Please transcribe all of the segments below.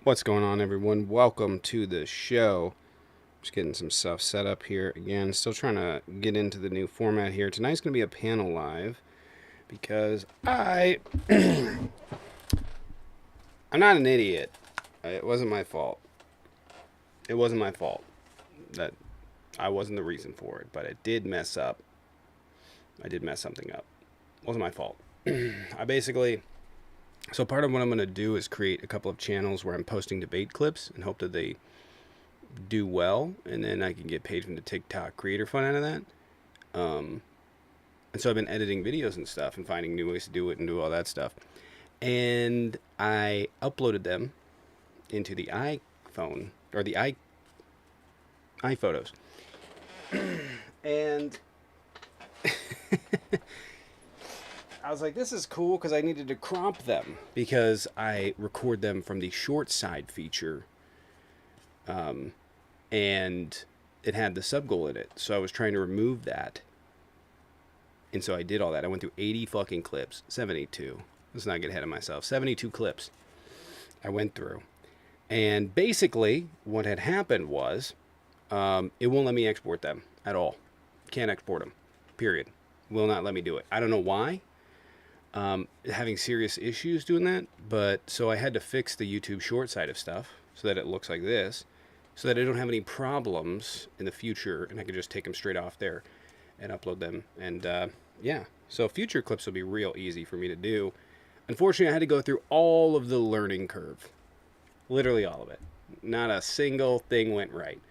What's going on, everyone? Welcome to the show. Just getting some stuff set up here again. Still trying to get into the new format here. Tonight's going to be a panel live because I'm not an idiot. It wasn't my fault. It wasn't my fault that I wasn't the reason for it, but it did mess up. I did mess something up. It wasn't my fault. So part of what I'm going to do is create a couple of channels where I'm posting debate clips and hope that they do well, and then I can get paid from the TikTok creator fund out of that. And so I've been editing videos and stuff and finding new ways to do it and do all that stuff. And I uploaded them into the iPhone or the iPhotos. And I was like, this is cool because I needed to crop them because I record them from the short side feature. And it had the sub goal in it. So I was trying to remove that. And so I did all that. I went through 80 fucking clips. 72. Let's not get ahead of myself. 72 clips I went through. And basically what had happened was it won't let me export them at all. Can't export them. Period. Will not let me do it. I don't know why. Having serious issues doing that, but so I had to fix the YouTube short side of stuff so that it looks like this, so that I don't have any problems in the future, and I can just take them straight off there and upload them. And yeah, so future clips will be real easy for me to do. Unfortunately, I had to go through all of the learning curve, literally all of it. Not a single thing went right.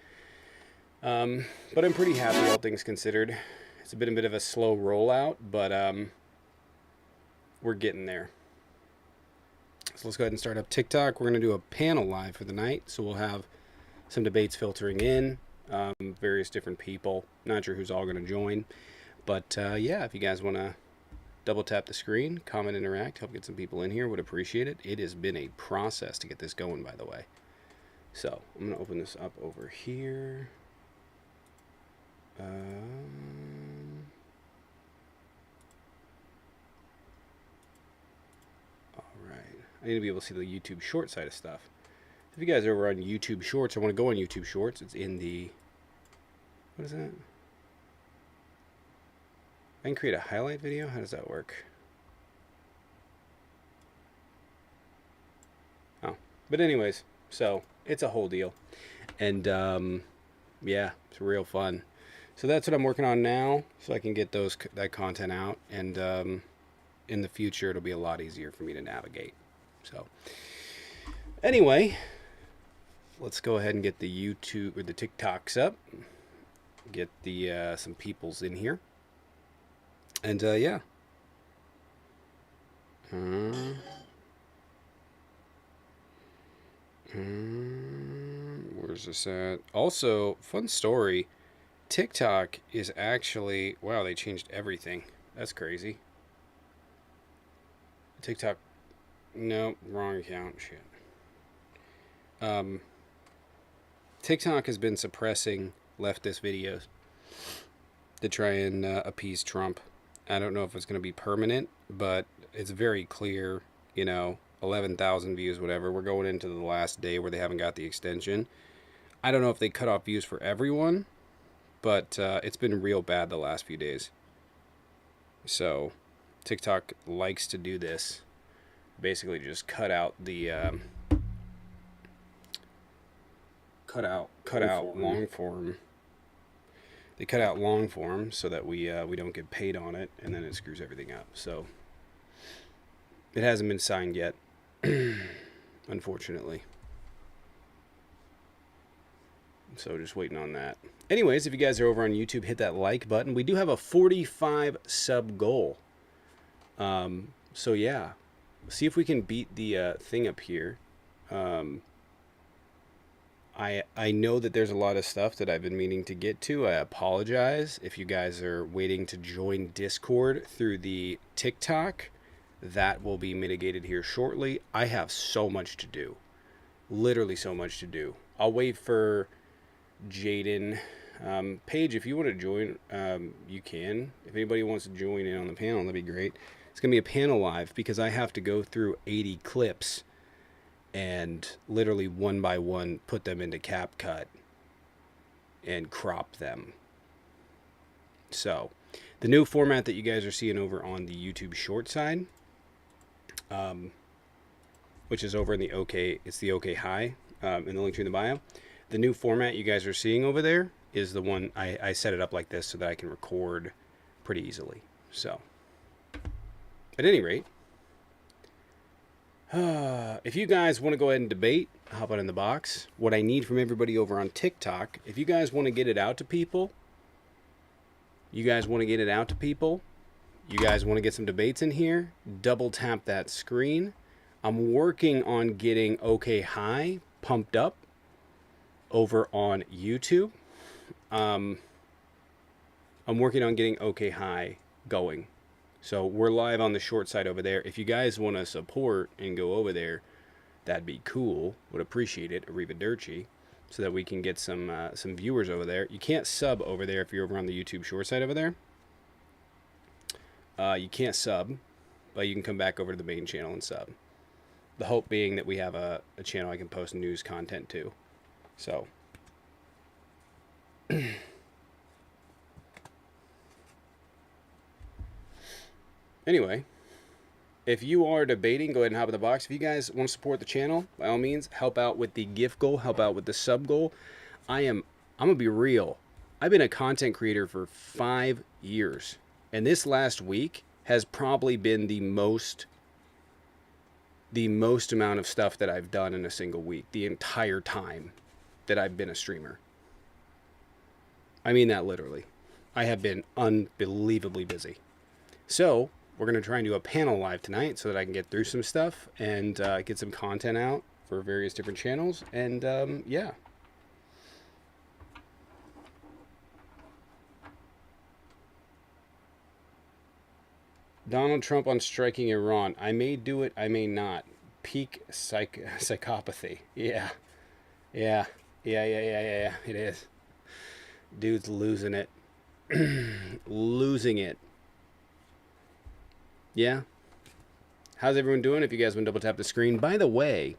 But I'm pretty happy, all things considered. It's been a bit of a slow rollout, but we're getting there. So let's go ahead and start up TikTok. We're going to do a panel live for the night. So we'll have some debates filtering in, various different people. Not sure who's all going to join. But yeah, if you guys want to double tap the screen, comment, interact, help get some people in here, would appreciate it. It has been a process to get this going, by the way. So I'm going to open this up over here. I need to be able to see the YouTube short side of stuff. If you guys are over on YouTube Shorts, I want to go on YouTube Shorts. It's in the... What is that? I can create a highlight video? How does that work? Oh. But anyways, so it's a whole deal. And yeah, it's real fun. So that's what I'm working on now, so I can get that content out. And in the future, it'll be a lot easier for me to navigate. So, anyway, let's go ahead and get the YouTube or the TikToks up. Get the some peoples in here, and yeah. Where's this at? Also, fun story. TikTok is actually they changed everything. That's crazy. TikTok. No, wrong account. Shit. TikTok has been suppressing leftist videos to try and appease Trump. I don't know if it's going to be permanent, but it's very clear, 11,000 views, whatever. We're going into the last day where they haven't got the extension. I don't know if they cut off views for everyone, but it's been real bad the last few days. So TikTok likes to do this. Basically just cut out the cut out long form. They cut out long form so that we don't get paid on it, and then it screws everything up. So it hasn't been signed yet, unfortunately. So just waiting on that. Anyways, if you guys are over on YouTube, hit that like button. We do have a 45 sub goal. So yeah. See if we can beat the thing up here. I know that there's a lot of stuff that I've been meaning to get to. I apologize if you guys are waiting to join Discord through the TikTok. That will be mitigated here shortly. I have so much to do. Literally so much to do. I'll wait for Jaden. Paige, if you want to join, you can. If anybody wants to join in on the panel, that'd be great. It's going to be a panel live because I have to go through 80 clips and literally one by one put them into CapCut and crop them. So the new format that you guys are seeing over on the YouTube short side, which is over in the OK, it's the OK High in the link tree in the bio. The new format you guys are seeing over there is the one I set it up like this so that I can record pretty easily. So at any rate, if you guys want to go ahead and debate, hop on in the box. What I need from everybody over on TikTok, if you guys want to get it out to people, you guys want to get some debates in here, double tap that screen. I'm working on getting OK High pumped up over on YouTube. I'm working on getting OK High going. So we're live on the short side over there. If you guys want to support and go over there, that'd be cool. Would appreciate it. Arrivederci. So that we can get some viewers over there. You can't sub over there if you're over on the YouTube short side over there. You can't sub, but you can come back over to the main channel and sub. The hope being that we have a channel I can post news content to. So anyway, if you are debating, go ahead and hop in the box. If you guys want to support the channel, by all means, help out with the gift goal, help out with the sub goal. I'm gonna be real. I've been a content creator for 5 years, and this last week has probably been the most amount of stuff that I've done in a single week, the entire time that I've been a streamer. I mean that literally. I have been unbelievably busy. So we're going to try and do a panel live tonight so that I can get through some stuff and get some content out for various different channels. And yeah. Donald Trump on striking Iran. I may do it, I may not. Peak psychopathy. Yeah. It is. Dude's losing it. Losing it. Yeah. How's everyone doing? If you guys want to double tap the screen. By the way,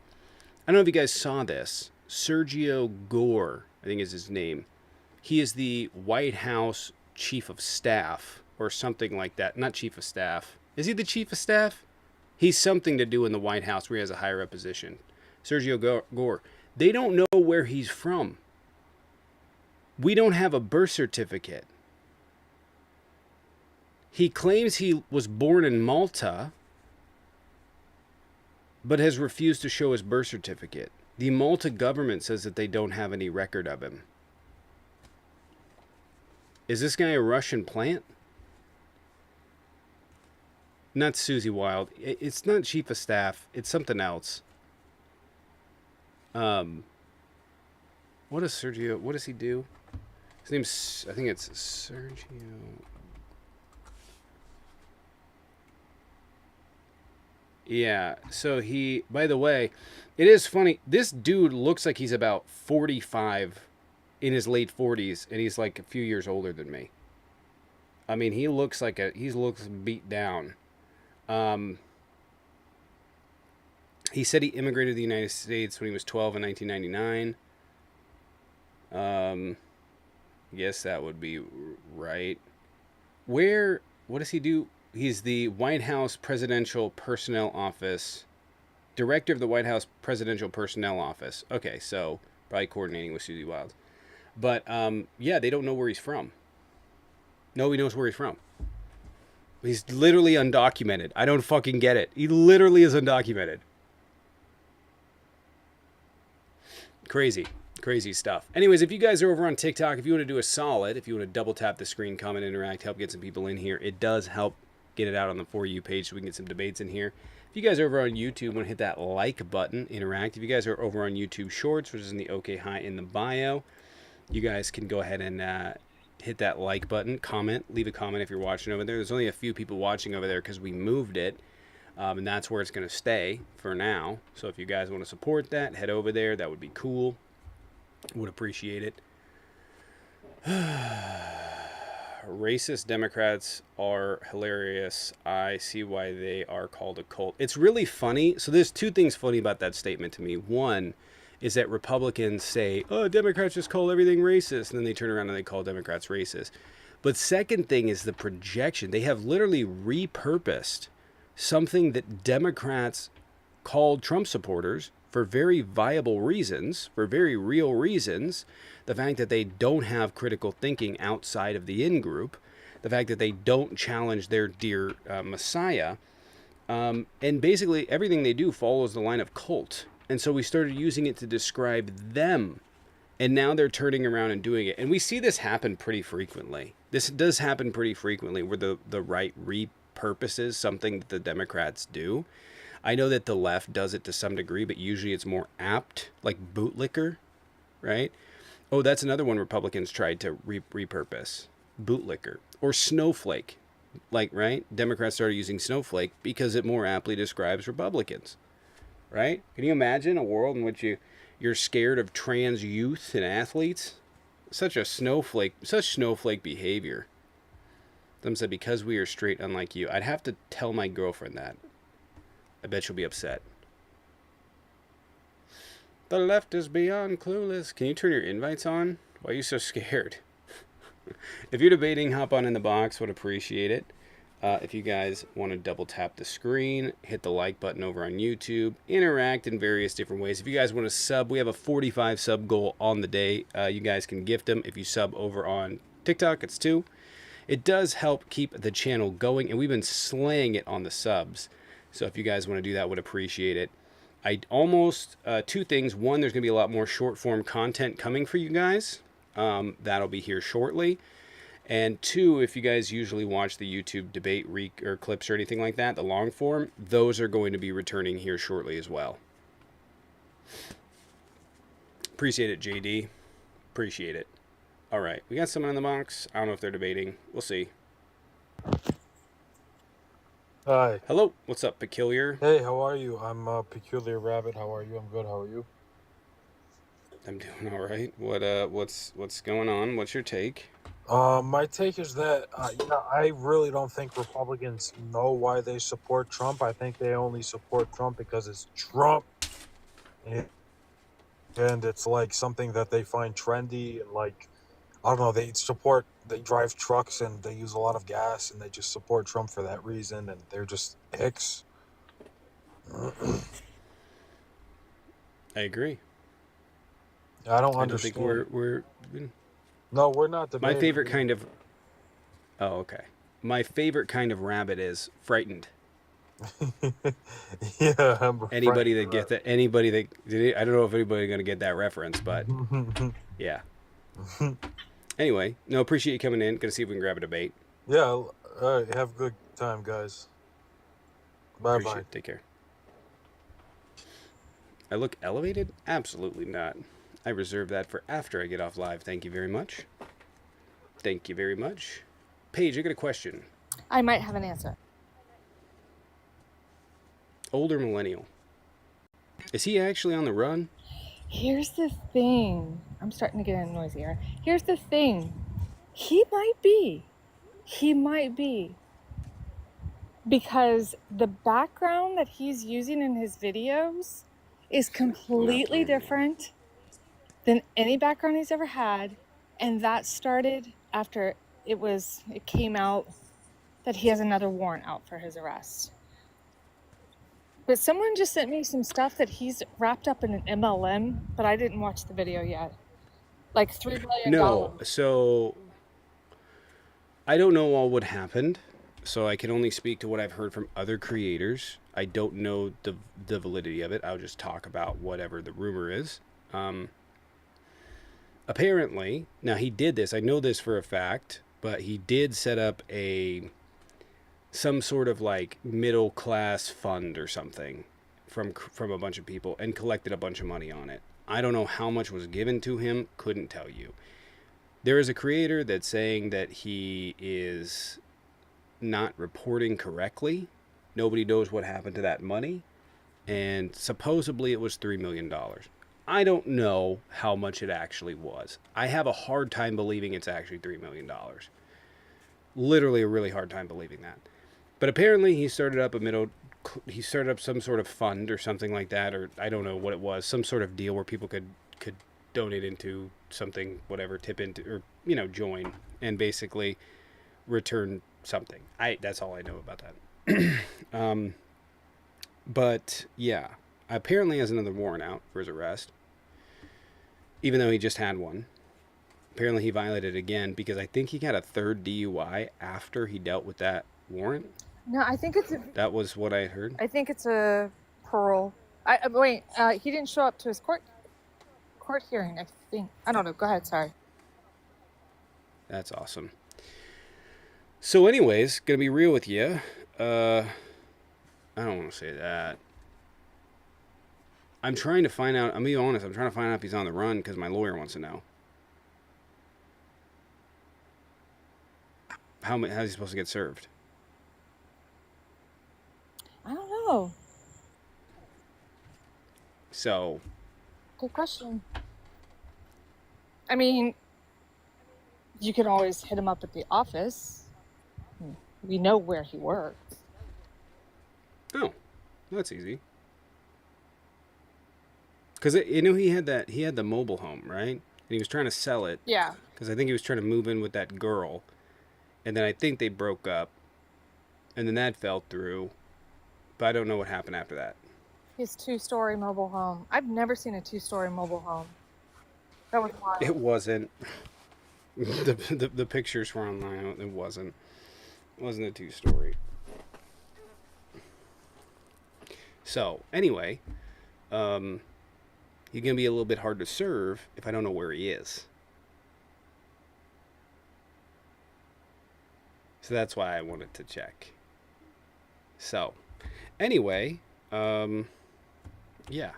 I don't know if you guys saw this. Sergio Gore, I think is his name. He is the White House Chief of Staff or something like that. Not Chief of Staff. Is he the Chief of Staff? He's something to do in the White House where he has a higher up position. Sergio Gore. They don't know where he's from. We don't have a birth certificate. He claims he was born in Malta, but has refused to show his birth certificate. The Malta government says that they don't have any record of him. Is this guy a Russian plant? Not Susie Wild. It's not Chief of Staff. It's something else. What is Sergio? What does he do? His name's, I think it's Sergio. Yeah, so he, by the way, it is funny. This dude looks like he's about 45, in his late 40s, and he's like a few years older than me. I mean, he looks like he looks beat down. He said he immigrated to the United States when he was 12 in 1999. Yes, that would be right. What does he do? He's the White House Presidential Personnel Office, Director of the White House Presidential Personnel Office. Okay, so probably coordinating with Susie Wild. But, yeah, they don't know where he's from. Nobody knows where he's from. He's literally undocumented. I don't fucking get it. He literally is undocumented. Crazy stuff. Anyways, if you guys are over on TikTok, if you want to do a solid, if you want to double tap the screen, comment, interact, help get some people in here, it does help get it out on the For You page so we can get some debates in here. If you guys are over on YouTube, want to hit that like button, interact. If you guys are over on YouTube Shorts, which is in the OK High in the bio, you guys can go ahead and hit that like button, comment, leave a comment if you're watching over there. There's only a few people watching over there because we moved it, and that's where it's going to stay for now. So if you guys want to support that, head over there. That would be cool. Would appreciate it. Racist Democrats are hilarious. I see why they are called a cult. It's really funny. So there's two things funny about that statement to me. One is that Republicans say, oh, Democrats just call everything racist. And then they turn around and they call Democrats racist. But second thing is the projection. They have literally repurposed something that Democrats called Trump supporters for very viable reasons, for very real reasons. The fact that they don't have critical thinking outside of the in-group, the fact that they don't challenge their dear Messiah, and basically everything they do follows the line of cult. And so we started using it to describe them. And now they're turning around and doing it. And we see this happen pretty frequently. This does happen pretty frequently where the right repurposes something that the Democrats do. I know that the left does it to some degree, but usually it's more apt, like bootlicker, right? Oh, that's another one Republicans tried to repurpose. Bootlicker. Or snowflake. Like, right? Democrats started using snowflake because it more aptly describes Republicans. Right? Can you imagine a world in which you're scared of trans youth and athletes? Such snowflake behavior. Them said, because we are straight unlike you. I'd have to tell my girlfriend that. I bet she'll be upset. The left is beyond clueless. Can you turn your invites on? Why are you so scared? If you're debating, hop on in the box. Would appreciate it. If you guys want to double tap the screen, hit the like button over on YouTube, interact in various different ways. If you guys want to sub, we have a 45 sub goal on the day. You guys can gift them. If you sub over on TikTok, it's 2. It does help keep the channel going, and we've been slaying it on the subs. So if you guys want to do that, would appreciate it. I almost, 2 things. One, there's going to be a lot more short form content coming for you guys. That'll be here shortly. And 2, if you guys usually watch the YouTube debate or clips or anything like that, the long form, those are going to be returning here shortly as well. Appreciate it, JD. Appreciate it. All right, we got someone in the box. I don't know if they're debating. We'll see. Hi. Hello. What's up, Peculiar? Hey, how are you? I'm Peculiar Rabbit. How are you? I'm good. How are you? I'm doing all right. What's going on? What's your take? My take is that I really don't think Republicans know why they support Trump. I think they only support Trump because it's Trump, and it's like something that they find trendy, and like I don't know, they drive trucks and they use a lot of gas, and they just support Trump for that reason, and they're just hicks. I agree. I don't I don't think understand. we're No, we're not my debating. favorite kind of. Oh, okay. My favorite kind of rabbit is frightened. Yeah, I'm Anybody frightened. that gets that, anybody that I don't know if anybody's gonna get that reference, but yeah. Anyway, no, appreciate you coming in. Gonna see if we can grab a debate. Yeah, all right. Have a good time, guys. Bye Appreciate bye. it. Take care. I look elevated? Absolutely not. I reserve that for after I get off live. Thank you very much. Thank you very much. Paige, I got a question. I might have an answer. Older millennial. Is he actually on the run? Here's the thing. I'm starting to get noisier. Here's the thing. He might be. He might be. Because the background that he's using in his videos is completely different than any background he's ever had. And that started after it came out that he has another warrant out for his arrest. But someone just sent me some stuff that he's wrapped up in an MLM, but I didn't watch the video yet. Like $3 million. No. So I don't know all what happened. So I can only speak to what I've heard from other creators. I don't know the validity of it. I'll just talk about whatever the rumor is. Apparently, now he did this. I know this for a fact, but he did set up some sort of like middle class fund or something from a bunch of people and collected a bunch of money on it. I don't know how much was given to him. Couldn't tell you. There is a creator that's saying that he is not reporting correctly. Nobody knows what happened to that money. And supposedly it was $3 million. I don't know how much it actually was. I have a hard time believing it's actually $3 million. literally a really hard time believing that. But apparently he started up some sort of fund or something like that, or I don't know what it was, some sort of deal where people could donate into something, whatever, tip into, or join and basically return something. That's all I know about that. But yeah, apparently has another warrant out for his arrest, even though he just had one. Apparently he violated it again because I think he got a third DUI after he dealt with that warrant. No, I think it's That was what I heard. I think it's a parole. Wait, he didn't show up to his court hearing, I think. I don't know. Go ahead, sorry. That's awesome. So anyways, gonna be real with you. I don't want to say that. I'm trying to find out, I'm being honest, I'm trying to find out if he's on the run because my lawyer wants to know. How's he supposed to get served? I don't know. So. Good question. I mean, you can always hit him up at the office. We know where he works. Oh, that's easy. Because he had the mobile home, right? And he was trying to sell it. Yeah. Because I think he was trying to move in with that girl. And then I think they broke up. And then that fell through. But I don't know what happened after that. His 2-story mobile home. I've never seen a 2-story mobile home. That was wild. It wasn't. The pictures were online. It wasn't. It wasn't a 2-story. So, anyway. He's going to be a little bit hard to serve if I don't know where he is. So that's why I wanted to check. So, anyway, yeah.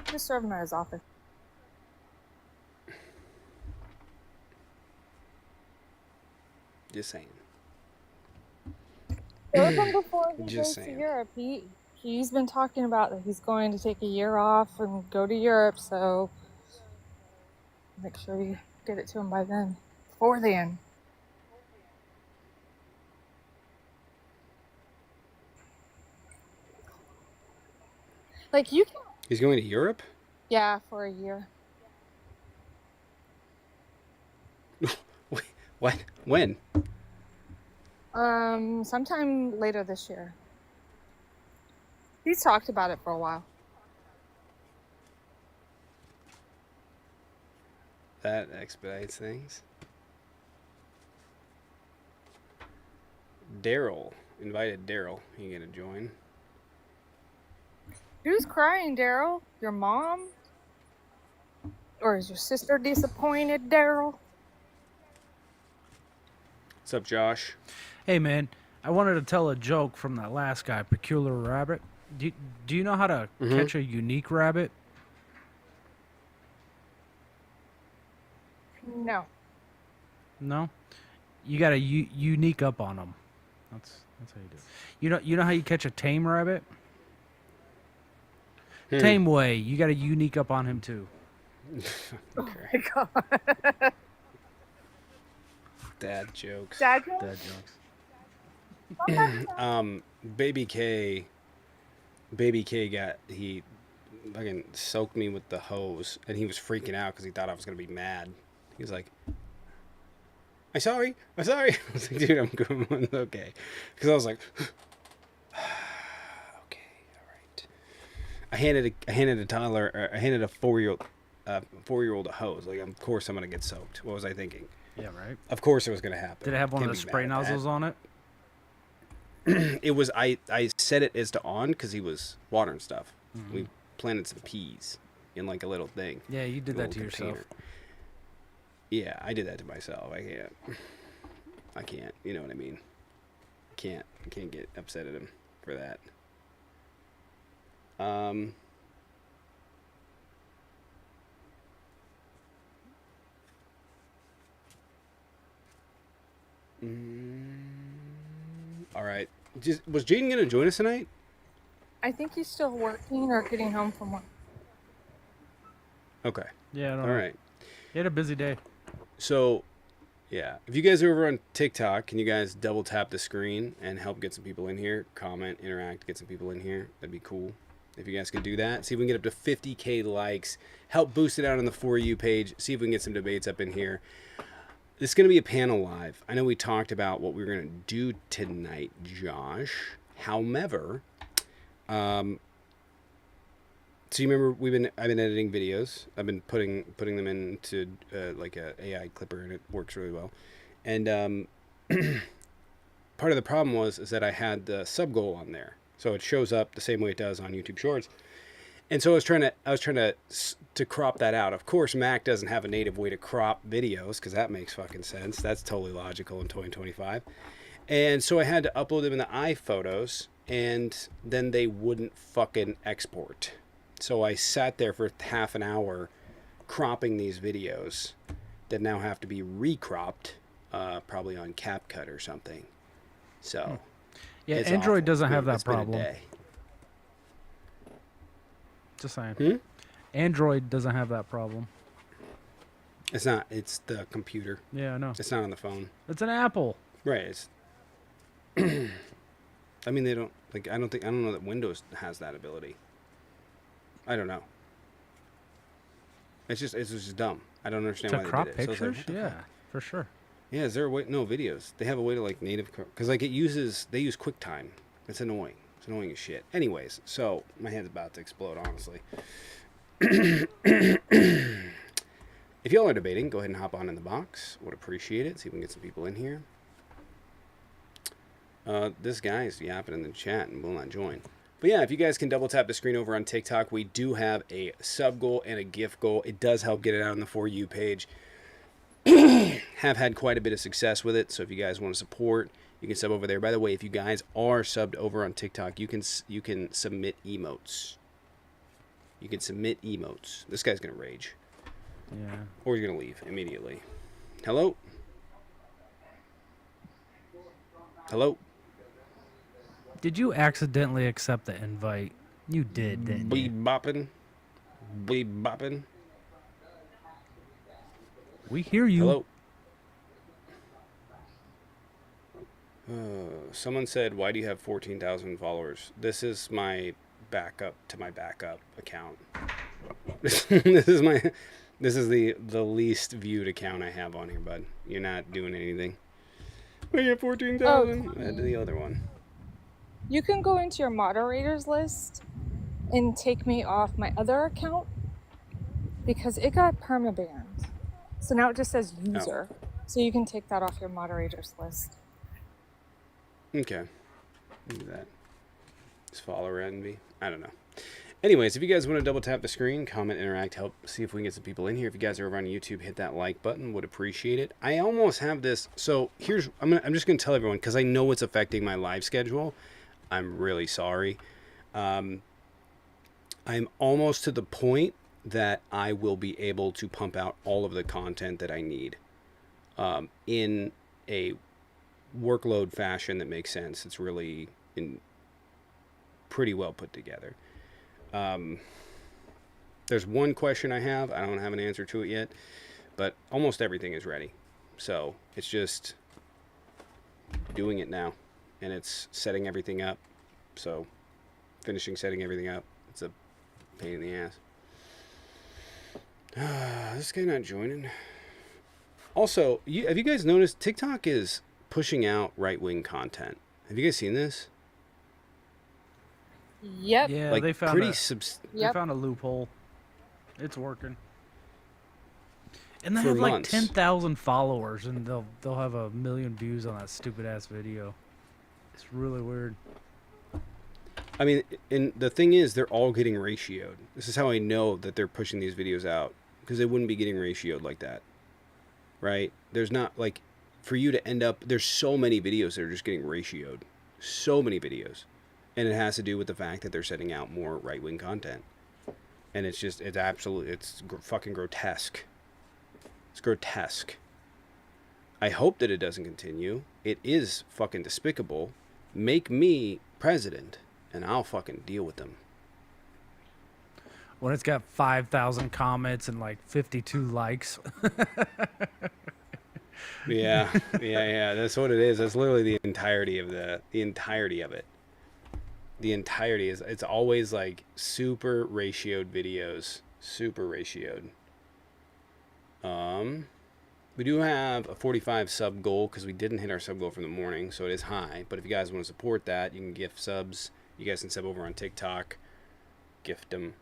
Just serve him at his office. Just saying. Even before he Just goes saying. to Europe, he's been talking about that he's going to take a year off and go to Europe, so make sure we get it to him by then. Before then. Like, you can... He's going to Europe? Yeah, for a year. Wait, what? When? Sometime later this year. He's talked about it for a while. That expedites things. Daryl. Invited Daryl. You gonna join? Who's crying, Daryl? Your mom? Or is your sister disappointed, Daryl? What's up, Josh? Hey, man. I wanted to tell a joke from that last guy, Peculiar Rabbit. Do you know how to catch a unique rabbit? No. No? You got to unique up on them. That's how you do it. You know how you catch a tame rabbit? Tame way. You got to unique up on him too. Okay. Oh my god. Dad jokes. Dad jokes? Dad jokes. Baby K he fucking soaked me with the hose, and he was freaking out because he thought I was gonna be mad. He was like, I'm sorry. I was like, dude, I'm good. Okay. Because I was like, okay, all right. I handed a toddler, I handed a 4-year-old a hose. Like, of course I'm gonna get soaked. What was I thinking? Yeah, right. Of course it was gonna happen. Did it have one Can't of the be spray mad at that. nozzles on it? It was, I set it as to on because he was watering stuff. Mm-hmm. We planted some peas in like a little thing. Yeah, you did a that to little yourself. container. Yeah, I did that to myself. I can't. You know what I mean? I can't get upset at him for that. All right. Was Jaden gonna join us tonight? I think he's still working or getting home from work. Okay. Yeah, I don't All know. right. He had a busy day. So, Yeah. If you guys are over on TikTok, can you guys double tap the screen and help get some people in here? Comment, interact, get some people in here. That'd be cool. If you guys can do that, see if we can get up to 50K likes. Help boost it out on the For You page. See if we can get some debates up in here. This is going to be a panel live. I know we talked about what we were going to do tonight, Josh. However, so you remember I've been editing videos. I've been putting them into like a AI clipper, and it works really well. And part of the problem is that I had the sub goal on there, so it shows up the same way it does on YouTube Shorts. And so I was trying to crop that out. Of course, Mac doesn't have a native way to crop videos because that makes fucking sense. That's totally logical in 2025. And so I had to upload them in the iPhotos, and then they wouldn't fucking export. So I sat there for half an hour cropping these videos that now have to be recropped, probably on CapCut or something. So Yeah, it's Android awful. doesn't have that It's been a problem. day. Just saying. Android doesn't have that problem. It's not. It's the computer. Yeah, I know. It's not on the phone. It's an Apple. Right. It's I mean, they don't like. I don't know that Windows has that ability. I don't know. It's just dumb. I don't understand To why crop they did it. So pictures? it's like, what the Yeah, fuck? for sure. Yeah. Is there a way? No videos. They have a way to like native because like they use QuickTime. It's annoying. It's annoying as shit. Anyways, so my head's about to explode. Honestly. If y'all are debating, go ahead and hop on in the box. Would appreciate it. See if we can get some people in here. This guy's yapping in the chat and will not join. But yeah, if you guys can double tap the screen over on TikTok, we do have a sub goal and a gift goal. It does help get it out on the For You page. Have had quite a bit of success with it. So if you guys want to support, you can sub over there. By the way, if you guys are subbed over on TikTok, you can submit emotes. You can submit emotes. This guy's gonna rage. Yeah. Or he's gonna leave immediately. Hello? Hello? Did you accidentally accept the invite? You did, didn't Be you? bopping. Be bopping. We hear you. Hello? Someone said, why do you have 14,000 followers? This is my backup to my backup account. This is the least viewed account I have on here, bud. You're not doing anything. Why do you have 14,000? Add to the other one. You can go into your moderators list and take me off my other account because it got permabanned. So now it just says user. So you can take that off your moderators list. Okay. Look at that. It's follower envy. I don't know. Anyways, if you guys want to double tap the screen, comment, interact, help see if we can get some people in here. If you guys are over on YouTube, hit that like button. Would appreciate it. I almost have this. So here's, I'm just going to tell everyone because I know it's affecting my live schedule. I'm really sorry. I'm almost to the point that I will be able to pump out all of the content that I need in a workload fashion that makes sense. It's really pretty well put together. There's one question I have. I don't have an answer to it yet, but almost everything is ready. So it's just doing it now, and it's setting everything up. So finishing setting everything up. It's a pain in the ass. This guy not joining. Also, have you guys noticed TikTok is pushing out right-wing content? Have you guys seen this? Yep. Yeah, Like they found pretty they found a loophole. It's working. And they For have like months. 10,000 followers, and they'll have 1 million views on that stupid ass video. It's really weird. I mean, and the thing is, they're all getting ratioed. This is how I know that they're pushing these videos out, because they wouldn't be getting ratioed like that, right? There's not, like, for you to end up, there's so many videos that are just getting ratioed. So many videos. And it has to do with the fact that they're sending out more right-wing content. And it's just, it's absolutely, it's fucking grotesque. It's grotesque. I hope that it doesn't continue. It is fucking despicable. Make me president, and I'll fucking deal with them. When it's got 5,000 comments and like 52 likes. Yeah, yeah. That's what it is. That's literally the entirety of the entirety of it. The entirety is it's always like super ratioed videos, super ratioed. Um, we do have a 45 sub goal because we didn't hit our sub goal from the morning, so it is high. But if you guys want to support that, you can gift subs. You guys can sub over on TikTok, gift them.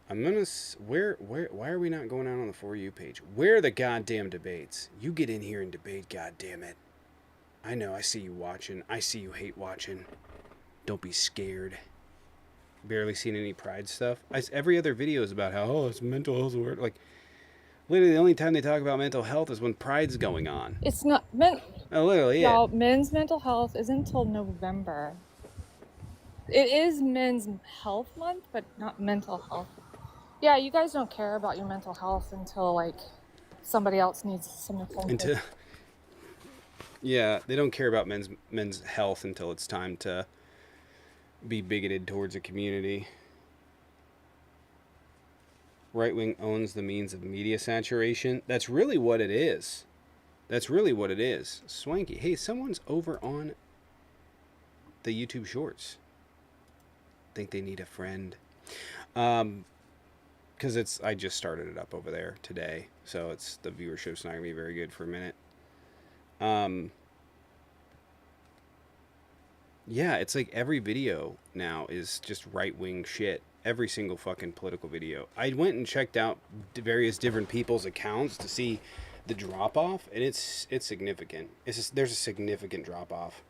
I'm gonna why are we not going out on the For You page? Where are the goddamn debates? You get in here and debate, goddamn it. I know, I see you watching. I see you hate watching. Don't be scared. Barely seen any pride stuff. Every other video is about how it's mental health word. Like literally the only time they talk about mental health is when pride's going on. It's not men. Oh, literally, yeah. Y'all, men's mental health isn't until November. It is Men's Health Month, but not mental health. Yeah, you guys don't care about your mental health until like somebody else needs some attention. Yeah, they don't care about men's health until it's time to be bigoted towards a community. Right wing owns the means of media saturation. That's really what it is. That's really what it is. Swanky. Hey, someone's over on the YouTube Shorts. Think they need a friend. Because I just started it up over there today, so it's the viewership's not gonna be very good for a minute. Yeah, it's like every video now is just right-wing shit. Every single fucking political video. I went and checked out various different people's accounts to see the drop-off, and it's significant. There's a significant drop-off.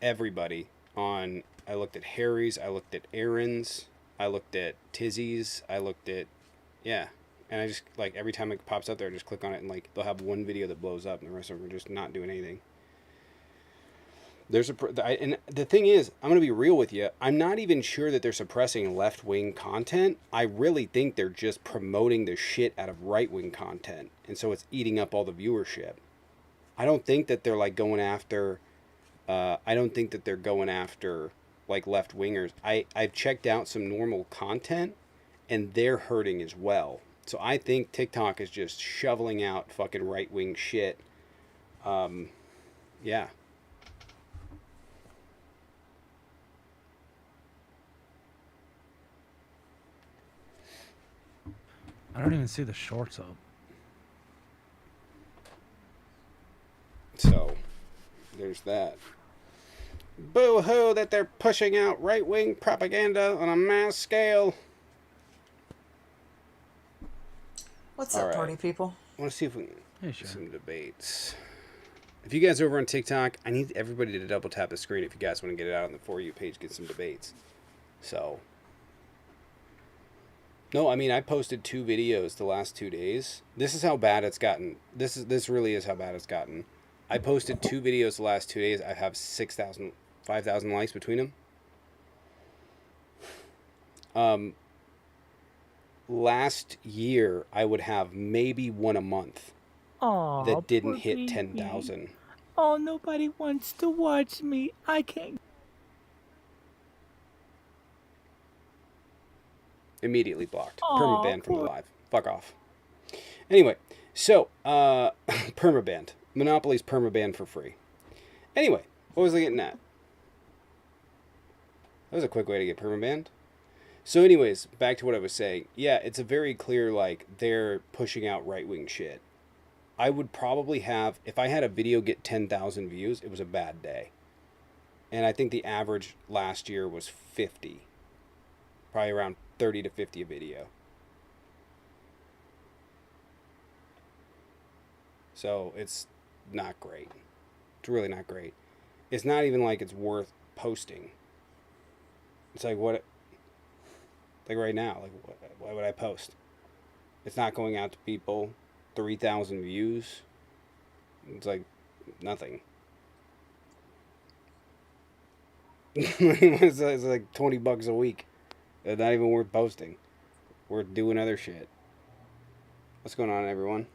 Everybody on... I looked at Harry's, I looked at Aaron's, I looked at Tizzy's, I looked at... Yeah. And I just, like, every time it pops up there, I just click on it, and, like, they'll have one video that blows up, and the rest of them are just not doing anything. And the thing is, I'm going to be real with you. I'm not even sure that they're suppressing left-wing content. I really think they're just promoting the shit out of right-wing content. And so it's eating up all the viewership. I don't think that they're like going after, like left-wingers. I've checked out some normal content and they're hurting as well. So I think TikTok is just shoveling out fucking right-wing shit. Yeah. I don't even see the shorts up. So, there's that. Boo-hoo that they're pushing out right-wing propaganda on a mass scale. What's up, right. party people? I want to see if we can Hey, get some debates. If you guys are over on TikTok, I need everybody to double tap the screen if you guys want to get it out on the For You page, get some debates. So... No, I mean, I posted 2 videos the last 2 days. This is how bad it's gotten. This really is how bad it's gotten. I posted 2 videos the last 2 days. I have 6,000, 5,000 likes between them. Last year, I would have maybe one a month that didn't hit 10,000. Oh, nobody wants to watch me. I can't. Immediately blocked. Permaban from the live. Fuck off. Anyway, so, permabanned. Monopoly's permabanned for free. Anyway, what was I getting at? That was a quick way to get permabanned. So anyways, back to what I was saying. Yeah, it's a very clear, like, they're pushing out right-wing shit. I would probably have, if I had a video get 10,000 views, it was a bad day. And I think the average last year was 50. Probably around 30 to 50 a video. So it's not great. It's really not great. It's not even like it's worth posting. It's like what, like right now, like why would I post? It's not going out to people. 3,000 views. It's like nothing. It's like $20 a week. They're not even worth posting. Worth doing other shit. What's going on, everyone?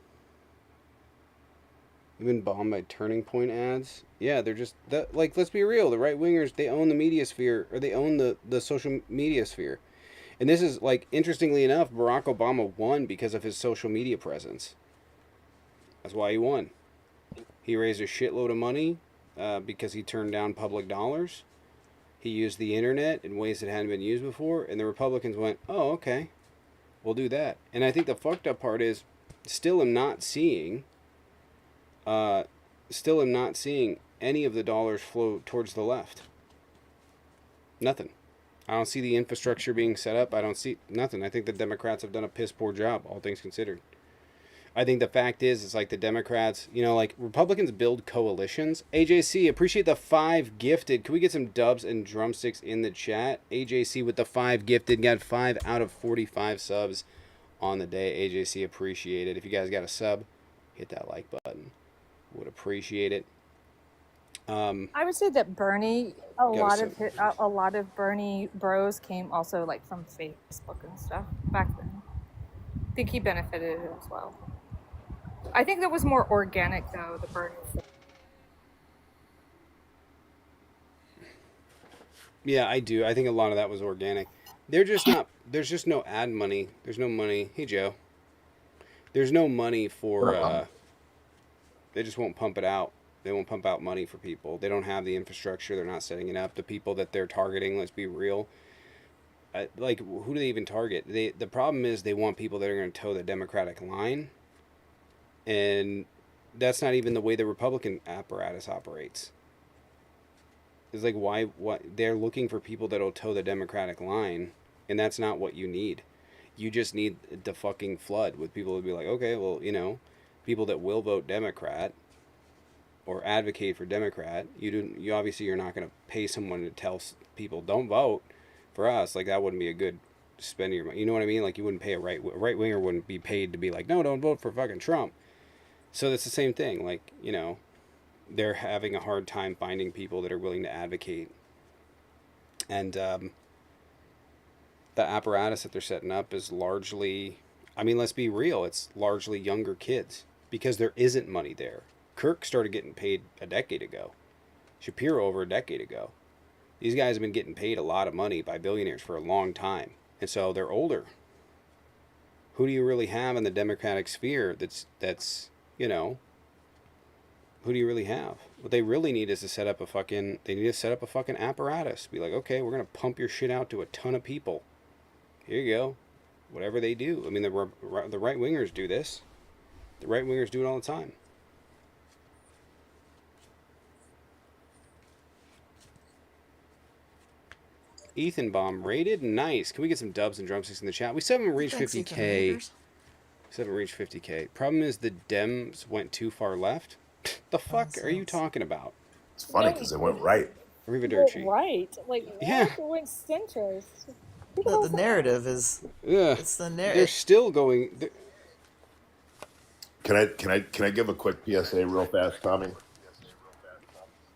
You've been bombed by Turning Point ads? Yeah, they're just... like, let's be real. The right-wingers, they own the media sphere, or they own the social media sphere. And this is, like, interestingly enough, Barack Obama won because of his social media presence. That's why he won. He raised a shitload of money because he turned down public dollars. He used the internet in ways that hadn't been used before, and the Republicans went, "Oh, okay, we'll do that." And I think the fucked up part is, still am not seeing, any of the dollars flow towards the left. Nothing. I don't see the infrastructure being set up. I don't see nothing. I think the Democrats have done a piss poor job, all things considered. I think the fact is, it's like the Democrats, like Republicans build coalitions. AJC, appreciate the 5 gifted. Can we get some dubs and drumsticks in the chat? AJC with the 5 gifted, got 5 out of 45 subs on the day. AJC, appreciate it. If you guys got a sub, hit that like button. Would appreciate it. I would say that Bernie, a lot of Bernie bros came also like from Facebook and stuff back then. I think he benefited as well. I think that was more organic though, the Bernie stuff. Yeah, I do. I think a lot of that was organic. They're just not. There's just no ad money. There's no money. Hey Joe. There's no money for. They just won't pump it out. They won't pump out money for people. They don't have the infrastructure. They're not setting it up. The people that they're targeting, let's be real. Like, who do they even target? The problem is they want people that are going to toe the Democratic line. And that's not even the way the Republican apparatus operates. It's like, why? What? They're looking for people that'll toe the Democratic line. And that's not what you need. You just need the fucking flood with people to be like, okay, well, people that will vote Democrat or advocate for Democrat. You obviously you're not going to pay someone to tell people don't vote for us. Like, that wouldn't be a good spending your money. You know what I mean? Like, you wouldn't pay a right winger wouldn't be paid to be like, no, don't vote for fucking Trump. So that's the same thing. Like, they're having a hard time finding people that are willing to advocate. And the apparatus that they're setting up is largely, let's be real, it's largely younger kids because there isn't money there. Kirk started getting paid a decade ago. Shapiro over a decade ago. These guys have been getting paid a lot of money by billionaires for a long time. And so they're older. Who do you really have in the Democratic sphere that's who do you really have? What they really need is to set up a fucking apparatus. Be like, okay, we're going to pump your shit out to a ton of people. Here you go. Whatever they do. The right-wingers do this. The right-wingers do it all the time. Ethan Bomb rated. Nice. Can we get some dubs and drumsticks in the chat? We still haven't reached 50K. Problem is the Dems went too far left. The fuck are you talking about? It's funny because they went right. Arrivederci. Right. Like, yeah. It went centrist. The narrative is... Yeah. It's the narrative. They're still going... Can I give a quick PSA real fast, Tommy?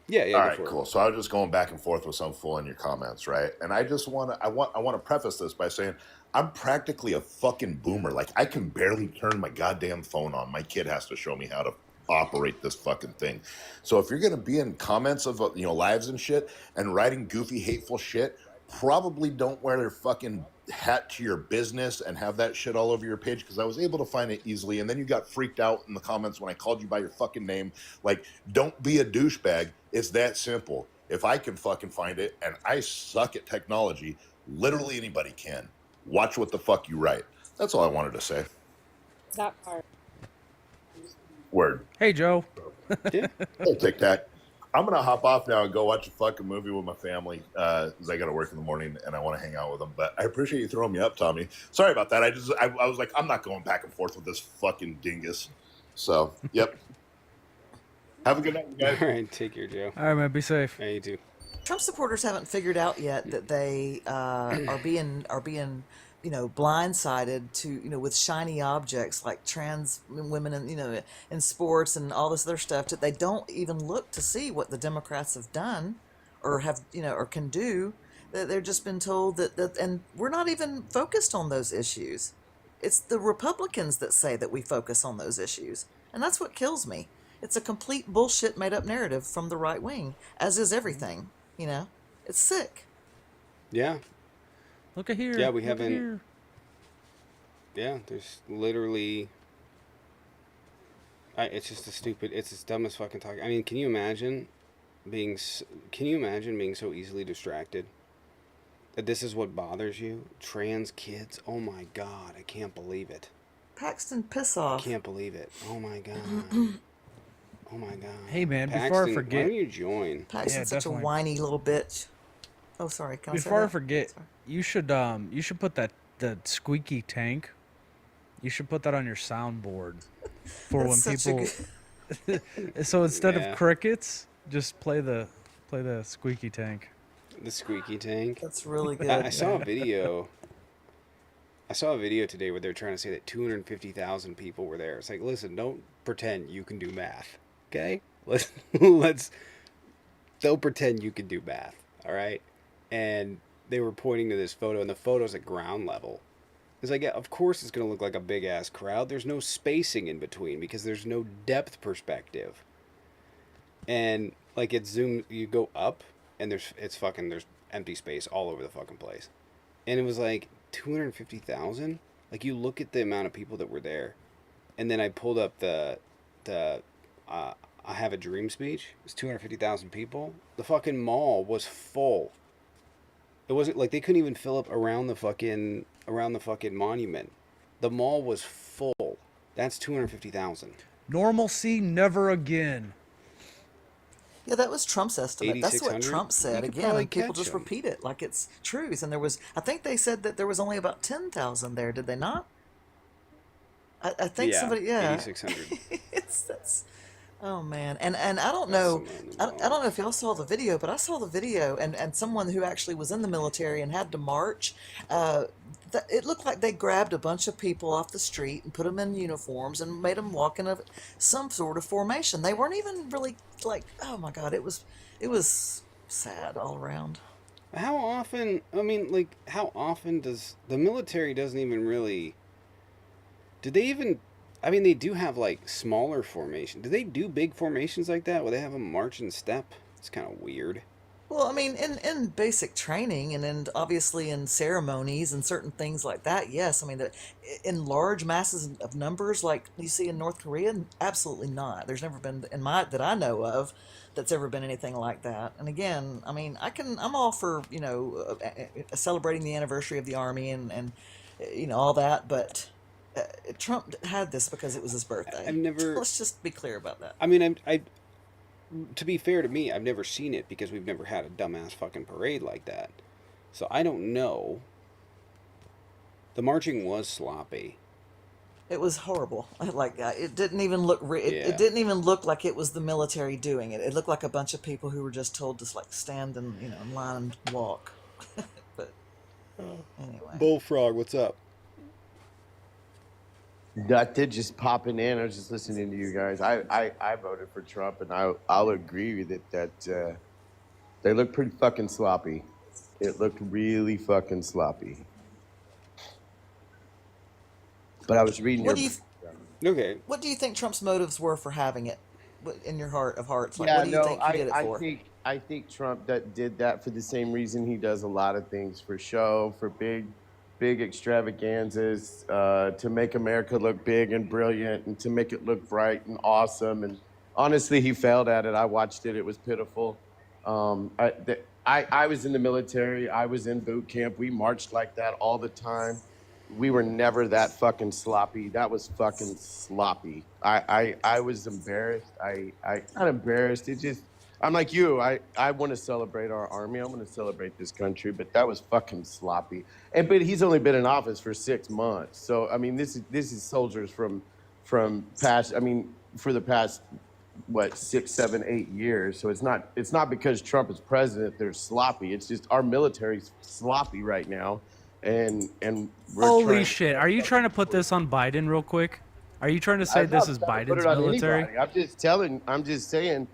Yeah. All right, cool. So I was just going back and forth with some fool in your comments, right? And I just want to preface this by saying I'm practically a fucking boomer. Like, I can barely turn my goddamn phone on. My kid has to show me how to operate this fucking thing. So if you're gonna be in comments of lives and shit and writing goofy, hateful shit, probably don't wear their fucking hat to your business and have that shit all over your page, because I was able to find it easily. And then you got freaked out in the comments when I called you by your fucking name. Like, don't be a douchebag. It's that simple. If I can fucking find it, and I suck at technology, literally anybody can. Watch what the fuck you write. That's all I wanted to say. That part. Word. Hey, Joe. Hey, Tic Tac. I'm going to hop off now and go watch a fucking movie with my family because I got to work in the morning and I want to hang out with them. But I appreciate you throwing me up, Tommy. Sorry about that. I was like, I'm not going back and forth with this fucking dingus. So, yep. Have a good night, guys. All right, take care, Joe. All right, man. Be safe. Yeah, you too. Trump supporters haven't figured out yet that they are being blindsided to with shiny objects like trans women and in sports and all this other stuff, that they don't even look to see what the Democrats have done or have or can do. That they're just been told that and we're not even focused on those issues. It's the Republicans that say that we focus on those issues, and that's what kills me. It's a complete bullshit made up narrative from the right wing, as is everything. It's sick. Yeah. Look at here. Yeah, we haven't. Yeah, there's literally. It's just a stupid. It's the dumbest fucking talk. I mean, can you imagine being so easily distracted? That this is what bothers you? Trans kids? Oh my god, I can't believe it. Paxton, piss I off. can't believe it. Oh my god. Oh my god. Hey, man, before I Paxton, forget- why don't you join? Paxton's such a definitely. whiny little bitch. Oh, sorry. Can I say Before I that? forget, Sorry. you should put the squeaky tank. You should put that on your soundboard for That's when such a people. So instead Yeah. of crickets, just play the squeaky tank. The squeaky tank. That's really good. I saw a video. I saw a video today where they're trying to say that 250,000 people were there. It's like, listen, don't pretend you can do math, okay? Let's don't pretend you can do math, all right? And they were pointing to this photo, and the photo's at ground level. It's like, yeah, of course it's going to look like a big ass crowd. There's no spacing in between because there's no depth perspective. And like it zooms, you go up, and there's empty space all over the fucking place. And it was like 250,000. Like you look at the amount of people that were there, and then I pulled up the I Have a Dream speech. It was 250,000 people. The fucking mall was full. It wasn't like they couldn't even fill up around the fucking monument. The mall was full. That's 250,000. Normalcy never again. Yeah, that was Trump's estimate. That's what 8,600? Trump said You could again, probably and people catch just 'em. repeat it like it's truth. And I think they said that there was only about 10,000 there. Did they not? I think somebody, yeah. 8,600. That's, oh man, and I don't know, I don't know if y'all saw the video, but I saw the video, and someone who actually was in the military and had to march. It looked like they grabbed a bunch of people off the street and put them in uniforms and made them walk in some sort of formation. They weren't even really like, oh my God, it was sad all around. How often? I mean, like, how often does the military doesn't even really? Do they even? I mean, they do have like smaller formation. Do they do big formations like that where they have a march and step? It's kind of weird. Well, I mean, in basic training and obviously in ceremonies and certain things like that, yes. I mean, in large masses of numbers like you see in North Korea, absolutely not. There's never been that I know of that's ever been anything like that. And again, I mean, I'm all for celebrating the anniversary of the Army and all that, but Trump had this because it was his birthday. I've never. Let's just be clear about that. I mean, to be fair to me, I've never seen it because we've never had a dumbass fucking parade like that. So I don't know. The marching was sloppy. It was horrible. It didn't even look. Yeah. It didn't even look like it was the military doing it. It looked like a bunch of people who were just told to like stand and in line and walk. But anyway, Bullfrog, what's up? Nothing, just popping in. I was just listening to you guys. I voted for Trump, and I'll agree with it that they look pretty fucking sloppy. It looked really fucking sloppy. But I was reading Okay. What do you think Trump's motives were for having it? In your heart of hearts, like, yeah, what do you no, think he did it for? I think Trump did that for the same reason he does a lot of things, for show, for big extravaganzas, to make America look big and brilliant and to make it look bright and awesome. And honestly, he failed at it. I watched it. It was pitiful. I was in the military. I was in boot camp. We marched like that all the time. We were never that fucking sloppy. That was fucking sloppy. I was embarrassed. I not embarrassed. It just, I'm like you. I want to celebrate our army. I want to celebrate this country, but that was fucking sloppy. But he's only been in office for 6 months. So I mean, this is soldiers from past. I mean, for the past 6, 7, 8 years. So it's not because Trump is president they're sloppy. It's just our military's sloppy right now, and we're Holy shit! Are you trying to put this on Biden real quick? Are you trying to say this is Biden's military? I'm just saying.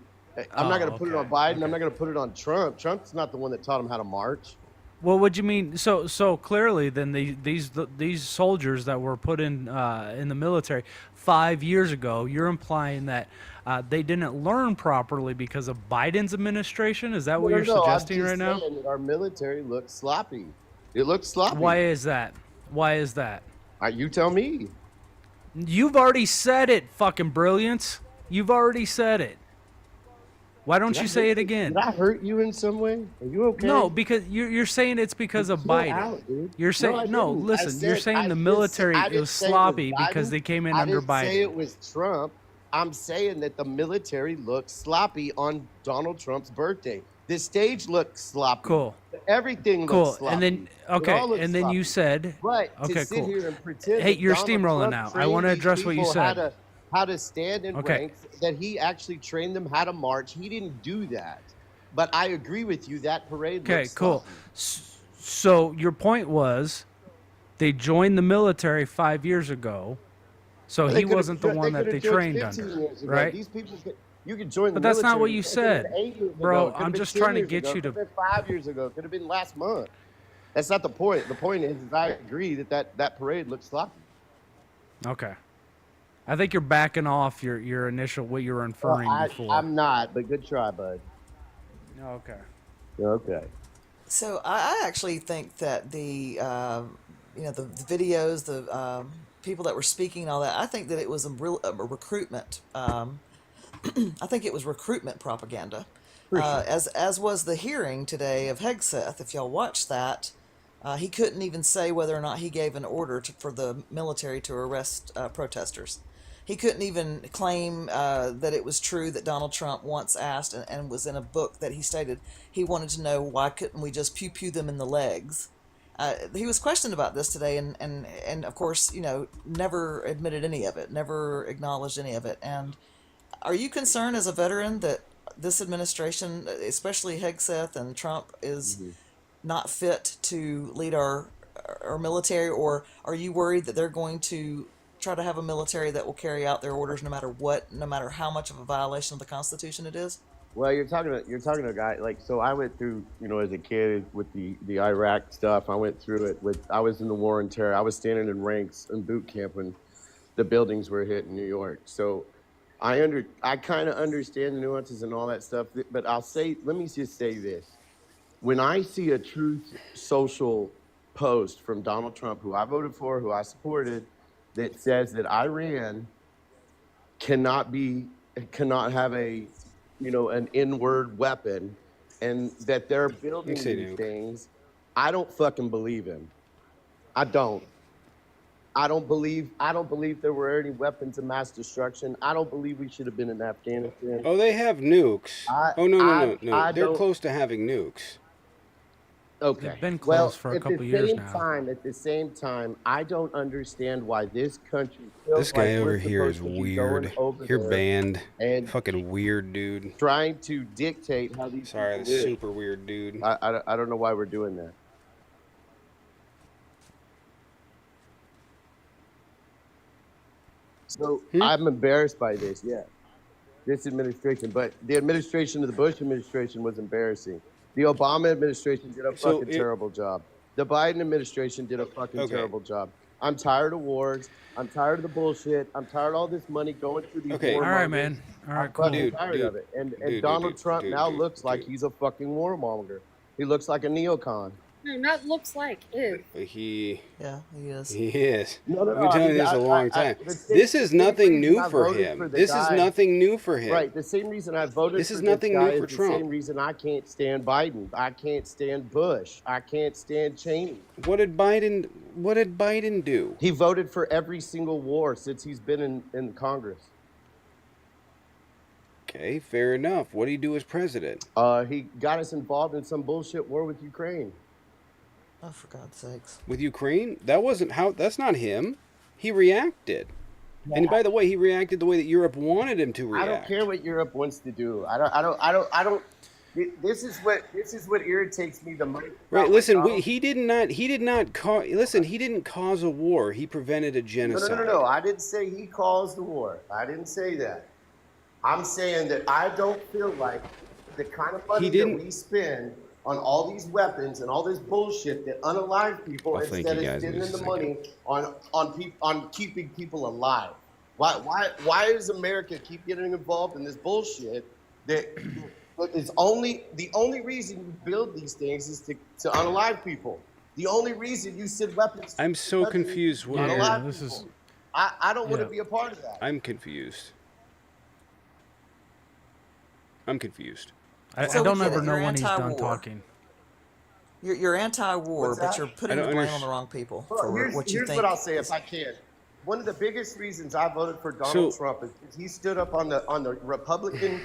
I'm not going to put it on Biden. Okay. I'm not going to put it on Trump. Trump's not the one that taught him how to march. Well, what do you mean? So clearly, then these soldiers that were put in the military 5 years ago, you're implying that they didn't learn properly because of Biden's administration? Is that what you're suggesting right now? That our military looks sloppy. It looks sloppy. Why is that? Why is that? You tell me. You've already said it, fucking brilliance. You've already said it. Why don't you say it again? Did I hurt you in some way? Are you okay? No, because you're saying it's because of Chill Biden. out, dude. You're saying I no. didn't. Listen, you're I saying the just military I didn't was say it sloppy Biden. because they came in I under didn't say it Biden. was Trump. I'm saying that the military looked sloppy on Donald Trump's birthday. The stage looked sloppy. Cool. Everything looked Cool. sloppy. And then It all okay, looked and then you sloppy. said But to okay, sit cool. here and pretend Hey, that you're Donald steamrolling Trump now. I want to trained these address what you people said. how to stand in Okay. ranks, that he actually trained them how to march. He didn't do that. But I agree with you. That parade Okay, looked cool. sloppy. So your point was they joined the military 5 years ago, so They he could've wasn't the jo- one that could've they joined trained 15 under, years ago. right? These people, you could join the But that's not what military. you It could've been said. 8 years Bro, ago. It could've I'm been just 10 trying to years get ago. you It to- could've been 5 years ago. It could have been last month. That's not the point. The point is I agree that parade looks sloppy. Okay. I think you're backing off your initial what you were inferring before. I'm not, but good try, bud. Okay. Okay. So I actually think that the the videos, the people that were speaking and all that, I think that it was a recruitment. I think it was recruitment propaganda. As was the hearing today of Hegseth. If y'all watched that, he couldn't even say whether or not he gave an order for the military to arrest protesters. He couldn't even claim that it was true that Donald Trump once asked, and was in a book that he stated, he wanted to know why couldn't we just pew pew them in the legs. He was questioned about this today, and of course, never admitted any of it, never acknowledged any of it. And are you concerned as a veteran that this administration, especially Hegseth and Trump, is not fit to lead our military, or are you worried that they're going to try to have a military that will carry out their orders no matter what, no matter how much of a violation of the Constitution it is? Well, you're talking to a guy like, so I went through, as a kid with the Iraq stuff. I went through it I was in the war on terror. I was standing in ranks in boot camp when the buildings were hit in New York. So I kind of understand the nuances and all that stuff, but let me just say this. When I see a Truth Social post from Donald Trump, who I voted for, who I supported, that says that Iran cannot have an inward weapon, and that they're building these things, I don't fucking believe him. I don't believe there were any weapons of mass destruction. I don't believe we should have been in Afghanistan. Oh, they have nukes. No. They're close to having nukes. Okay. They've been close for a couple years now. At the same time, I don't understand why this country This guy over here is weird. You're banned. And fucking weird, dude. Trying to dictate how these Sorry, people that's live. super weird, dude. I don't know why we're doing that. So I'm embarrassed by this, this administration. But the administration of the Bush administration was embarrassing. The Obama administration did a fucking terrible job. The Biden administration did a fucking terrible job. I'm tired of wars. I'm tired of the bullshit. I'm tired of all this money going through these All right, man. All right, cool. I'm tired of it. And Donald Trump now looks like he's a fucking warmonger. He looks like a neocon. No, not looks like, is. He is. He is. No, I've been telling you this a long time. This is nothing new for him. This is nothing new for him. Right. The same reason I voted this for is nothing new for the Trump. same reason I can't stand Biden. I can't stand Bush. I can't stand Cheney. What did Biden do? He voted for every single war since he's been in Congress. Okay, fair enough. What did he do as president? He got us involved in some bullshit war with Ukraine. Oh, for God's sakes. With Ukraine? That's not him. He reacted. Yeah. And by the way, he reacted the way that Europe wanted him to react. I don't care what Europe wants to do. I don't. This is what irritates me the most. Right. Listen, he didn't cause a war. He prevented a genocide. No. I didn't say he caused the war. I didn't say that. I'm saying that I don't feel like the kind of money that we spend on all these weapons and all this bullshit that unalive people instead of spending the money on keeping people alive. Why does America keep getting involved in this bullshit that is the only reason you build these things is to unalive people. The only reason you send weapons. I'm so confused. I don't want Yeah. to be a part of that. I'm confused. I'm confused. I So we don't get ever it. know You're when he's done anti-war. talking. You're anti-war, What's but that? you're I putting don't the blame on understand. the wrong people Well, for what you here's think. what I'll say if I can. One of the biggest reasons I voted for Donald So- Trump is because he stood up on the Republican,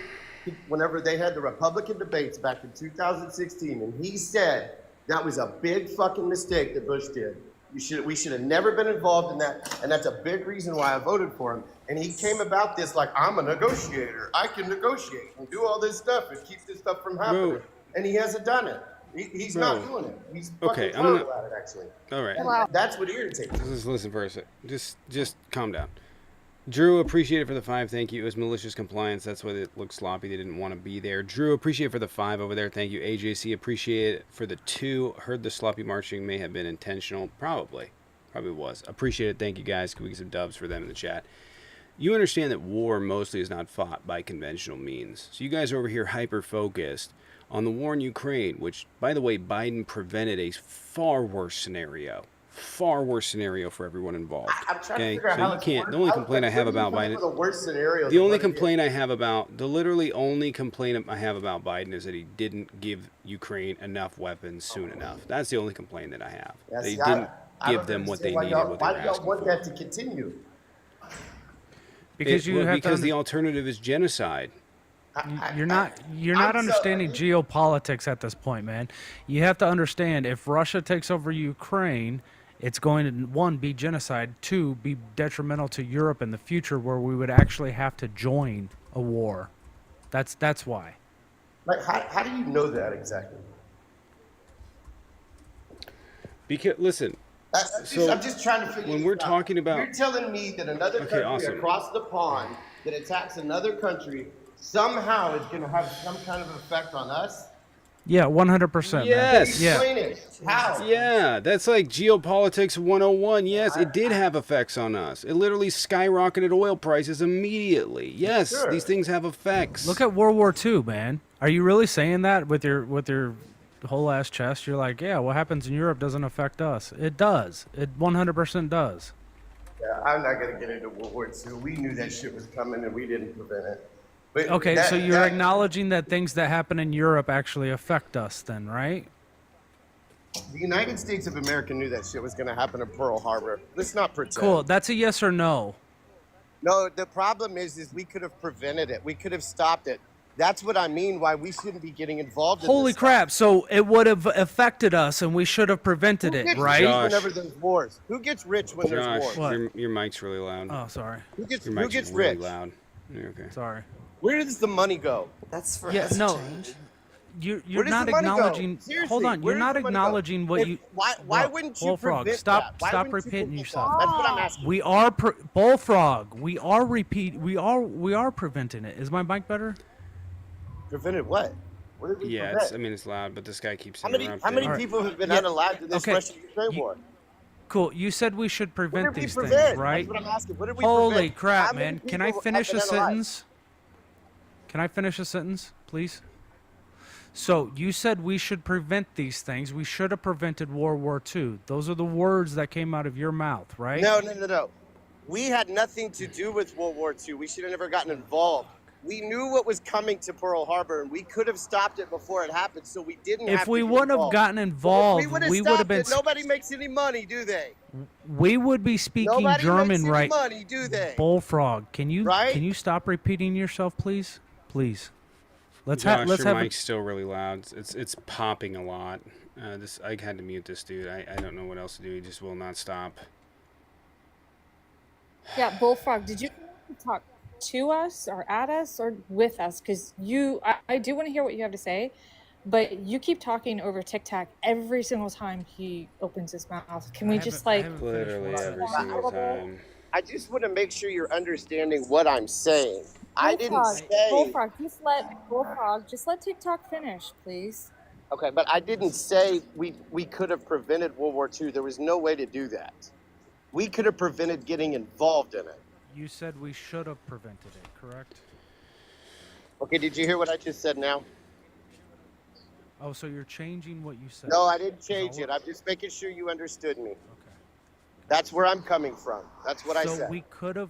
whenever they had the Republican debates back in 2016, and he said that was a big fucking mistake that Bush did. We should have never been involved in that, and that's a big reason why I voted for him. And he came about this like, I'm a negotiator. I can negotiate and do all this stuff and keep this stuff from happening. Bro. And he hasn't done it. He's not Bro. doing it. He's Okay, fucking I'm gonna- terrible at it, actually. All right. And that's what irritates me. Just listen for a sec. Just calm down. Drew, appreciate it for the 5. Thank you. It was malicious compliance. That's why it looked sloppy. They didn't want to be there. Drew, appreciate it for the 5 over there. Thank you. AJC, appreciate it for the 2. Heard the sloppy marching may have been intentional. Probably was. Appreciate it. Thank you guys. Can we get some dubs for them in the chat? You understand that war mostly is not fought by conventional means. So you guys are over here hyper-focused on the war in Ukraine, which, by the way, Biden prevented a far worse scenario for everyone involved. I'm trying to Okay, figure out so how you it's can't. worse. The only complaint I have What do you about think Biden. are the worst scenarios The of only what it is? complaint I have about the literally only complaint I have about Biden is that he didn't give Ukraine enough weapons soon enough. That's the only complaint that I have. Yeah, That he see, didn't I give don't them what they understand needed, why y'all- what they were Why do y'all asking want for. that to continue? Because you have because to the alternative is genocide. You're not I'm understanding geopolitics at this point, man. You have to understand if Russia takes over Ukraine, it's going to 1 be genocide, 2 be detrimental to Europe in the future, where we would actually have to join a war. That's why. Like, how do you know that exactly? Because listen, I'm just trying to figure when this we're out. talking about- You're telling me that another Okay, country awesome. across the pond that attacks another country somehow is going to have some kind of effect on us? Yeah, 100%. Yes. Man. Yeah. Explain it. How? yeah, that's like geopolitics 101. Yes, it did have effects on us. It literally skyrocketed oil prices immediately. Yes, Sure. these things have effects. Look at World War II, man. Are you really saying that with your whole ass chest? You're like, yeah, what happens in Europe doesn't affect us. It does. It 100% does. Yeah, I'm not going to get into World War II. We knew that shit was coming and we didn't prevent it. But Okay, that- so you're that- acknowledging that things that happen in Europe actually affect us then, right? The United States of America knew that shit was going to happen in Pearl Harbor. Let's not pretend. Cool. That's a yes or no. No, the problem is we could have prevented it. We could have stopped it. That's what I mean. Why we shouldn't be getting involved in Holy this stuff. crap. So it would have affected us and we should have prevented Who it, gets right? rich Josh. whenever there's wars? Who gets rich when there's Josh, wars? What? your mic's really loud. Oh, sorry. Who gets Your who mic's gets really rich? loud. Yeah, okay. Sorry. Where does the money go? That's for Yeah, us no. to change. You're Where does not the money go? acknowledging. Seriously, Hold on. where You're does not the money go? acknowledging what If- you. Why Look, wouldn't you Bullfrog, prevent stop that? Why stop wouldn't you repeating prevent yourself. that? That's what I'm asking. We are Bullfrog. We are preventing it. Is my mic better? Prevented what? What did we Yeah, prevent? it's loud, but this guy keeps How many interrupting. Alright. people have been Yeah, unalived in this okay, Russia-Ukraine you- war? Cool. You said we should What prevent did we these prevent? things, right? That's what I'm asking. What did we Holy prevent? crap, How many man. Can I people have finish a been unalived? sentence? Can I finish a sentence, please? So, you said we should prevent these things. We should have prevented World War II. Those are the words that came out of your mouth, right? No. We had nothing to do with World War II. We should have never gotten involved. We knew what was coming to Pearl Harbor, and we could have stopped it before it happened, so we didn't have If to we get wouldn't have involved. gotten Well, if involved, we would have we would stopped have been it. Nobody makes any money, do they? we would be speaking Nobody German, makes any right? money, do they? Bullfrog, can you Right? stop repeating yourself, please? Please. Let's Josh, let's your have mic's still really loud. It's popping a lot. I had to mute this dude. I don't know what else to do. He just will not stop. Yeah, Bullfrog, did you talk to us or at us or with us? Because I do want to hear what you have to say, but you keep talking over TikTok every single time he opens his mouth. Can we just like, Literally every single time. I just want to make sure you're understanding what I'm saying. I didn't Bullfrog, say... Bullfrog, just let TikTok finish, please. Okay, but I didn't say we could have prevented World War II. There was no way to do that. We could have prevented getting involved in it. You said we should have prevented it, correct? Okay, did you hear what I just said now? Oh, so you're changing what you said. No, I didn't change it. I'm just making sure you understood me. Okay. That's where I'm coming from. That's what I So said. we could have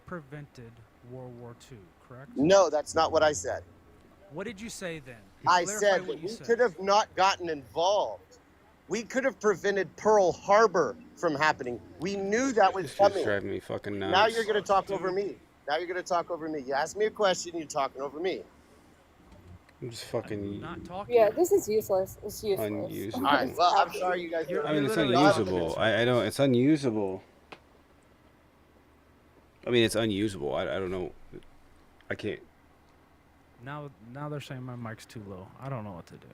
prevented World War II, correct? No, that's not what I said. What did you say then? I Clarify said what that you we said. could have not gotten involved. We could have prevented Pearl Harbor from happening. We knew that was This shit's coming. driving me fucking nuts. Now you're going to talk over me. You ask me a question, you're talking over me. I'm just fucking Not talking. Yeah, this is useless. It's useless. unusable. All right, well, I'm sorry you guys. I mean, it's literally unusable. I don't. It's unusable. I mean, it's unusable. I don't know. I can't. Now they're saying my mic's too low. I don't know what to do.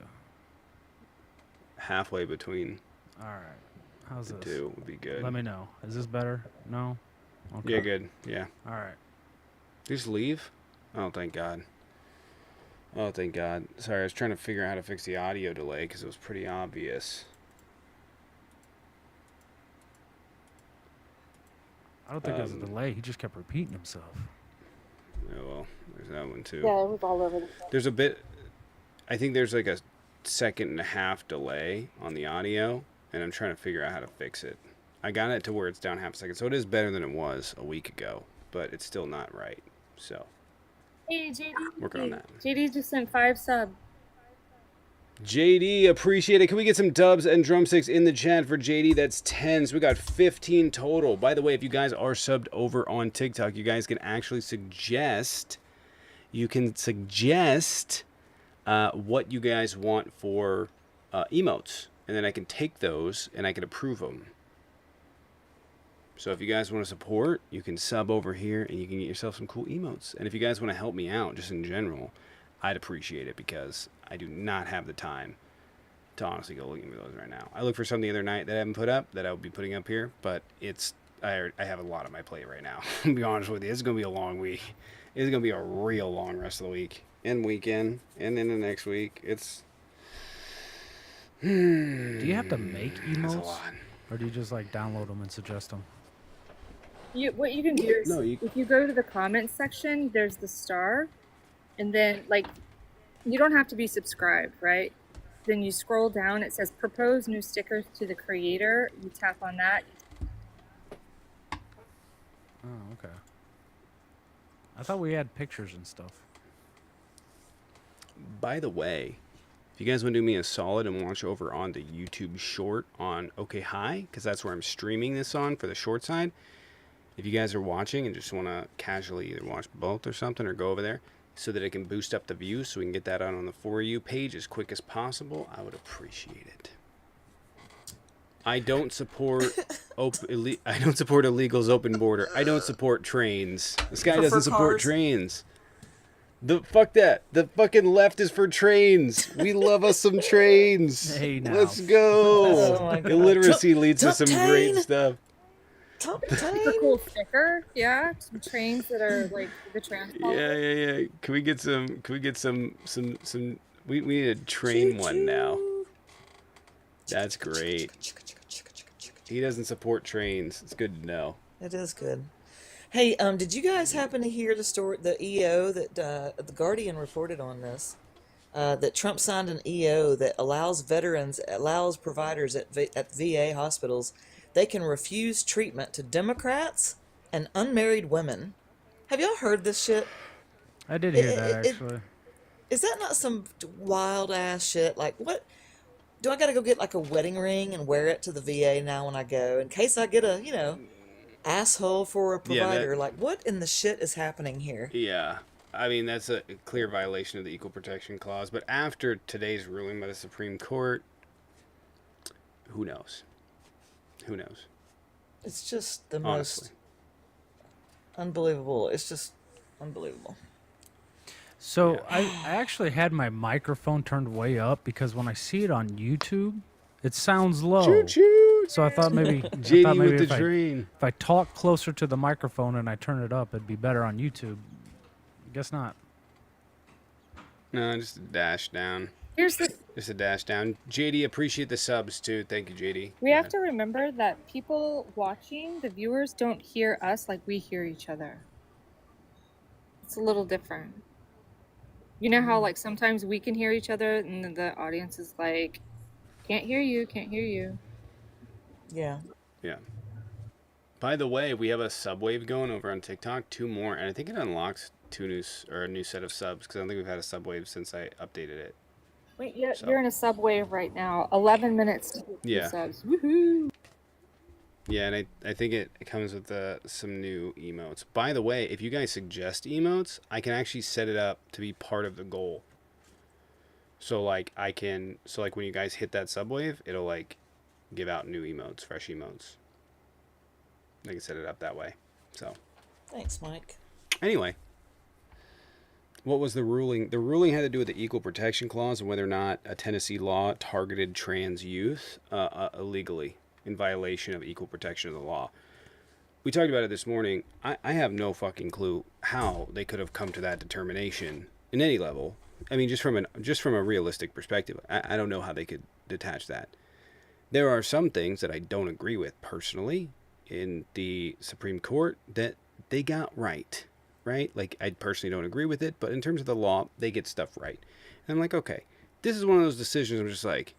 Halfway between All right. How's the this? two would be good. Let me know. Is this better? No? Okay. Yeah, good. Yeah. All right. Just leave? Oh, thank God. Oh, thank God. Sorry, I was trying to figure out how to fix the audio delay because it was pretty obvious. I don't think it was a delay. He just kept repeating himself. Yeah, well, there's that one too. Yeah, it was all over the place. There's a bit. I think there's like a 1.5-second delay on the audio, and I'm trying to figure out how to fix it. I got it to where it's down 0.5 seconds, so it is better than it was a week ago, but it's still not right. So, Hey, JD. working on that. JD just sent 5 subs. JD, appreciate it. Can we get some dubs and drumsticks in the chat for JD? That's 10. So we got 15 total. By the way, if you guys are subbed over on TikTok, you guys can actually suggest. You can suggest what you guys want for emotes, and then I can take those and I can approve them. So if you guys want to support, you can sub over here and you can get yourself some cool emotes. And if you guys want to help me out, just in general, I'd appreciate it because I do not have the time to honestly go looking for those right now. I looked for some the other night that I haven't put up that I will be putting up here, but I have a lot on my plate right now. To be honest with you, it's going to be a long week. It's going to be a real long rest of the week and weekend and then the next week. It's... Do you have to make That's a emotes? lot. Or do you just like download them and suggest them? What you can do is, if you go to the comments section, there's the star, and then like, you don't have to be subscribed, right? Then you scroll down, it says propose new stickers to the creator. You tap on that. Oh, okay. I thought we had pictures and stuff. By the way, if you guys want to do me a solid and watch over on the YouTube short on OK High, because that's where I'm streaming this on for the short side. If you guys are watching and just want to casually either watch both or something or go over there so that it can boost up the views so we can get that out on the For You page as quick as possible, I would appreciate it. I don't support I don't support illegals open border. I don't support trains. This guy doesn't support trains. Fuck that. The fucking left is for trains. We love us some trains. Hey, now. Let's go. Oh my God. Illiteracy leads to some Top great 10. stuff. Top It's a 10. cool sticker, yeah. Some trains that are like the transport. Yeah. Can we get some we need a train one now. That's great. He doesn't support trains. It's good to know. It is good. Hey, did you guys happen to hear the story, the EO that the Guardian reported on this? That Trump signed an EO that allows providers at VA hospitals, they can refuse treatment to Democrats and unmarried women. Have y'all heard this shit? I did hear that, actually. Is that not some wild ass shit? Like, what? Do I gotta go get like a wedding ring and wear it to the VA now when I go in case I get a, asshole for a provider? Like, what in the shit is happening here? Yeah. I mean, that's a clear violation of the Equal Protection Clause. But after today's ruling by the Supreme Court, who knows? Who knows? It's just the Honestly. most unbelievable. It's just unbelievable. So I actually had my microphone turned way up because when I see it on YouTube, it sounds low. Choo-choo. So I thought maybe, JD with the train. if I talk closer to the microphone and I turn it up, it'd be better on YouTube. Guess not. No, just a dash down. Here's the Just a dash down. JD, appreciate the subs too. Thank you, JD. we have to remember that people watching, the viewers, don't hear us like we hear each other. It's a little different. You know how like sometimes we can hear each other and then the audience is like, can't hear you. Yeah. Yeah. By the way, we have a subwave going over on TikTok. 2 more, and I think it unlocks a new set of subs because I don't think we've had a subwave since I updated it. Wait, you're So in a subwave right now. 11 minutes to get 2 yeah, subs. Woohoo! yeah, and I think it comes with some new emotes. By the way, if you guys suggest emotes, I can actually set it up to be part of the goal. So like when you guys hit that subwave, it'll like give out new emotes, fresh emotes. I can set it up that way. So Thanks, Mike. anyway, what was the ruling? The ruling had to do with the Equal Protection Clause and whether or not a Tennessee law targeted trans youth illegally in violation of equal protection of the law. We talked about it this morning. I have no fucking clue how they could have come to that determination in any level. I mean, just from a realistic perspective, I don't know how they could detach that. There are some things that I don't agree with personally in the Supreme Court that they got right? Like, I personally don't agree with it, but in terms of the law, they get stuff right. And I'm like, okay, this is one of those decisions I'm just like,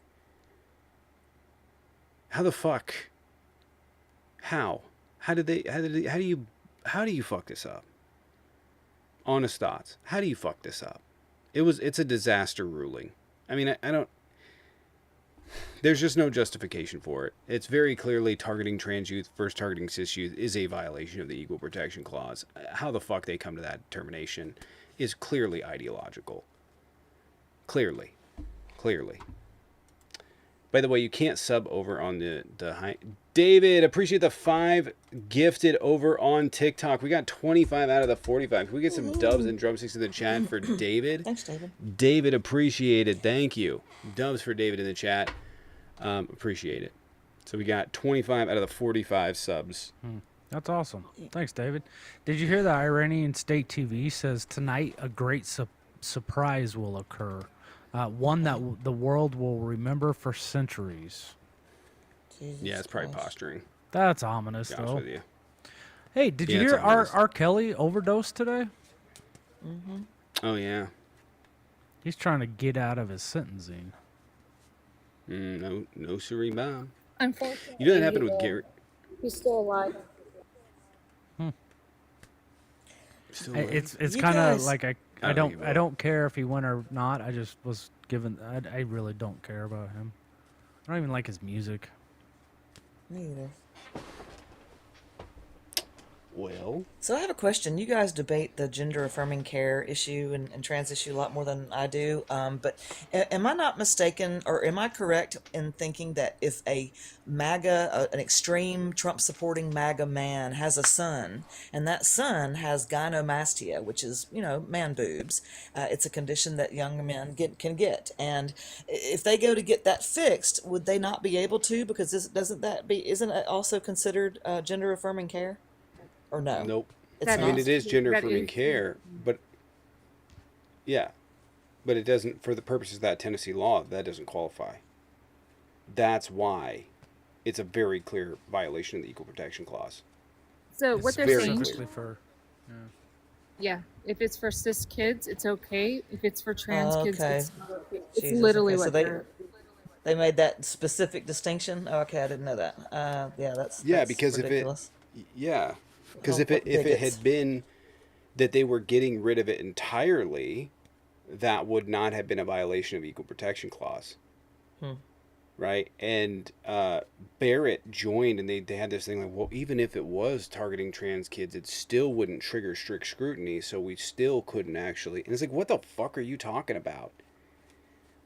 how the fuck? How do you fuck this up? Honest thoughts. How do you fuck this up? It's a disaster ruling. I mean, I don't, there's just no justification for it. It's very clearly targeting trans youth versus targeting cis youth is a violation of the Equal Protection Clause. How the fuck they come to that determination is clearly ideological. Clearly. By the way, you can't sub over on the high. David, appreciate the 5 gifted over on TikTok. We got 25 out of the 45. Can we get some dubs and drumsticks in the chat for David? Thanks, David. David, appreciate it. Thank you. Dubs for David in the chat. Appreciate it. So we got 25 out of the 45 subs. That's awesome. Thanks, David. Did you hear that Iranian state TV says tonight a great surprise will occur? One that the world will remember for centuries. Jesus Yeah, it's probably Christ. posturing. That's ominous, To be honest though. with you. Hey, did Yeah, you it's hear ominous. R. Kelly overdosed today? Oh yeah. He's trying to get out of his sentencing. No siree, Bob. Unfortunately, You know that happened with Gary. he's still alive. Still It's You kind of guys- like I don't think he I don't care if he won or not. I just was given. I really don't care about him. I don't even like his music. Me either. Well, So I have a question. You guys debate the gender affirming care issue and trans issue a lot more than I do. But am I not mistaken, or am I correct in thinking that if a MAGA, an extreme Trump supporting MAGA man has a son, and that son has gynecomastia, which is, man boobs, it's a condition that young men can get. And if they go to get that fixed, would they not be able to? Because isn't it also considered gender affirming care? Or no? nope. It's That I mean, not. it is gender that affirming is- care, but yeah, but it doesn't, for the purposes of that Tennessee law, that doesn't qualify. That's why it's a very clear violation of the Equal Protection Clause. So It's what they're very saying, clear. specifically for. yeah, if it's for cis kids, it's okay. If it's for trans kids, Okay. it's not okay. It's Jesus, literally okay, so what they- they're. They made that specific distinction. Oh, okay, I didn't know that. Yeah, that's Because ridiculous. because Oh, if it bigots. had been that they were getting rid of it entirely, that would not have been a violation of Equal Protection Clause. Right? And Barrett joined, and they had this thing like, well, even if it was targeting trans kids, it still wouldn't trigger strict scrutiny, so we still couldn't actually. And it's like, what the fuck are you talking about?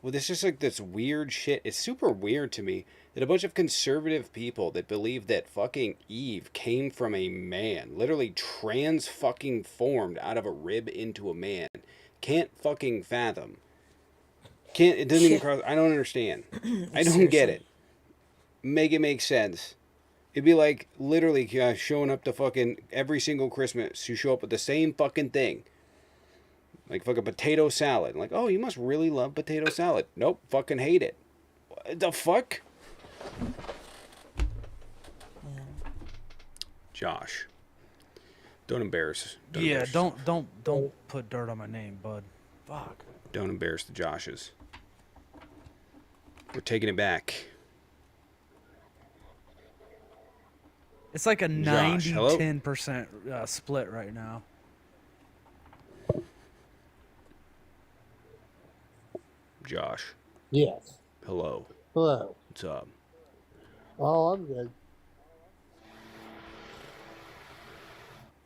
Well, there's just like this weird shit. It's super weird to me that a bunch of conservative people that believe that fucking Eve came from a man, literally trans fucking formed out of a rib into a man, can't fucking fathom. It doesn't even cross. I don't understand. I don't get Seriously. it. Make it make sense. It'd be like literally showing up to fucking every single Christmas. You show up with the same fucking thing. Like fucking potato salad. Like, oh, you must really love potato salad. Nope, fucking hate it. What the fuck? Yeah. Josh. Don't embarrass. Yeah, embarrass- don't put dirt on my name, bud. Fuck. Don't embarrass the Joshes. We're taking it back. It's like a Josh, hello? 90-10% split right now. Josh, Yes. hello. Hello. What's up? Oh, I'm good.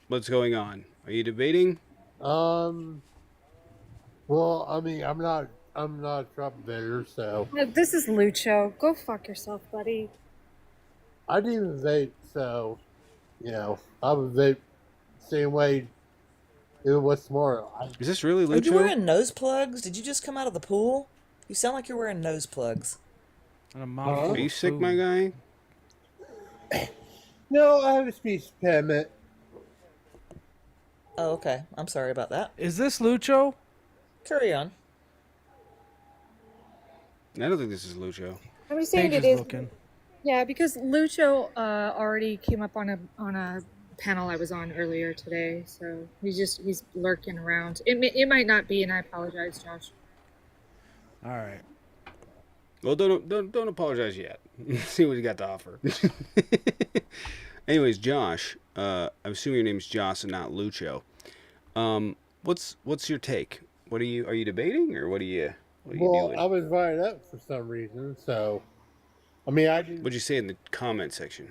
What's going on? Are you debating? Well, I mean, I'm not a Trump voter, so No, this is Lucho. Go fuck yourself, buddy. I didn't even vape, so I would vape same way it was tomorrow. Is this really Are you Lucho? wearing nose plugs? Did you just come out of the pool? You sound like you're wearing nose plugs. And a mouthful Are you of sick, food. my guy? No, I have a speech impediment. Oh, okay. I'm sorry about that. Is this Lucho? Carry on. I don't think this is Lucho. I'm just saying Paige it is is. looking. Yeah, because Lucho already came up on a panel I was on earlier today, so he's lurking around. It might not be, and I apologize, Josh. All right. Well, don't apologize yet. See what you got to offer. Anyways, Josh, I assume your name's Josh and not Lucho. What's your take? Are you debating, or what are you Well, doing? I was invited up for some reason, so I mean, I didn't. What'd you say in the comment section?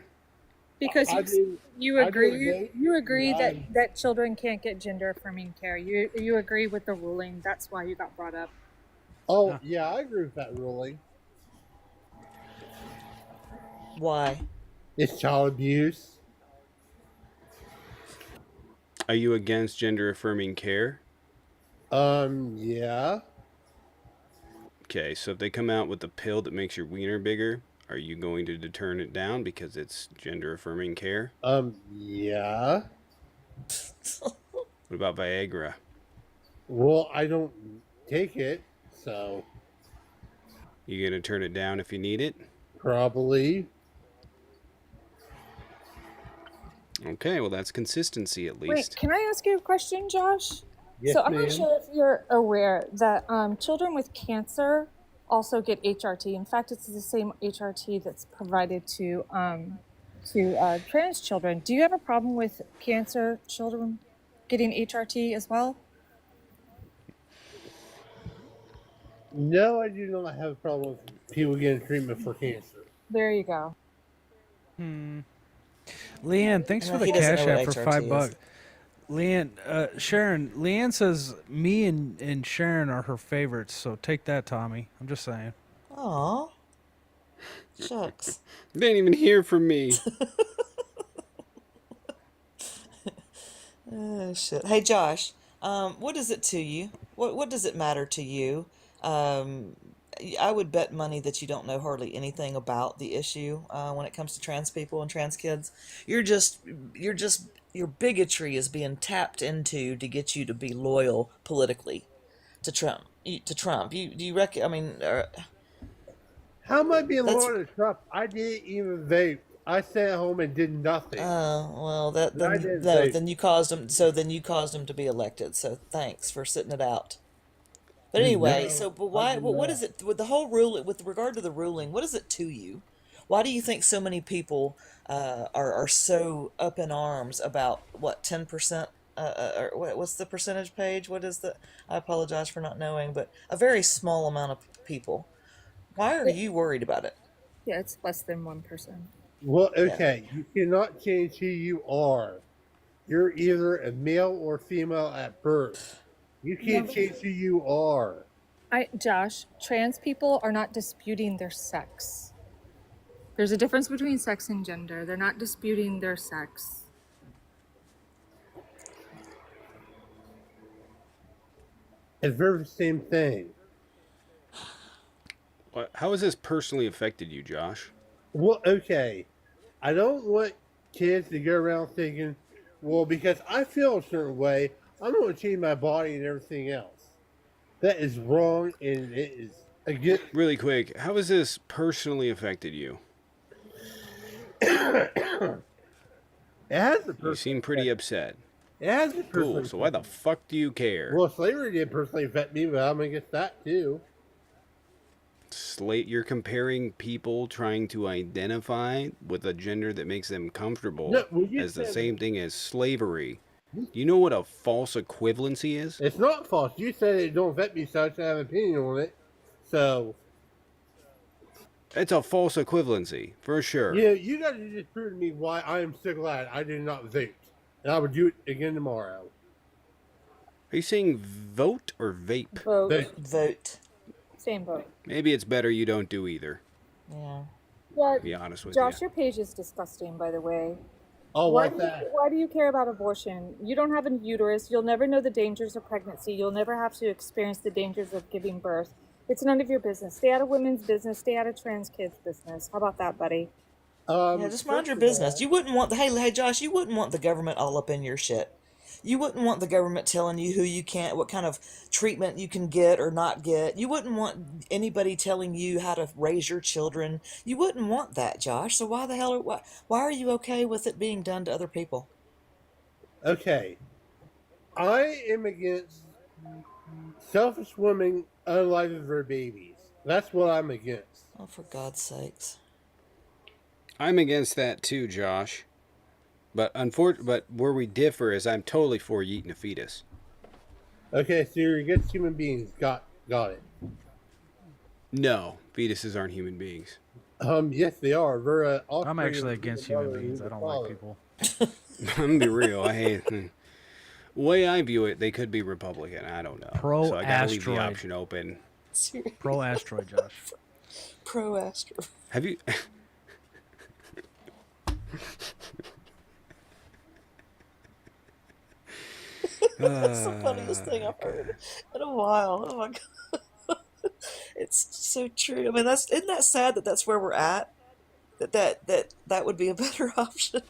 Because I didn't- you I agree didn't vote. you agree I- that children can't get gender affirming care. You agree with the ruling. That's why you got brought up. Oh, yeah, I agree with that ruling. Why? It's child abuse. Are you against gender affirming care? Yeah. Okay, so if they come out with a pill that makes your wiener bigger, are you going to turn it down because it's gender affirming care? Yeah. What about Viagra? Well, I don't take it, so You gonna turn it down if you need it? probably. Okay, well that's consistency at Wait, least. can I ask you a question, Josh? Yes, So I'm ma'am. not sure if you're aware that children with cancer also get HRT. In fact, it's the same HRT that's provided to trans children. Do you have a problem with cancer children getting HRT as well? No, I do not have a problem with people getting treatment for cancer. There you go. Leanne, thanks No, for the he doesn't cash know app what for HRT $5. is. Leanne, Sharon, Leanne says me and Sharon are her favorites, so take that, Tommy. I'm just saying. Aw. Shucks. They ain't even hear from me. Oh, shit. Hey, Josh, what is it to you? What does it matter to you? I would bet money that you don't know hardly anything about the issue when it comes to trans people and trans kids. Your bigotry is being tapped into to get you to be loyal politically to Trump. Do you reckon? I mean, How am I being That's- loyal to Trump? I didn't even vape. I sat at home and did nothing. well, that I then didn't no, vote. then you caused him. So then you caused him to be elected. So thanks for sitting it out. But anyway, No, but I why? did What not. is it with the whole rule? With regard to the ruling, what is it to you? Why do you think so many people are so up in arms about what 10%? What's the percentage page? What is the? I apologize for not knowing, but a very small amount of people. Why are you worried about it? Yeah, it's less than 1%. Well, okay, you cannot change who you are. You're either a male or female at birth. You can't change who you are. Josh, trans people are not disputing their sex. There's a difference between sex and gender. They're not disputing their sex. It's very the same thing. How has this personally affected you, Josh? Well, okay, I don't want kids to go around thinking, well, because I feel a certain way, I'm going to change my body and everything else. That is wrong, and it is again. Really quick, how has this personally affected you? It has a You person. seem pretty upset. It has a person. Cool, so why the fuck do you care? Well, slavery did personally affect me, but I'm against that too. You're comparing people trying to identify with a gender that makes them comfortable No, well, you as the said same thing as slavery. Do you know what a false equivalency is? it's not false. You said it don't affect me, so I should have an opinion on it. So, It's a false equivalency, for sure. yeah, you got to just prove to me why I am so glad I did not vote. And I would do it again tomorrow. Are you saying vote or vape? Vote. Vote. Same vote. Maybe it's better you don't do either, Yeah. Well, to be honest with Josh, you. your page is disgusting, by the way. Oh, Why what's do, you, that? why do you care about abortion? You don't have a uterus. You'll never know the dangers of pregnancy. You'll never have to experience the dangers of giving birth. It's none of your business. Stay out of women's business. Stay out of trans kids' business. How about that, buddy? Yeah, just mind your business. You wouldn't want hey Josh, you wouldn't want the government all up in your shit. You wouldn't want the government telling you who you can't, what kind of treatment you can get or not get. You wouldn't want anybody telling you how to raise your children. You wouldn't want that, Josh. So why the hell, why are you okay with it being done to other people? Okay. I am against selfish women unaliving their babies. That's what I'm against. Oh, for God's sakes. I'm against that too, Josh. But but where we differ is I'm totally for eating a fetus. Okay, so you're against human beings. Got it. No, fetuses aren't human beings. Yes, they are. They're I'm actually against human beings. I don't like people. I'm gonna be real. I hate. The way I view it, they could be Republican. I don't know. Pro so I gotta leave the asteroid. option open. Pro asteroid, Josh. Pro asteroid. Have you? That's the funniest thing I've heard in a while. Oh my God. It's so true. I mean, isn't that sad that that's where we're at? That would be a better option.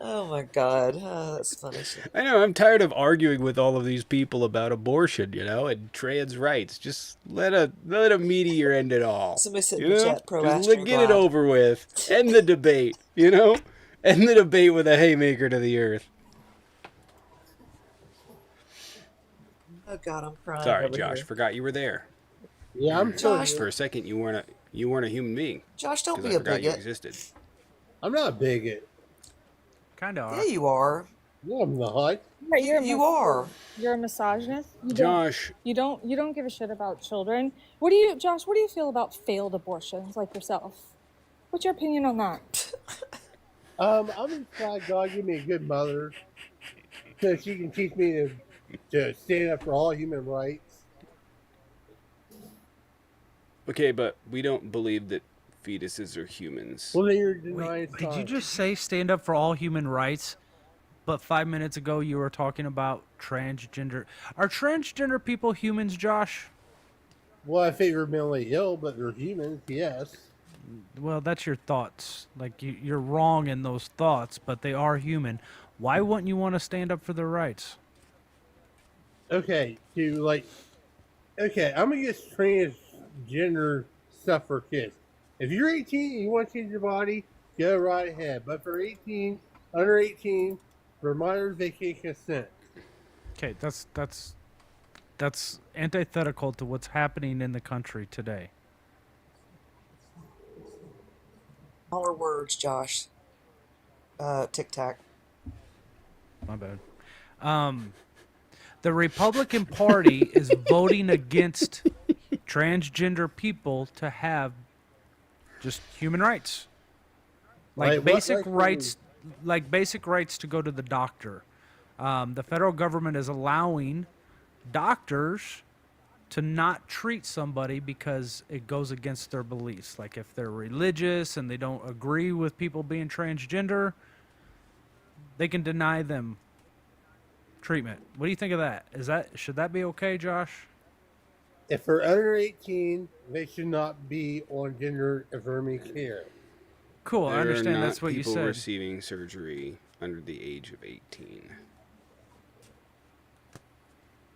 Oh my God. Oh, that's funny shit. I know. I'm tired of arguing with all of these people about abortion, and trans rights. Just let a meteor end it all. Somebody said in the chat, pro Just asteroid get it glide. over with. End the debate. End the debate with a haymaker to the earth. Oh God, I'm crying. Sorry, over Josh. here. Forgot you were there. Yeah, I'm Josh. For a second, you weren't a human being. Josh, don't 'Cause be I a forgot you bigot. existed. I'm not a bigot. Kind of. Yeah, you are. No, I'm not. Right, You are. You're a misogynist. Josh, You don't give a shit about children. What do you feel about failed abortions like yourself? What's your opinion on that? I'm just glad God gave me a good mother, so she can teach me to stand up for all human rights. okay, but we don't believe that fetuses are humans. Well, then you're denying Wait, did you science. just say stand up for all human rights? But 5 minutes ago you were talking about transgender. Are transgender people humans, Josh? Well, I think they're mentally ill, but they're humans. Yes. Well, that's your thoughts. Like you're wrong in those thoughts, but they are human. Why wouldn't you want to stand up for their rights? Okay, I'm against transgender stuff for kids. If you're 18 and you want to change your body, go right ahead. But for under 18, for minors, they can't consent. Okay, that's antithetical to what's happening in the country today. Smaller words, Josh. Tic Tac. My bad. The Republican Party is voting against transgender people to have just human rights, like basic rights, to go to the doctor. The federal government is allowing doctors to not treat somebody because it goes against their beliefs. Like if they're religious and they don't agree with people being transgender, they can deny them treatment. What do you think of that? Should that be okay, Josh? If they're under 18, they should not be on gender affirming care. Cool, I understand that's what you people said. receiving surgery under the age of 18.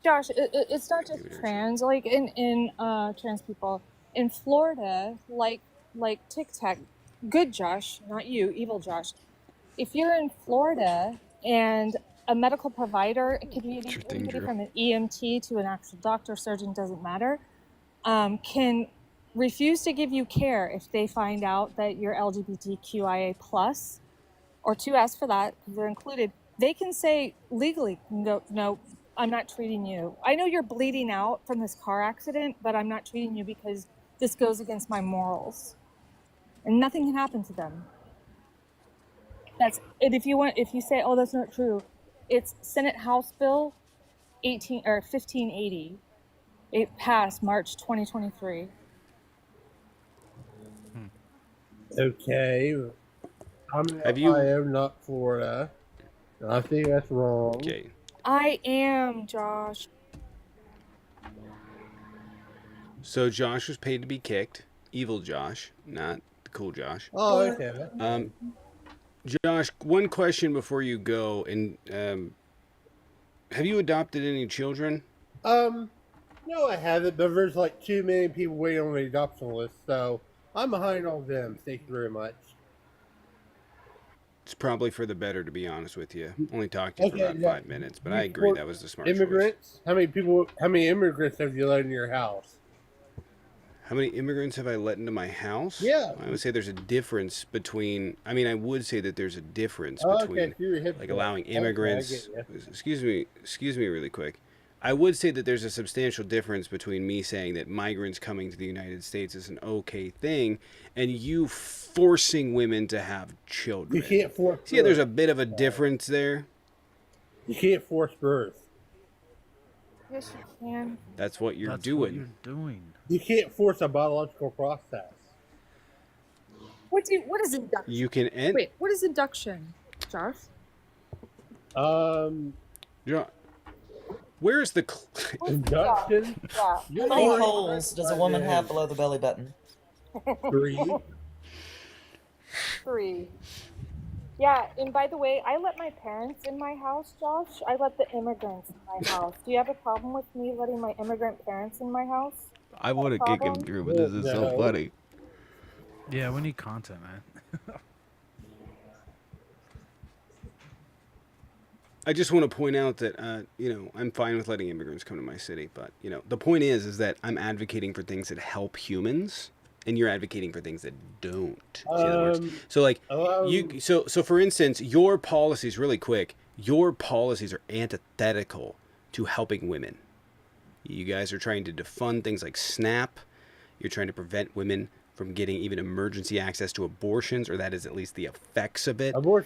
Josh, it's not just trans. Like in trans people in Florida, like Tic Tac. Good Josh, not you, evil Josh. If you're in Florida and a medical provider, it could be anybody from an EMT to an actual doctor, surgeon, doesn't matter, can refuse to give you care if they find out that you're LGBTQIA plus, or 2S for that, because they're included. They can say legally, no, I'm not treating you. I know you're bleeding out from this car accident, but I'm not treating you because this goes against my morals. And nothing can happen to them. That's and if you say, oh, that's not true, it's Senate House Bill 1580. It passed March 2023. Okay. I'm in Have you- Ohio, not Florida. I think that's wrong. Okay. I am, Josh. So Josh was paid to be kicked. Evil Josh, not the cool Josh. Oh, okay. Josh, one question before you go. And have you adopted any children? No, I haven't, but there's like too many people waiting on the adoption list, so I'm behind on them. Thank you very much. It's probably for the better, to be honest with you. Only talked to you for Okay, about yeah. 5 minutes, but I agree that was the smart choice. Immigrants? How many immigrants have you let in your house? How many immigrants have I let into my house? Yeah. I would say there's a difference between. I mean, I would say that there's a difference Oh, between okay, so you're a hypocrite. like allowing Okay, I immigrants. get ya. Excuse me, really quick. I would say that there's a substantial difference between me saying that migrants coming to the United States is an okay thing, and you forcing women to have children. You can't force See, yeah, there's birth. a bit of a difference there. You can't force birth. Yes, you can. That's what you're That's doing. what you're doing. You can't force a biological process. What is induction? You can end. Wait, what is induction, Josh? Jo- Where is the? Induction? Yeah. You're How many lying. holes does a woman have below the belly button? 3. 3. Yeah, and by the way, I let my parents in my house, Josh. I let the immigrants in my house. Do you have a problem with me letting my immigrant parents in my house? I want to kick him through, but this is so No. funny. Yeah, we need content, man. I just want to point out that I'm fine with letting immigrants come to my city, but the point is that I'm advocating for things that help humans, and you're advocating for things that don't. See how that works? So like so for instance, your policies, really quick, your policies are antithetical to helping women. You guys are trying to defund things like SNAP. You're trying to prevent women from getting even emergency access to abortions, or that is at least the effects of it. We're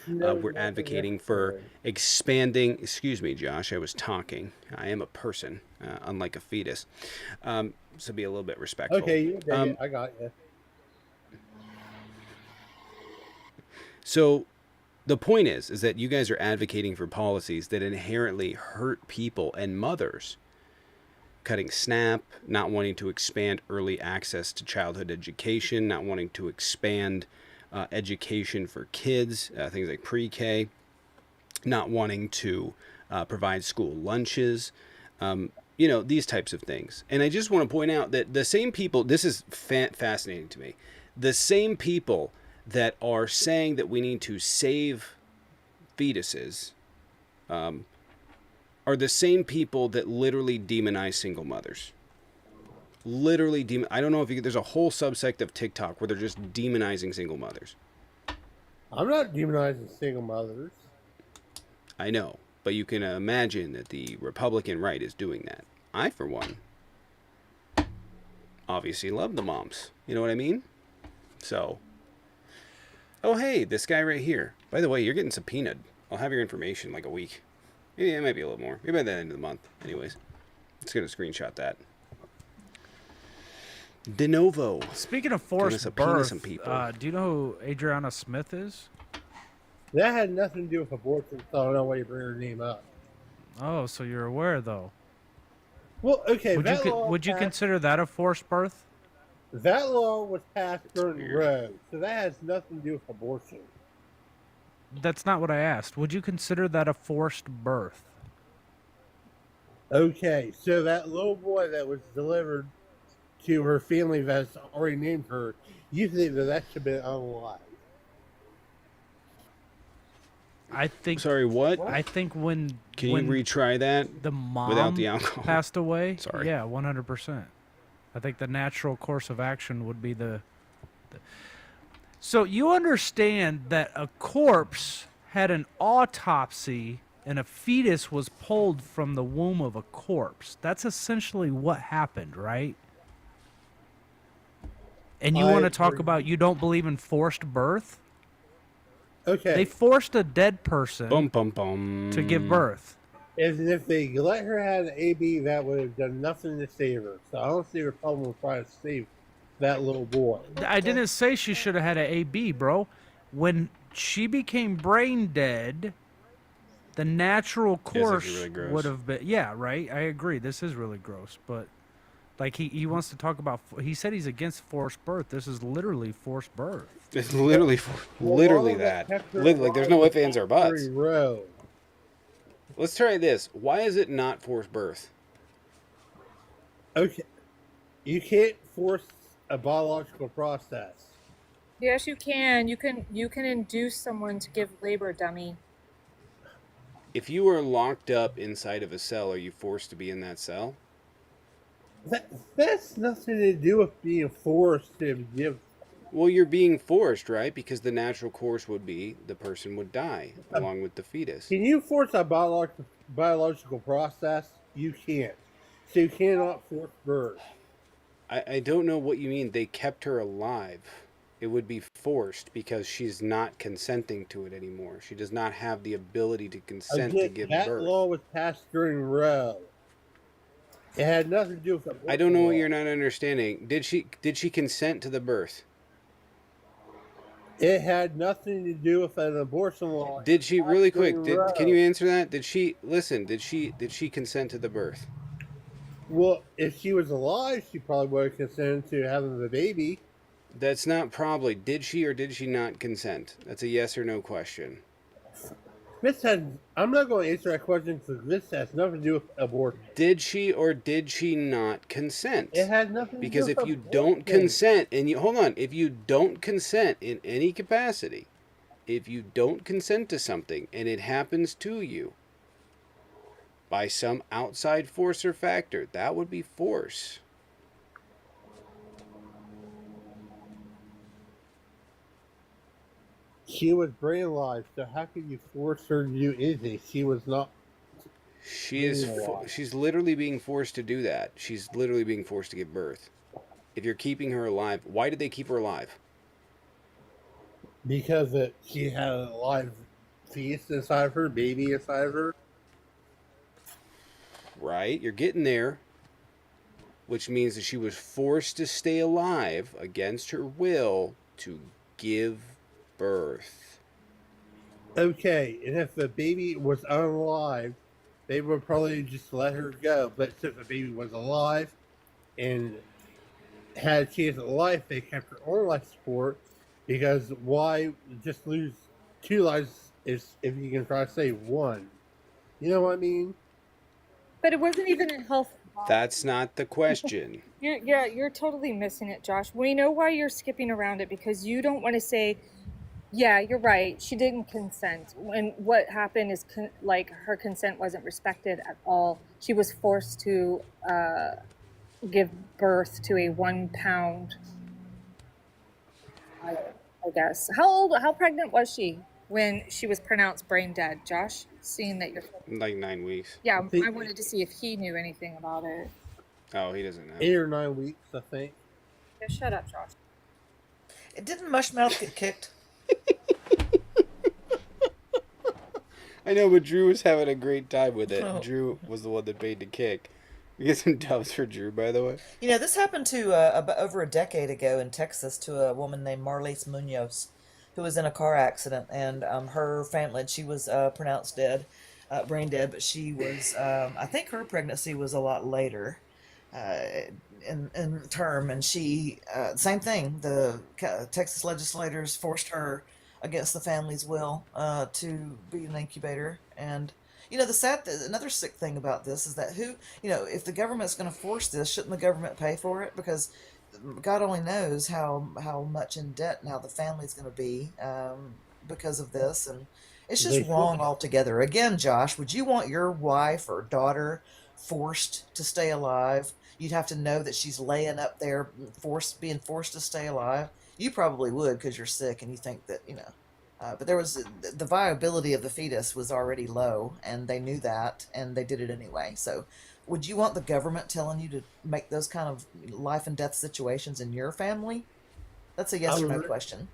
advocating for expanding. Excuse me, Josh, I was talking. I am a person, unlike a fetus. So be a little bit respectful. Okay, you did it. I got you. So the point is that you guys are advocating for policies that inherently hurt people and mothers. Cutting SNAP, not wanting to expand early access to childhood education, not wanting to expand education for kids, things like pre-K, not wanting to provide school lunches, these types of things. And I just want to point out that the same people, this is fascinating to me, the same people that are saying that we need to save fetuses, are the same people that literally demonize single mothers. Literally I don't know if there's a whole subsect of TikTok where they're just demonizing single mothers. I'm not demonizing single mothers. I know, but you can imagine that the Republican right is doing that. I, for one, obviously love the moms. You know what I mean? So, oh hey, this guy right here. By the way, you're getting subpoenaed. I'll have your information in like a week. Yeah, it might be a little more. Maybe by the end of the month. Anyways, let's get a screenshot that. De novo. Speaking of forced subpoena birth, some people. Do you know who Adriana Smith is? That had nothing to do with abortion, so I don't know why you bring her name up. Oh, so you're aware though. Well, okay, Would you consider that a forced birth? That law was passed during weird. Roe, so that has nothing to do with abortion. That's not what I asked. Would you consider that a forced birth? Okay, so that little boy that was delivered to her family that's already named her, you think that should have been unalive? I think. Sorry, what? I think when you retry that? The mom without the alcohol passed away. Sorry. Yeah, 100%. I think the natural course of action would be the. So you understand that a corpse had an autopsy and a fetus was pulled from the womb of a corpse. That's essentially what happened, right? And you want to talk about you don't believe in forced birth? Okay. They forced a dead person Bum bum bum. to give birth. As if they let her have an AB, that would have done nothing to save her. So I don't see a problem with trying to save that little boy. I didn't say she should have had an AB, bro. When she became brain dead, the natural course really gross. would have been. Yeah, right. I agree. This is really gross, but like he wants to talk about. He said he's against forced birth. This is literally forced birth. It's literally that. Like there's no ifs, ands, or buts. Row. Let's try this. Why is it not forced birth? Okay. You can't force a biological process. Yes, you can. You can induce someone to give labor, dummy. If you are locked up inside of a cell, are you forced to be in that cell? That's nothing to do with being forced to give. Well, you're being forced, right? Because the natural course would be the person would die along with the fetus. Can you force a biological process? You can't. So you cannot force birth. I don't know what you mean. They kept her alive. It would be forced because she's not consenting to it anymore. She does not have the ability to consent to give that birth. That law was passed during Roe. It had nothing to do with abortion. I don't know what you're not understanding. Did she consent to the birth? It had nothing to do with an abortion law. Did she really quick? Can you answer that? Did she consent to the birth? Well, if she was alive, she probably would have consented to having the baby. That's not probably. Did she or did she not consent? That's a yes or no question. I'm not going to answer that question because this has nothing to do with abortion. Did she or did she not consent? It had nothing to because do with if you don't consent, and hold on, if you don't consent in any capacity, if you don't consent to something and it happens to you by some outside force or factor, that would be force. She was brainwashed, so how could you force her to do anything? She was not. She's literally being forced to do that. She's literally being forced to give birth. If you're keeping her alive, why did they keep her alive? Because she had a live fetus inside of her, baby inside of her. Right, you're getting there. Which means that she was forced to stay alive against her will to give birth. Okay, and if the baby was unalive, they would probably just let her go. But since the baby was alive and had a chance of life, they kept her on life support because why just lose 2 lives if you can try to save 1? You know what I mean? But it wasn't even a health. That's not the question. You're totally missing it, Josh. We know why you're skipping around it because you don't want to say, yeah, you're right. She didn't consent. And what happened is her consent wasn't respected at all. She was forced to give birth to a 1 pound. I guess. How pregnant was she when she was pronounced brain dead, Josh? Seeing that you're like 9 weeks. Yeah, I wanted to see if he knew anything about it. Oh, he doesn't know. 8 or 9 weeks, I think. Yeah, shut up, Josh. It didn't Mushmouth get kicked? I know, but Drew was having a great time with it. Oh. Drew was the one that paid the kick. We get some dubs for Drew, by the way. You know, this happened to over a decade ago in Texas to a woman named Marlise Munoz, who was in a car accident, and her family, she was pronounced dead, brain dead, but she was, I think her pregnancy was a lot later in term, and she, same thing, the Texas legislators forced her against the family's will to be an incubator. And you know, another sick thing about this is that if the government's going to force this, shouldn't the government pay for it? Because God only knows how much in debt now the family's going to be because of this, and it's just wrong altogether. Again, Josh, would you want your wife or daughter forced to stay alive. You'd have to know that she's laying up there, being forced to stay alive. You probably would because you're sick and you think that, but there was the viability of the fetus was already low, and they knew that, and they did it anyway. So, would you want the government telling you to make those kind of life and death situations in your family? That's a yes or no question.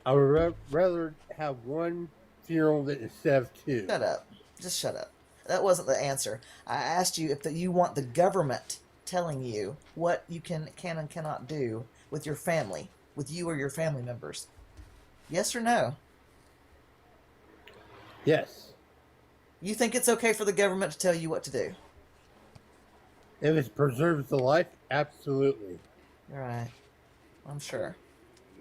I would rather have one funeral than instead of two. Shut up. Just shut up. That wasn't the answer. I asked you if you want the government telling you what you can and cannot do with your family, with you or your family members. Yes or no? Yes. You think it's okay for the government to tell you what to do? If it preserves the life, absolutely. Right. I'm sure.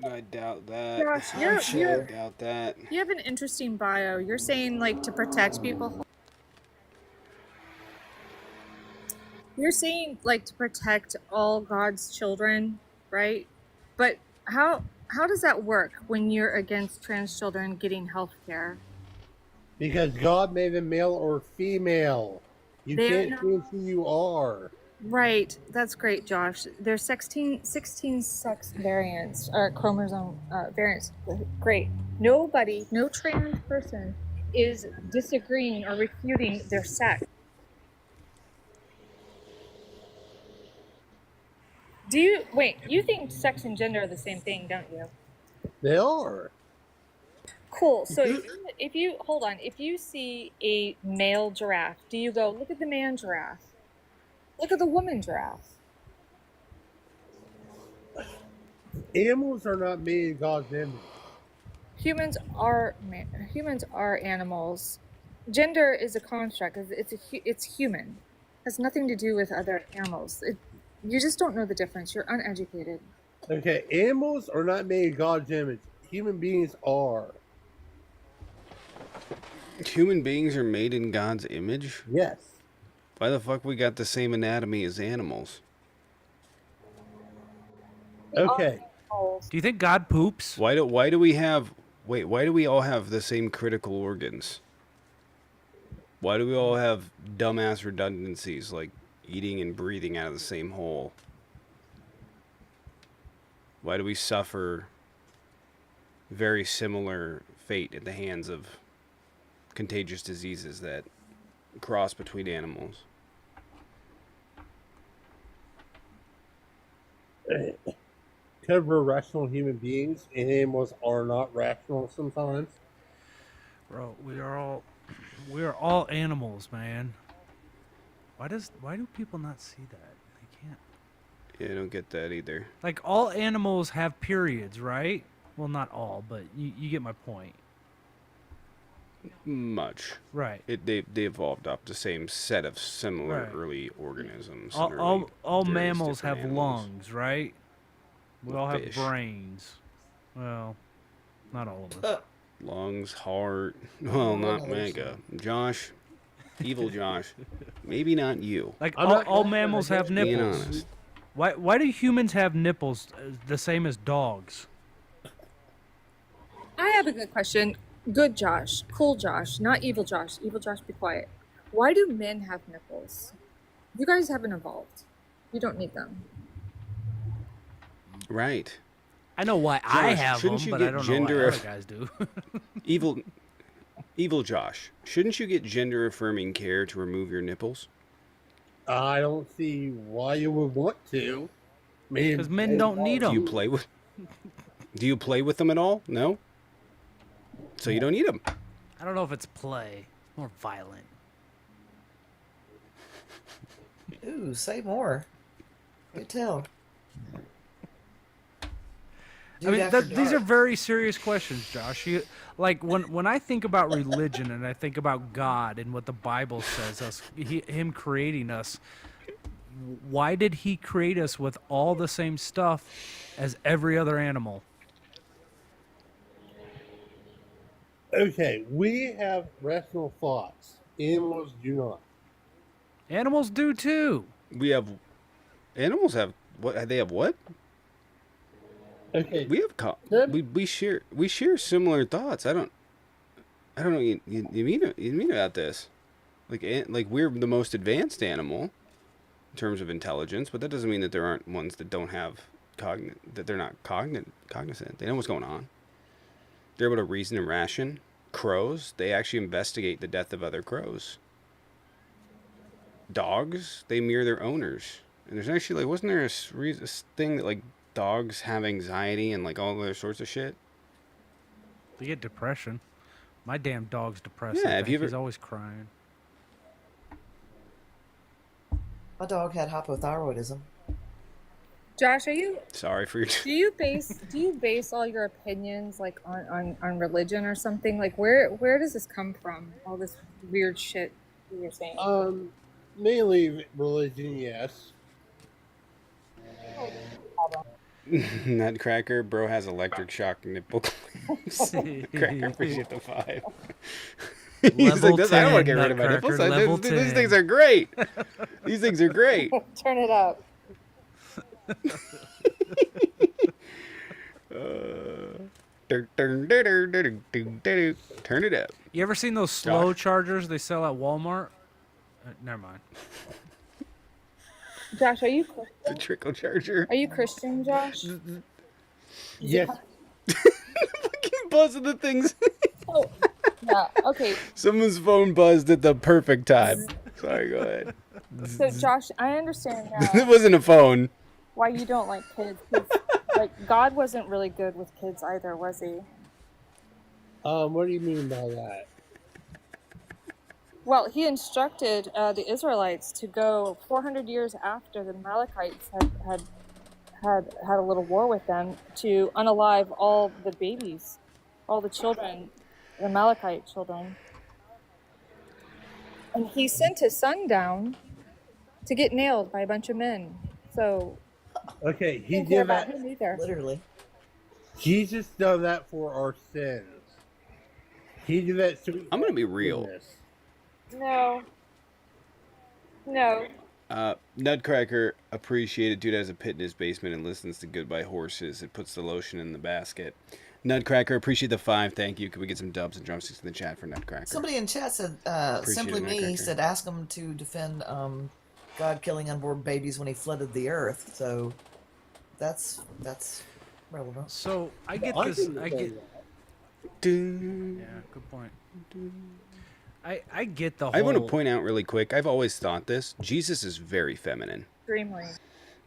I doubt that. Josh, I doubt that. you have an interesting bio. You're saying like to protect people. You're saying like to protect all God's children, right? But how does that work when you're against trans children getting health care? Because God made them male or female. You They're can't change who you are. Right. That's great, Josh. There's 16 sex variants, or chromosome variants. Great. No trans person is disagreeing or refuting their sex. You think sex and gender are the same thing, don't you? They are. Cool. So if you see a male giraffe, do you go, look at the man giraffe? Look at the woman giraffe. Animals are not made in God's image. Humans are animals. Gender is a construct. It's human. It has nothing to do with other animals. You just don't know the difference. You're uneducated. Okay, animals are not made in God's image. Human beings are. Human beings are made in God's image? Yes. Why the fuck we got the same anatomy as animals? Okay. Do you think God poops? Why do we all have the same critical organs? Why do we all have dumbass redundancies like eating and breathing out of the same hole? Why do we suffer very similar fate at the hands of contagious diseases that cross between animals? Because we're rational human beings, and animals are not rational sometimes. Bro, we are all animals, man. Why do people not see that? They can't. Yeah, I don't get that either. Like, all animals have periods, right? Well, not all, but you get my point. Much. Right. They evolved off the same set of similar Right. early organisms. All various mammals different have animals. lungs, right? We all have Fish. brains. Well, not all of us. Lungs, heart. Well, not mega. Josh, evil Josh. Maybe not you. Like, I'm all, not all gonna mammals have Being nipples. honest. Why do humans have nipples the same as dogs? I have a good question. Good Josh. Cool Josh. Not evil Josh. Evil Josh, be quiet. Why do men have nipples? You guys haven't evolved. You don't need them. Right. I know why I Josh, have them, shouldn't you but I get don't know gender why aff- other guys do. Evil Josh. Shouldn't you get gender affirming care to remove your nipples? I don't see why you would want to. Because men don't need Do you them. play with them at all? No? So you don't need them. I don't know if it's play. More violent. Ooh, say more. Good tell. I mean, these are very serious questions, Josh. Like when I think about religion and I think about God and what the Bible says, him creating us, why did he create us with all the same stuff as every other animal? Okay, we have rational thoughts. Animals do not. Animals do too. Animals have what? They have what? Okay, We have we share similar thoughts. I don't know what you mean about this. Like we're the most advanced animal in terms of intelligence, but that doesn't mean that there aren't ones that don't have that they're not cognizant. They know what's going on. They're able to reason and ration. Crows, they actually investigate the death of other crows. Dogs, they mirror their owners. And there's actually, like, wasn't there a thing that, like, dogs have anxiety and, like, all other sorts of shit? They get depression. My damn dog's depressed. Yeah, have you He's ever... always crying. My dog had hypothyroidism. Josh, are you? Sorry for your... Do you base all your opinions like on religion or something? Like where does this come from? All this weird shit that you're saying. Mainly religion, yes. Nutcracker, bro has electric shock nipple clamps. Cracker, appreciate the 5. He's like, I don't want to get rid of my nipples. These things are great. These things are great. Turn it up. Turn it up. You ever seen those slow chargers they sell at Walmart? Never mind. Josh, are you Christian? The trickle charger. Are you Christian, Josh? Yes. Fucking buzzing the things. Oh, yeah. Okay. Someone's phone buzzed at the perfect time. Sorry, go ahead. So, Josh, I understand now. It wasn't a phone. Why you don't like kids? 'Cause, like, God wasn't really good with kids either, was he? What do you mean by that? Well, he instructed the Israelites to go 400 years after the Amalekites had a little war with them to unalive all the babies, all the children, the Amalekite children. And he sent his son down to get nailed by a bunch of men. So, Okay, he didn't care did about that. him either. Literally. Jesus done that for our sins. He did that. I'm gonna be real. No. No. Nutcracker, appreciated. Dude has a pit in his basement and listens to Goodbye Horses. It puts the lotion in the basket. Nutcracker, appreciate the 5. Thank you. Can we get some dubs and drumsticks in the chat for Nutcracker? Somebody in chat said, simply me, Nutcracker. said ask him to defend God killing unborn babies when he flooded the earth. So that's relevant. So I get this. I get. Yeah, good point. I get the whole... I want to point out really quick, I've always thought this. Jesus is very feminine. Extremely.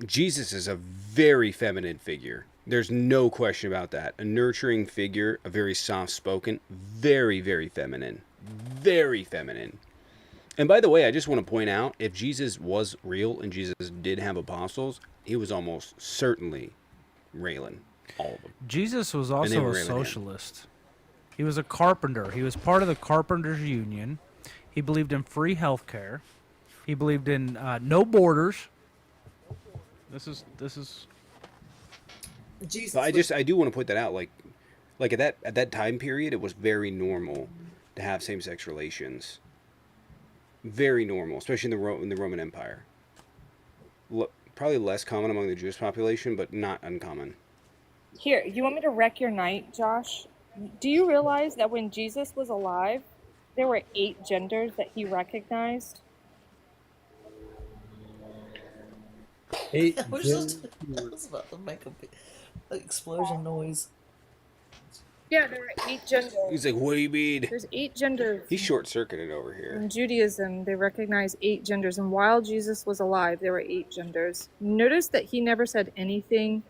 Jesus is a very feminine figure. There's no question about that. A nurturing figure, a very soft-spoken, very, very feminine. Very feminine. And by the way, I just want to point out, if Jesus was real and Jesus did have apostles, he was almost certainly railing all of them. Jesus was also a socialist. He was a carpenter. He was part of the Carpenters Union. He believed in free health care. He believed in no borders. This is. Jesus. But I do want to point that out. Like at that time period, it was very normal to have same-sex relations. Very normal, especially in the Roman Empire. Probably less common among the Jewish population, but not uncommon. Here, you want me to wreck your night, Josh? Do you realize that when Jesus was alive, there were 8 genders that he recognized? 8 I was about to make an explosion noise. Yeah, there were 8 genders. He's like, what do you mean? There's 8 genders. He's short-circuited over here. In Judaism, they recognize 8 genders, and while Jesus was alive, there were 8 genders. Notice that he never said anything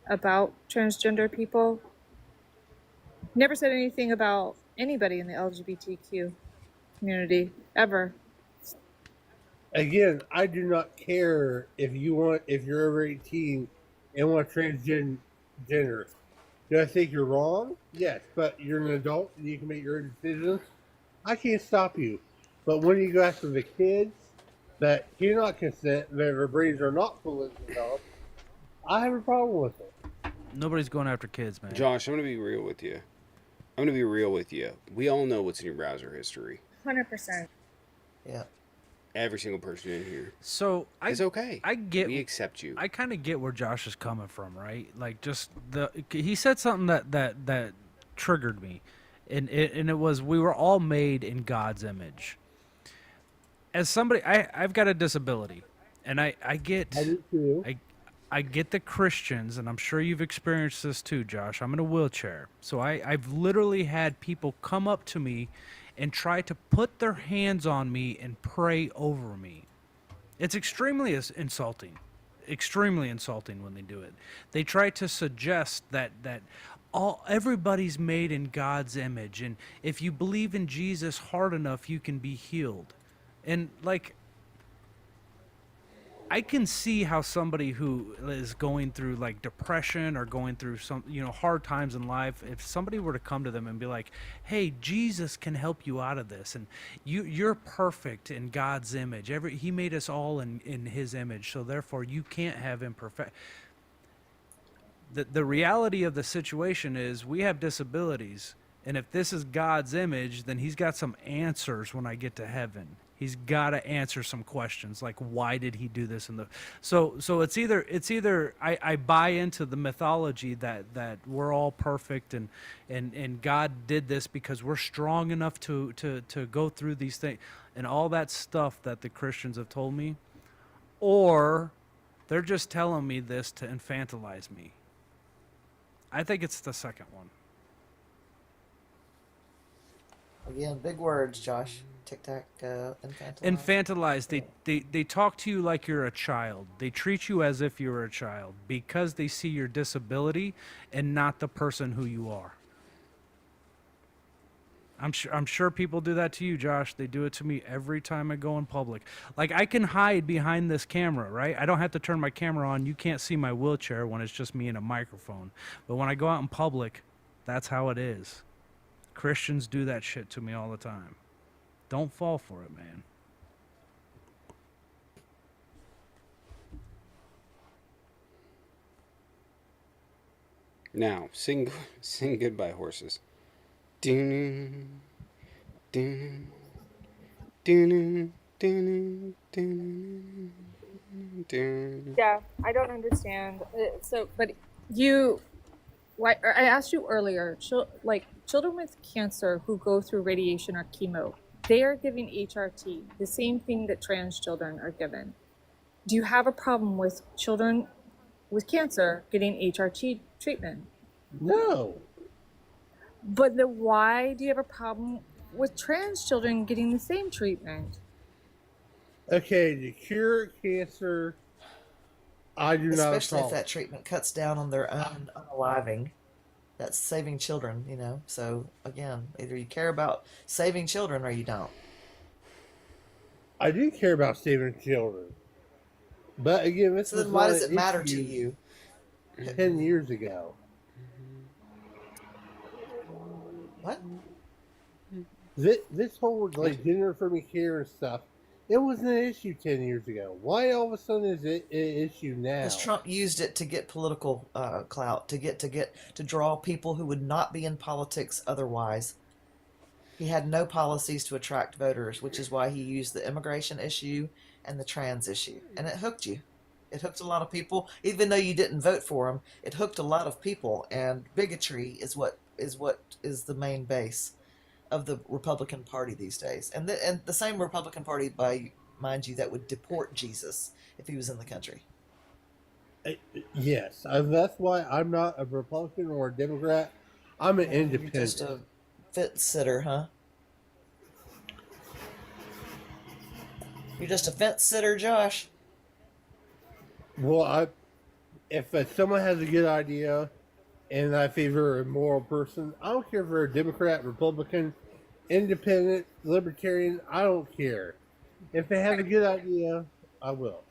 about transgender people. Never said anything about anybody in the LGBTQ community, ever. Again, I do not care if you're over 18 and want transgender. Do I think you're wrong? Yes, but you're an adult and you can make your own decisions. I can't stop you. But when you go after the kids that cannot consent, that their brains are not fully developed, I have a problem with it. Nobody's going after kids, man. Josh, I'm going to be real with you. We all know what's in your browser history. 100%. Yeah. Every single person in here. So it's okay. We accept you. I kind of get where Josh is coming from, right? Like, just he said something that triggered me, and it was, we were all made in God's image. as somebody, I've got a disability, and I get I do too. I get the Christians, and I'm sure you've experienced this too, Josh. I'm in a wheelchair, so I've literally had people come up to me and try to put their hands on me and pray over me. It's extremely insulting when they do it. They try to suggest that everybody's made in God's image, and if you believe in Jesus hard enough, you can be healed. And like, I can see how somebody who is going through like depression or going through some, hard times in life, if somebody were to come to them and be like, "Hey, Jesus can help you out of this, and you're perfect in God's image. He made us all in His image, so therefore you can't have imperfect." The reality of the situation is we have disabilities, and if this is God's image, then He's got some answers when I get to heaven. He's got to answer some questions like, why did He do this? So it's either I buy into the mythology that we're all perfect and God did this because we're strong enough to go through these things and all that stuff that the Christians have told me, or they're just telling me this to infantilize me. I think it's the second one. Again, big words, Josh. Tic Tac, infantilize. Infantilize. They talk to you like you're a child. They treat you as if you're a child because they see your disability and not the person who you are. I'm sure people do that to you, Josh. They do it to me every time I go in public. Like, I can hide behind this camera, right? I don't have to turn my camera on. You can't see my wheelchair when it's just me and a microphone. But when I go out in public, that's how it is. Christians do that shit to me all the time. Don't fall for it, man. Now, sing Goodbye Horses. Dun, dun, dun, dun, dun, dun. Yeah, I don't understand. But I asked you earlier, children with cancer who go through radiation or chemo, they are giving HRT, the same thing that trans children are given. Do you have a problem with children with cancer getting HRT treatment? No. But then why do you have a problem with trans children getting the same treatment? Okay, to cure cancer, I do not. Especially if that treatment cuts down on their own unaliving. That's saving children, So again, either you care about saving children or you don't. I do care about saving children. But again, this So then why does it matter to you? 10 years ago. What? This whole gender affirming care and stuff, it wasn't an issue 10 years ago. Why all of a sudden is it an issue now? Because Trump used it to get political clout, to draw people who would not be in politics otherwise. He had no policies to attract voters, which is why he used the immigration issue and the trans issue, and it hooked you. It hooked a lot of people, even though you didn't vote for him. It hooked a lot of people, and bigotry is what is the main base of the Republican Party these days, and the same Republican Party, mind you, that would deport Jesus if he was in the country. Yes, that's why I'm not a Republican or a Democrat. I'm an independent. You're just a fence sitter, huh? You're just a fence sitter, Josh. Well, if someone has a good idea and I favor a moral person, I don't care if they're a Democrat, Republican, independent, libertarian, I don't care. If they have a good idea, I will.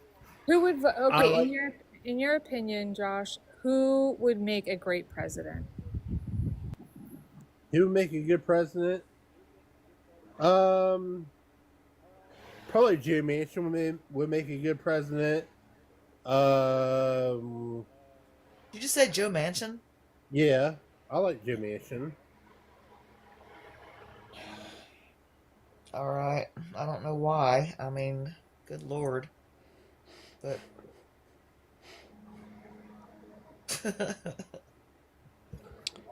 Who would in your opinion, Josh, who would make a great president? Who would make a good president? Probably Joe Manchin would make a good president. Did you just say Joe Manchin? Yeah, I like Joe Manchin. All right. I don't know why. I mean, good Lord. But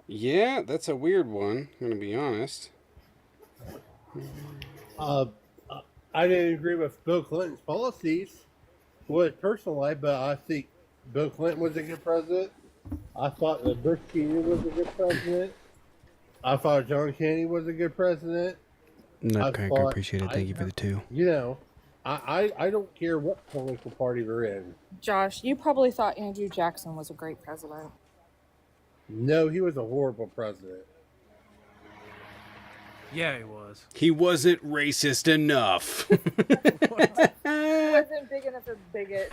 Yeah, that's a weird one, I'm going to be honest. I I didn't agree with Bill Clinton's policies for his personal life, but I think Bill Clinton was a good president. I thought that Bush Sr. was a good president. I thought John Kennedy was a good president. I Nutcracker, thought appreciate it. Thank you for the 2. I don't care what political party they're in. Josh, you probably thought Andrew Jackson was a great president. No, he was a horrible president. Yeah, he was. He wasn't racist enough. He wasn't big enough of a bigot.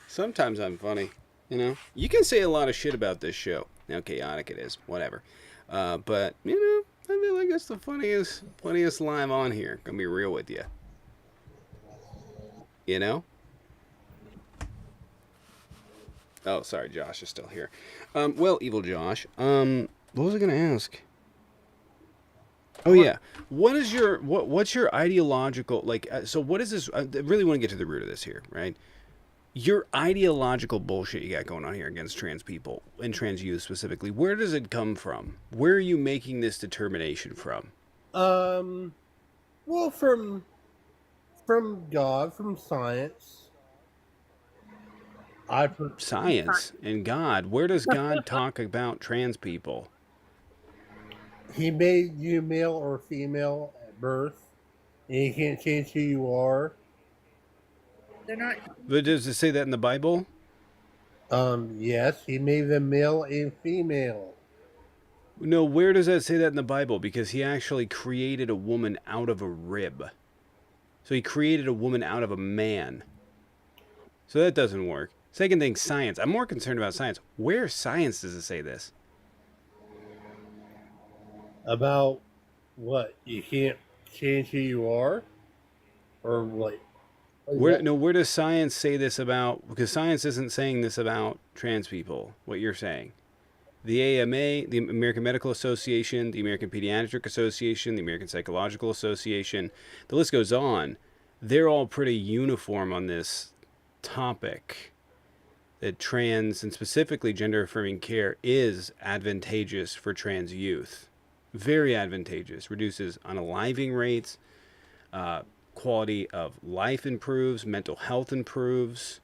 Sometimes I'm funny, you know. You can say a lot of shit about this show. How chaotic it is, whatever. But you know, I feel like it's the funniest live on here. Gonna be real with you. You know. Oh, sorry, Josh is still here. Well, evil Josh. What was I gonna ask? Oh yeah, what's your ideological so what is this? I really want to get to the root of this here, right? Your ideological bullshit you got going on here against trans people and trans youth specifically. Where does it come from? Where are you making this determination from? Well, from God, from science. Science and God. Where does God talk about trans people? He made you male or female at birth, and you can't change who you are. They're not. But does it say that in the Bible? Yes, he made them male and female. No, where does that say that in the Bible? Because he actually created a woman out of a rib. So he created a woman out of a man. So that doesn't work. Second thing, science. I'm more concerned about science. Where science does it say this? About what? You can't change who you are? Or what? Where does science say this about? Because science isn't saying this about trans people, what you're saying. The AMA, the American Medical Association, the American Pediatric Association, the American Psychological Association, the list goes on. They're all pretty uniform on this topic. That trans, and specifically gender-affirming care, is advantageous for trans youth. Very advantageous. Reduces unaliving rates. Quality of life improves. Mental health improves.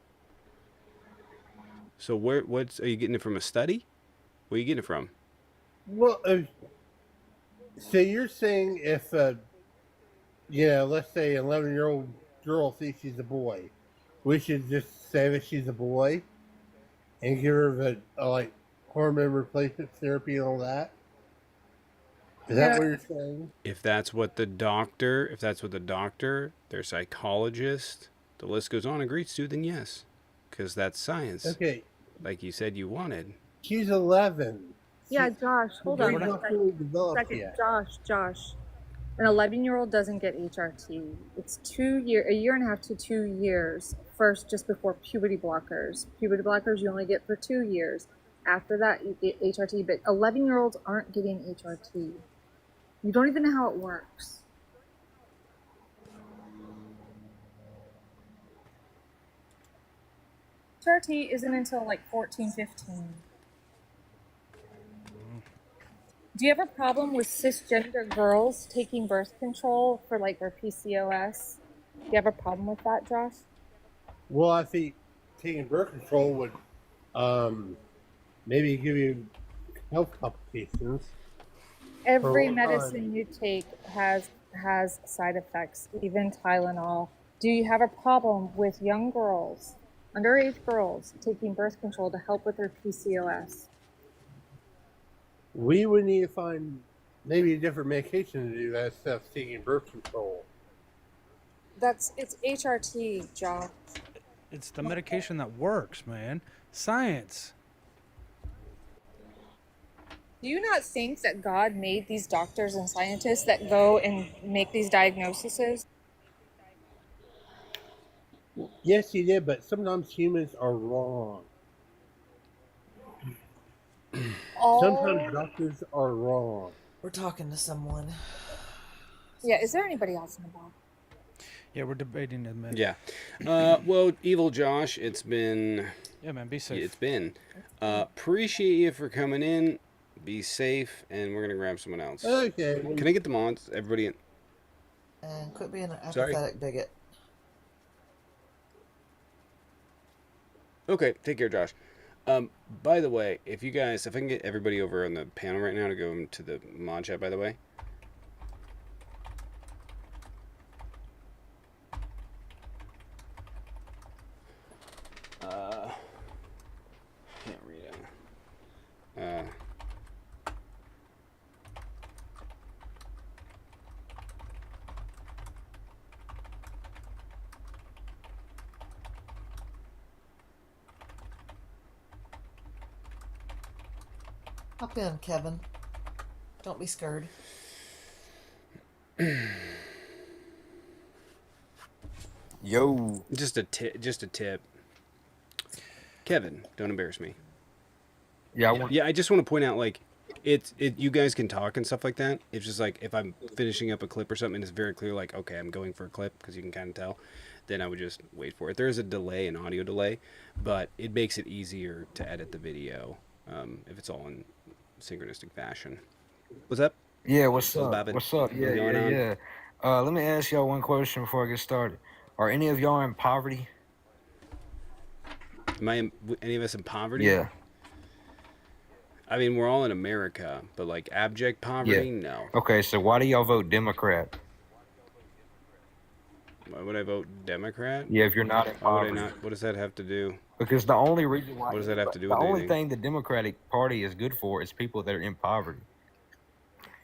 So are you getting it from a study? Where are you getting it from? Well, so you're saying if, let's say an 11-year-old girl thinks she's a boy, we should just say that she's a boy and give her the hormone replacement therapy and all that? Is that what you're saying? If that's what the doctor, their psychologist, the list goes on, agrees to, then yes. Because that's science. Okay. Like you said you wanted. She's 11. Yeah, Josh, hold on. She's not fully developed yet. Josh. An 11-year-old doesn't get HRT. It's a year and a half to 2 years. First, just before puberty blockers. Puberty blockers you only get for 2 years. After that, you get HRT. But 11-year-olds aren't getting HRT. You don't even know how it works. HRT isn't until 14, 15. Do you have a problem with cisgender girls taking birth control for their PCOS? Do you have a problem with that, Josh? Well, I think taking birth control would maybe give you health complications. Every medicine you take has side effects, even Tylenol. Do you have a problem with young girls, underage girls, taking birth control to help with their PCOS? We would need to find maybe a different medication to do that instead of taking birth control. It's HRT, Josh. It's the medication that works, man. Science. Do you not think that God made these doctors and scientists that go and make these diagnoses? Yes, he did, but sometimes humans are wrong. Sometimes doctors are wrong. We're talking to someone. Yeah, is there anybody else in the box? Yeah, we're debating in a minute. Yeah. Well, evil Josh, it's been... Yeah, man, be safe. It's been. Appreciate you for coming in. Be safe, and we're gonna grab someone else. Okay. Can I get the mods? Everybody in. And quit being an Sorry. apathetic bigot. Okay, take care, Josh. By the way, if I can get everybody over on the panel right now to go into the mod chat, by the way. Can't read it. Hop in, Kevin. Don't be scared. Yo. Just a tip. Kevin, don't embarrass me. Yeah, I just want to point out, like, you guys can talk and stuff like that. It's just like if I'm finishing up a clip or something, and it's very clear, like, okay, I'm going for a clip because you can kind of tell. Then I would just wait for it. There is a delay, an audio delay, but it makes it easier to edit the video if it's all in synchronistic fashion. What's up? Yeah, what's up? Babbitt? What's up? Yeah, What's going on? yeah. Let me ask y'all one question before I get started. Are any of y'all in poverty? Any of us in poverty? Yeah. I mean, we're all in America, but like abject poverty, no. Okay, so why do y'all vote Democrat? Why would I vote Democrat? Yeah, if you're not in Why would I poverty. not? What does that have to do? Because the only reason why What does that have to do the with only anything? thing the Democratic Party is good for is people that are in poverty.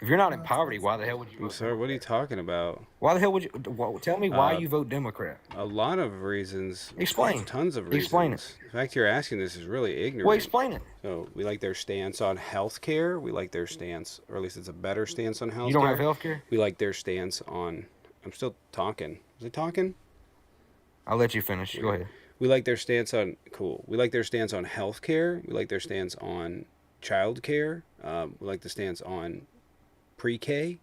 If you're not in poverty, why the hell would you I'm vote sorry, what are you talking about? Why the hell would you tell me why you vote Democrat? A lot of reasons. Explain. Tons of reasons. Explain it. The fact you're asking this is really ignorant. Well, explain it. So we like their stance on healthcare. We like their stance, or at least it's a better stance on healthcare. You don't have healthcare? We like their stance on. I'm still talking. Was I talking? I'll let you finish. Go ahead. We like their stance on We like their stance on healthcare. We like their stance on childcare. We like the stance on pre-K.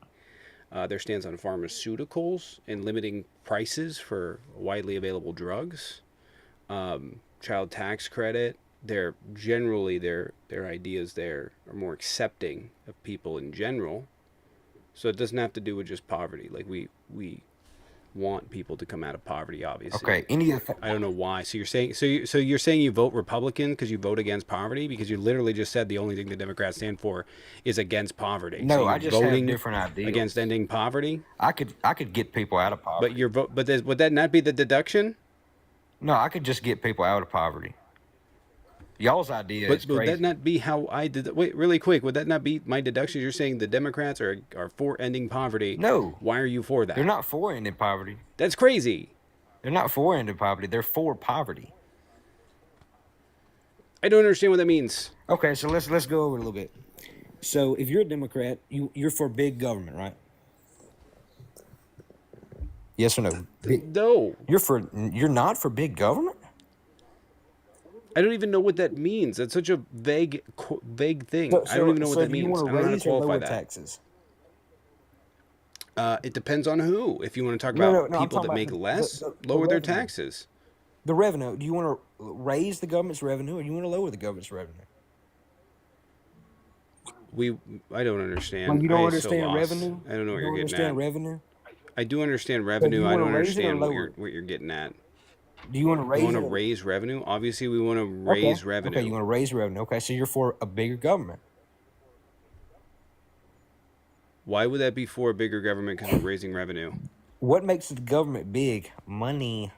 Their stance on pharmaceuticals and limiting prices for widely available drugs. Child tax credit. Their ideas there are more accepting of people in general. So it doesn't have to do with just poverty. Like we want people to come out of poverty, obviously. Okay. I don't know why. So you're saying you're saying you vote Republican because you vote against poverty, because you literally just said the only thing the Democrats stand for is against poverty. No, so I just have different ideas. Against ending poverty. I could get people out of poverty. But your vote. But would that not be the deduction? No, I could just get people out of poverty. Y'all's idea is Would crazy. that not be how I did? Wait, really quick. Would that not be my deduction? You're saying the Democrats are for ending poverty. No. Why are you for that? They're not for ending poverty. That's crazy. They're not for ending poverty. They're for poverty. I don't understand what that means. Okay, so let's go over it a little bit. So if you're a Democrat, you're for big government, right? Yes or no? No. You're not for big government? I don't even know what that means. That's such a vague thing. I don't even know what that means. I don't know how to qualify that. Taxes? It depends on who. If you want to talk about people that make less, lower their taxes. The revenue. Do you want to raise the government's revenue, or do you want to lower the government's revenue? I don't understand. Well, you don't I understand revenue? I don't know what you're getting understand at. revenue? I do understand revenue. I don't raise it or understand lower what you're getting at. Do you want to raise? You want to it or- raise revenue? Obviously, we want to raise revenue. Okay, you want to raise revenue. Okay, so you're for a bigger government. Why would that be for a bigger government? Because we're raising revenue. What makes the government big? Money.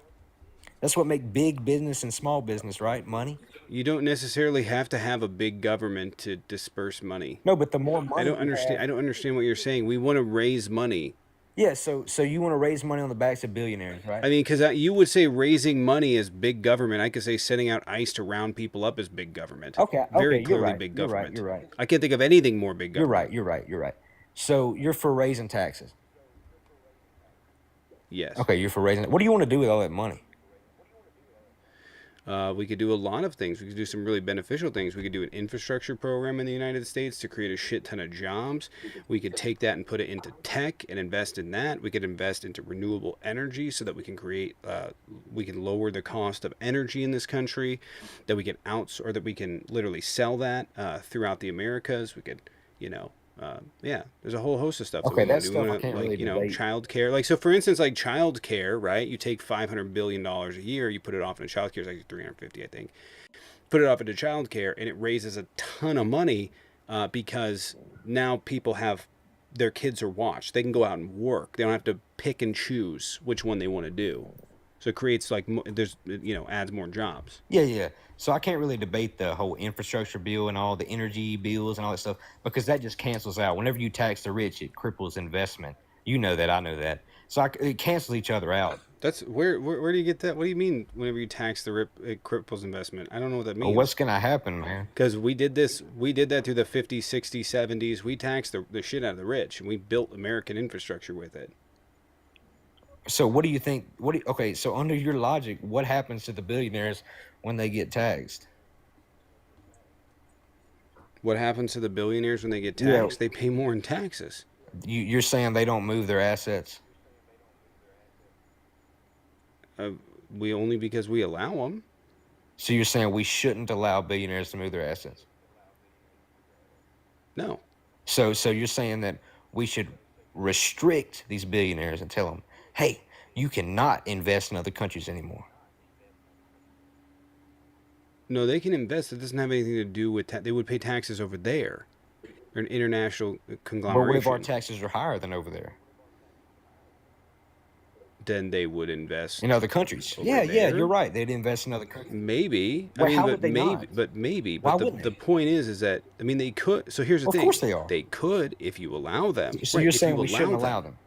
That's what makes big business and small business, right? Money. You don't necessarily have to have a big government to disperse money. No, but the more money. I don't understand. I don't understand what you're saying. We want to raise money. Yeah, so you want to raise money on the backs of billionaires, right? I mean, because you would say raising money is big government. I could say sending out ICE to round people up is big government. Okay, Very you're clearly right. big You're government. right. You're right. I can't think of anything more big government. You're right. So you're for raising taxes. Yes. Okay, you're for raising. What do you want to do with all that money? We could do a lot of things. We could do some really beneficial things. We could do an infrastructure program in the United States to create a shit ton of jobs. We could take that and put it into tech and invest in that. We could invest into renewable energy so that we can create, we can lower the cost of energy in this country, that we can or that we can literally sell that throughout the Americas. We could, you know, yeah, there's a whole host of stuff that Okay, we want that's to do. We stuff I want to, can't like, really you know, debate. childcare. Like, so for instance, like childcare, right? You take $500 billion a year, you put it off into childcare, it's like 350, I think. Put it off into childcare, and it raises a ton of money because now people have their kids are watched. They can go out and work. They don't have to pick and choose which one they want to do. So it creates like there's, you know, adds more jobs. Yeah, yeah. So I can't really debate the whole infrastructure bill and all the energy bills and all that stuff because that just cancels out. Whenever you tax the rich, it cripples investment. You know that. I know that. So it cancels each other out. That's where do you get that? What do you mean whenever you tax the it cripples investment? I don't know what that means. What's gonna happen, man? Because we did that through the 50s, 60s, 70s. We taxed the shit out of the rich, and we built American infrastructure with it. So what do you think? Okay, so under your logic, what happens to the billionaires when they get taxed? What happens to the billionaires when they get taxed? Yeah. They pay more in taxes. You're saying they don't move their assets? We only because we allow them. So you're saying we shouldn't allow billionaires to move their assets? No. So you're saying that we should restrict these billionaires and tell them, hey, you cannot invest in other countries anymore. No, they can invest. It doesn't have anything to do with they would pay taxes over there. Or an international conglomeration. But what if our taxes are higher than over there? Then they would invest in other countries. Yeah, you're right. They'd invest in other countries. Maybe. Well, how would they not? But Why the, wouldn't the they? point is that, I mean, they could. So here's the thing. Of course they are. They could if you allow them. So Right, you're if saying you we shouldn't allow them?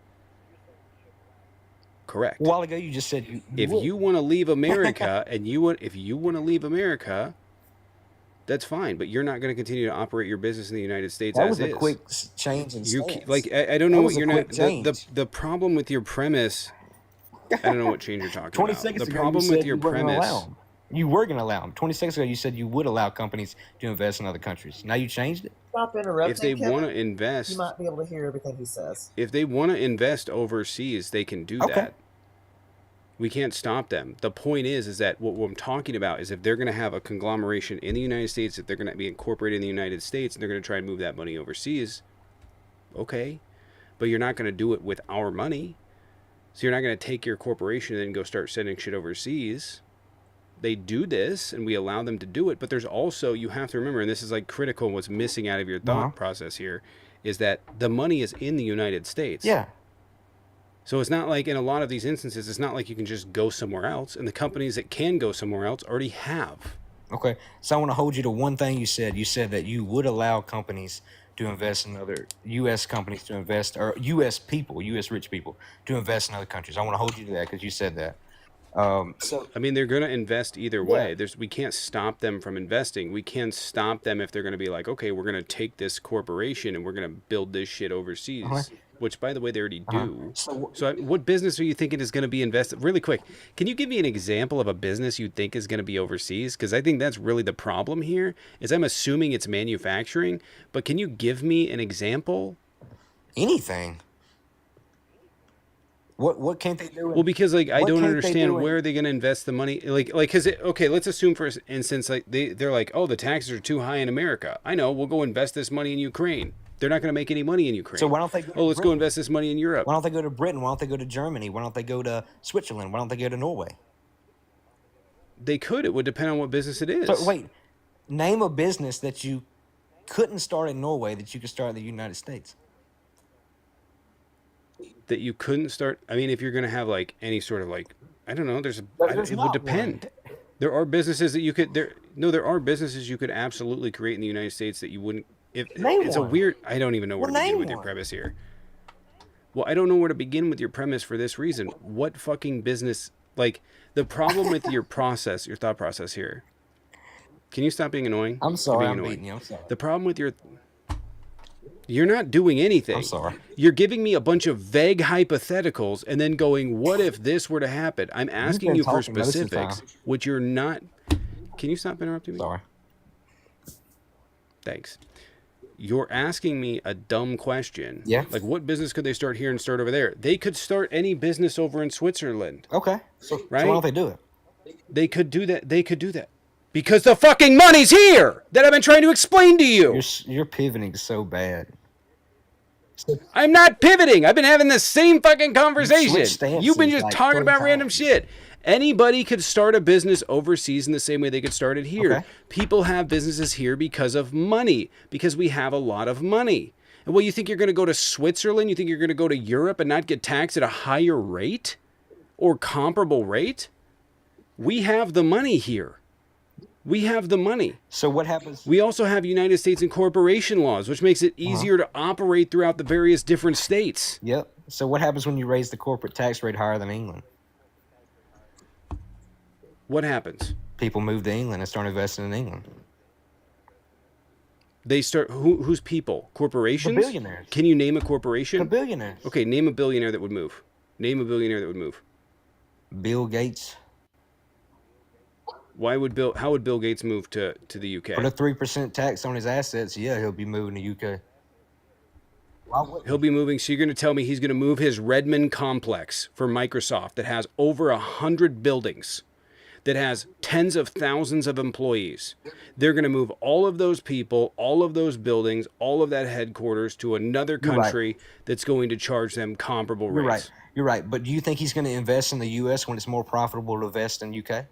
Correct. A while ago you just said if you want to leave America and if you want to leave America, that's fine, but you're not going to continue to operate your business in the United States that as was a is. quick change in stance. Like I don't know That what was a you're quick not change. the problem with your premise. I don't know what change you're talking 20 about. seconds The ago problem you said with your you weren't gonna premise. allow them. You were going to allow them. 20 seconds ago you said you would allow companies to invest in other countries. Now you changed it? Stop interrupting. If they Kevin. want to invest, You might be able to hear everything he says. if they want to invest overseas, they can do that. We can't stop them. The point is that what I'm talking about is if they're going to have a conglomeration in the United States, if they're going to be incorporated in the United States, and they're going to try and move that money overseas, okay, but you're not going to do it with our money. So you're not going to take your corporation and then go start sending shit overseas. They do this, and we allow them to do it. But there's also, you have to remember, and this is like critical, what's missing out of your thought process here, is that the money is in the United States. Yeah. So it's not like in a lot of these instances, it's not like you can just go somewhere else. And the companies that can go somewhere else already have. Okay. So I want to hold you to one thing you said. You said that you would allow companies to invest in other U.S. companies to invest, or U.S. people, U.S. rich people to invest in other countries. I want to hold you to that because you said that. So I mean, they're going to invest either way. We can't stop them from investing. We can stop them if they're going to be like, okay, we're going to take this corporation and we're going to build this shit overseas. Which, by the way, they already do. So what business are you thinking is going to be invested? Really quick, can you give me an example of a business you think is going to be overseas? Because I think that's really the problem here, is I'm assuming it's manufacturing. But can you give me an example? Anything. What can't they do? Well, because like I don't understand where are they going to invest the money? Like because okay, let's assume for instance like they're like, oh, the taxes are too high in America. I know, we'll go invest this money in Ukraine. They're not going to make any money in Ukraine. So why don't they go let's go invest this money in Europe. Why don't they go to Britain? Why don't they go to Germany? Why don't they go to Switzerland? Why don't they go to Norway? They could. It would depend on what business it is. So wait, name a business that you couldn't start in Norway that you could start in the United States. That you couldn't start. I mean, if you're going to have like any sort of like, I don't know. It would depend. There are businesses that you could. There are businesses you could absolutely create in the United States that you wouldn't. It's a weird. I don't even know where to begin with your premise here. Well, I don't know where to begin with your premise for this reason. What fucking business? Like the problem with your process, your thought process here. Can you stop being annoying? I'm sorry, I'm beating you. I'm sorry. The problem with you're not doing anything. I'm sorry. You're giving me a bunch of vague hypotheticals and then going, what if this were to happen? I'm asking you for specifics, which you're not. Can you stop interrupting me? Sorry. Thanks. You're asking me a dumb question. Yeah. Like, what business could they start here and start over there? They could start any business over in Switzerland. Okay. So Right? why don't they do it? They could do that. They could do that. Because the fucking money's here that I've been trying to explain to you. You're pivoting so bad. I'm not pivoting. I've been having the same fucking conversation. stances You've been just like talking 3 about random times. shit. Anybody could start a business overseas in the same way they could start it here. Okay. People have businesses here because of money, because we have a lot of money. And well, you think you're going to go to Switzerland? You think you're going to go to Europe and not get taxed at a higher rate or comparable rate? We have the money here. We have the money. So what happens? We also have United States incorporation laws, which makes it easier to operate throughout the various different states. Yep. So what happens when you raise the corporate tax rate higher than England? What happens? People move to England and start investing in England. They start, who's people? Corporations? The billionaires. Can you name a corporation? The billionaires. Okay, name a billionaire that would move. Name a billionaire that would move. Bill Gates. How would Bill Gates move to the UK? Put a 3% tax on his assets. Yeah, he'll be moving to UK. Why wouldn't He'll be moving. So you're going to tell me he's going to move his Redmond complex for Microsoft that has over 100 buildings, that has tens of thousands of employees. They're going to move all of those people, all of those buildings, all of that headquarters to another You're right. country that's going to charge them comparable You're rates. right. You're right. But do you think he's going to invest in the U.S. when it's more profitable to invest in UK?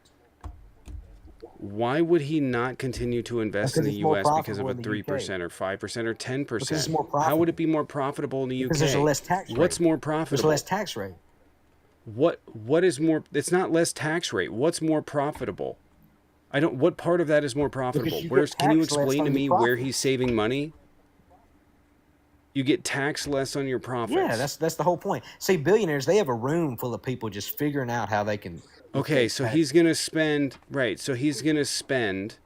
Why would he not continue to invest in Because the it's more U.S. because of a profitable in the 3% or 5% or 10%? Because it's more How would it be more profitable in the UK? Because there's a less tax rate. What's more There's a profitable? less tax rate. What is more? It's not less tax rate. What's more profitable? I don't. What part of that is more profitable? you get Where's? Can you taxed less explain to on me your where profit. he's saving money? You get taxed less on your profits. Yeah, that's the whole point. See, billionaires, they have a room full of people just figuring out how they can. Okay, so he's gonna spend. Right. So he's gonna spend.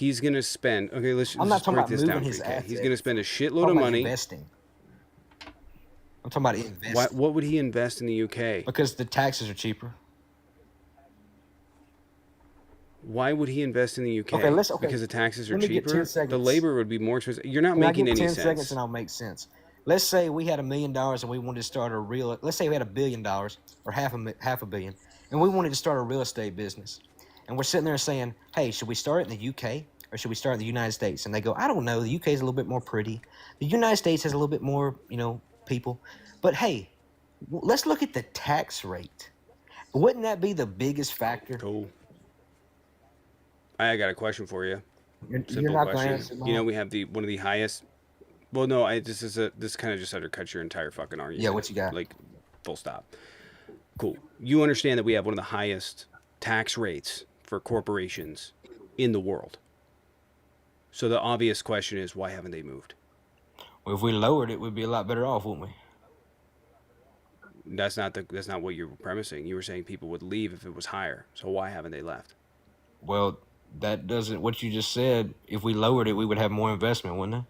Okay, let's I'm not just talking break about this moving down. his Okay, he's assets. gonna spend a I'm shitload talking of about money. investing. I'm talking about investing. What would he invest in the UK? Because the taxes are cheaper. Why would he invest in the UK? Okay, Because the taxes are Let me get 10 cheaper. The seconds. labor would be more expensive. You're not Can I making give any 10 sense. seconds and I'll make sense. Let's say we had $1 million and we wanted to start a real. Let's say we had $1 billion or half a billion, and we wanted to start a real estate business. And we're sitting there saying, "Hey, should we start it in the UK or should we start in the United States?" And they go, "I don't know. The UK is a little bit more pretty. The United States has a little bit more, people. But hey, let's look at the tax rate. Wouldn't that be the biggest factor?" Cool. I got a question for you. You're Simple not going to question. answer mine. You know, we have one of the highest. Well, no, this kind of just undercuts your entire fucking argument. Yeah, what you got? Like, full stop. Cool. You understand that we have one of the highest tax rates for corporations in the world. So the obvious question is, why haven't they moved? Well, if we lowered it, we'd be a lot better off, wouldn't we? That's not what you were premising. You were saying people would leave if it was higher. So why haven't they left? Well, that doesn't. What you just said. If we lowered it, we would have more investment, wouldn't it?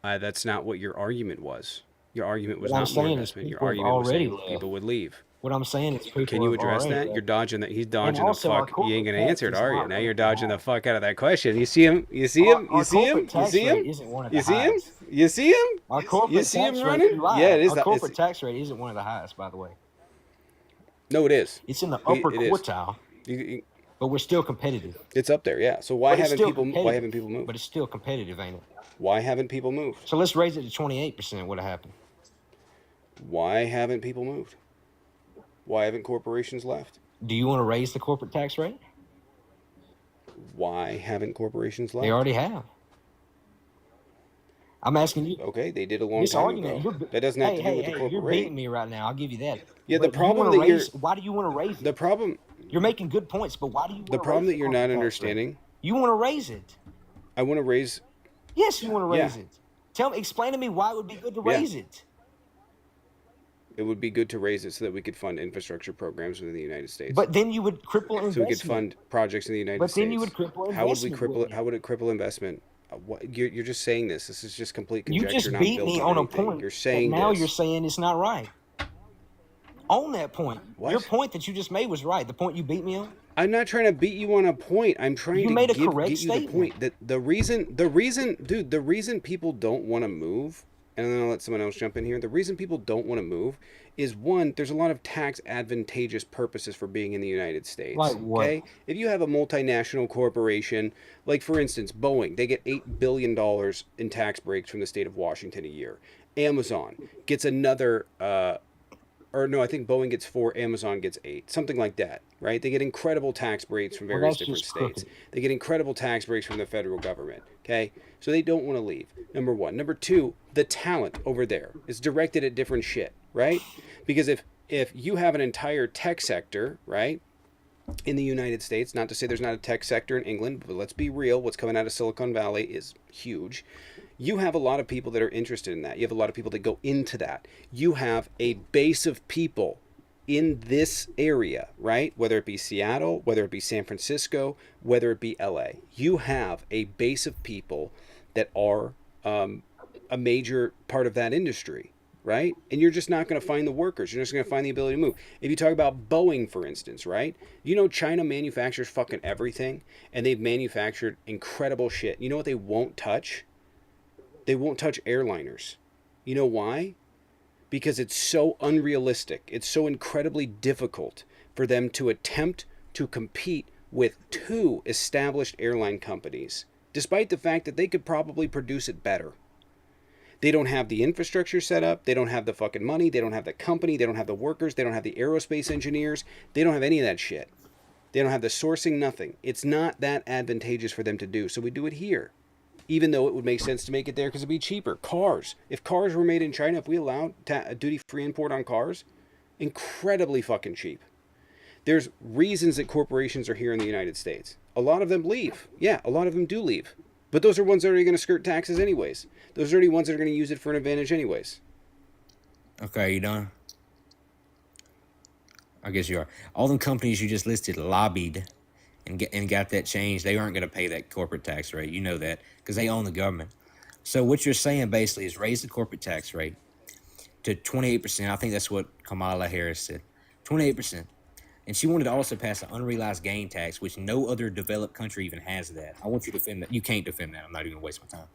That's not what your argument was. Your argument was What I'm not more saying is investment. Your people have argument was already saying left. people would leave. What I'm saying is people. Can you have address already that? left. You're dodging that. He's dodging the also, our fuck. He ain't gonna corporate answer it, tax are is you? not Now really you're dodging high. the fuck out of that question. You see him? You see him? Our You see him? corporate You tax see rate him? isn't one of You the see him? highest. You see him? Our corporate You see him tax rate. running? You lied. Yeah, it is. Our corporate tax rate isn't one of the highest, by the way. No, it is. It's in the upper It is. quartile, but we're still competitive. It's up there, yeah. So why But it's haven't still people? Why competitive. haven't people moved? But it's still competitive, ain't it? Why haven't people moved? So let's raise it to 28%. What'd happen? Why haven't people moved? Why haven't corporations left? Do you want to raise the corporate tax rate? Why haven't corporations left? They already have. I'm asking you. Okay, they did a long This time argument, ago. you're, That doesn't have to do with the you're corporate beating rate. me right now. I'll give you that. Yeah, the But you problem wanna that you're- raise, why do you want to raise it? The problem, You're making good points, but why do you? the wanna problem raise that you're the not corporate tax rate? understanding. You want to raise it. I want to raise. Yes, you want to Yeah. raise it. Explain to me why it would be good to Yeah. raise it. It would be good to raise it so that we could fund infrastructure programs within the United States. But then you would cripple investment. So we could fund projects in the United States. But then you would cripple How would we investment, cripple it? wouldn't How would it cripple investment? You're just saying this. This is just complete You conjecture. just not beat built me on a anything. point. You're saying that now this. you're saying it's not right. On that point, your What? point that you just made was right. The point you beat me on. I'm not trying to beat you on a point. I'm trying You to made a get correct you the statement. point that the reason people don't want to move, and then I'll let someone else jump in here. The reason people don't want to move is, one, there's a lot of tax advantageous purposes for being in the United States. Like what? Okay? If you have a multinational corporation, like for instance, Boeing, they get $8 billion in tax breaks from the state of Washington a year. Amazon gets another or no, I think Boeing gets 4, Amazon gets 8, something like that, right? They get incredible tax breaks from Well, various that's different just states. crooked. They get incredible tax breaks from the federal government, okay? So they don't want to leave, number one. Number two, the talent over there is directed at different shit, right? Because if you have an entire tech sector, right, in the United States, not to say there's not a tech sector in England, but let's be real, what's coming out of Silicon Valley is huge. You have a lot of people that are interested in that. You have a lot of people that go into that. You have a base of people in this area, right? Whether it be Seattle, whether it be San Francisco, whether it be LA. You have a base of people that are a major part of that industry, right? And you're just not going to find the workers. You're just going to find the ability to move. If you talk about Boeing, for instance, right? You know, China manufactures fucking everything, and they've manufactured incredible shit. You know what they won't touch? They won't touch airliners. You know why? Because it's so unrealistic. It's so incredibly difficult for them to attempt to compete with 2 established airline companies, despite the fact that they could probably produce it better. They don't have the infrastructure set up. They don't have the fucking money. They don't have the company. They don't have the workers. They don't have the aerospace engineers. They don't have any of that shit. They don't have the sourcing, nothing. It's not that advantageous for them to do. So we do it here. Even though it would make sense to make it there because it'd be cheaper. Cars. If cars were made in China, if we allowed a duty-free import on cars, incredibly fucking cheap. There's reasons that corporations are here in the United States. A lot of them leave. Yeah, a lot of them do leave. But those are ones that are going to skirt taxes anyways. Those are already ones that are going to use it for an advantage anyways. Okay, you done? I guess you are. All them companies you just listed lobbied and got that changed. They aren't going to pay that corporate tax rate. You know that because they own the government. So what you're saying basically is raise the corporate tax rate to 28%. I think that's what Kamala Harris said. 28%. And she wanted to also pass an unrealized gain tax, which no other developed country even has that. I want you to defend that. You can't defend that. I'm not even going to waste my time.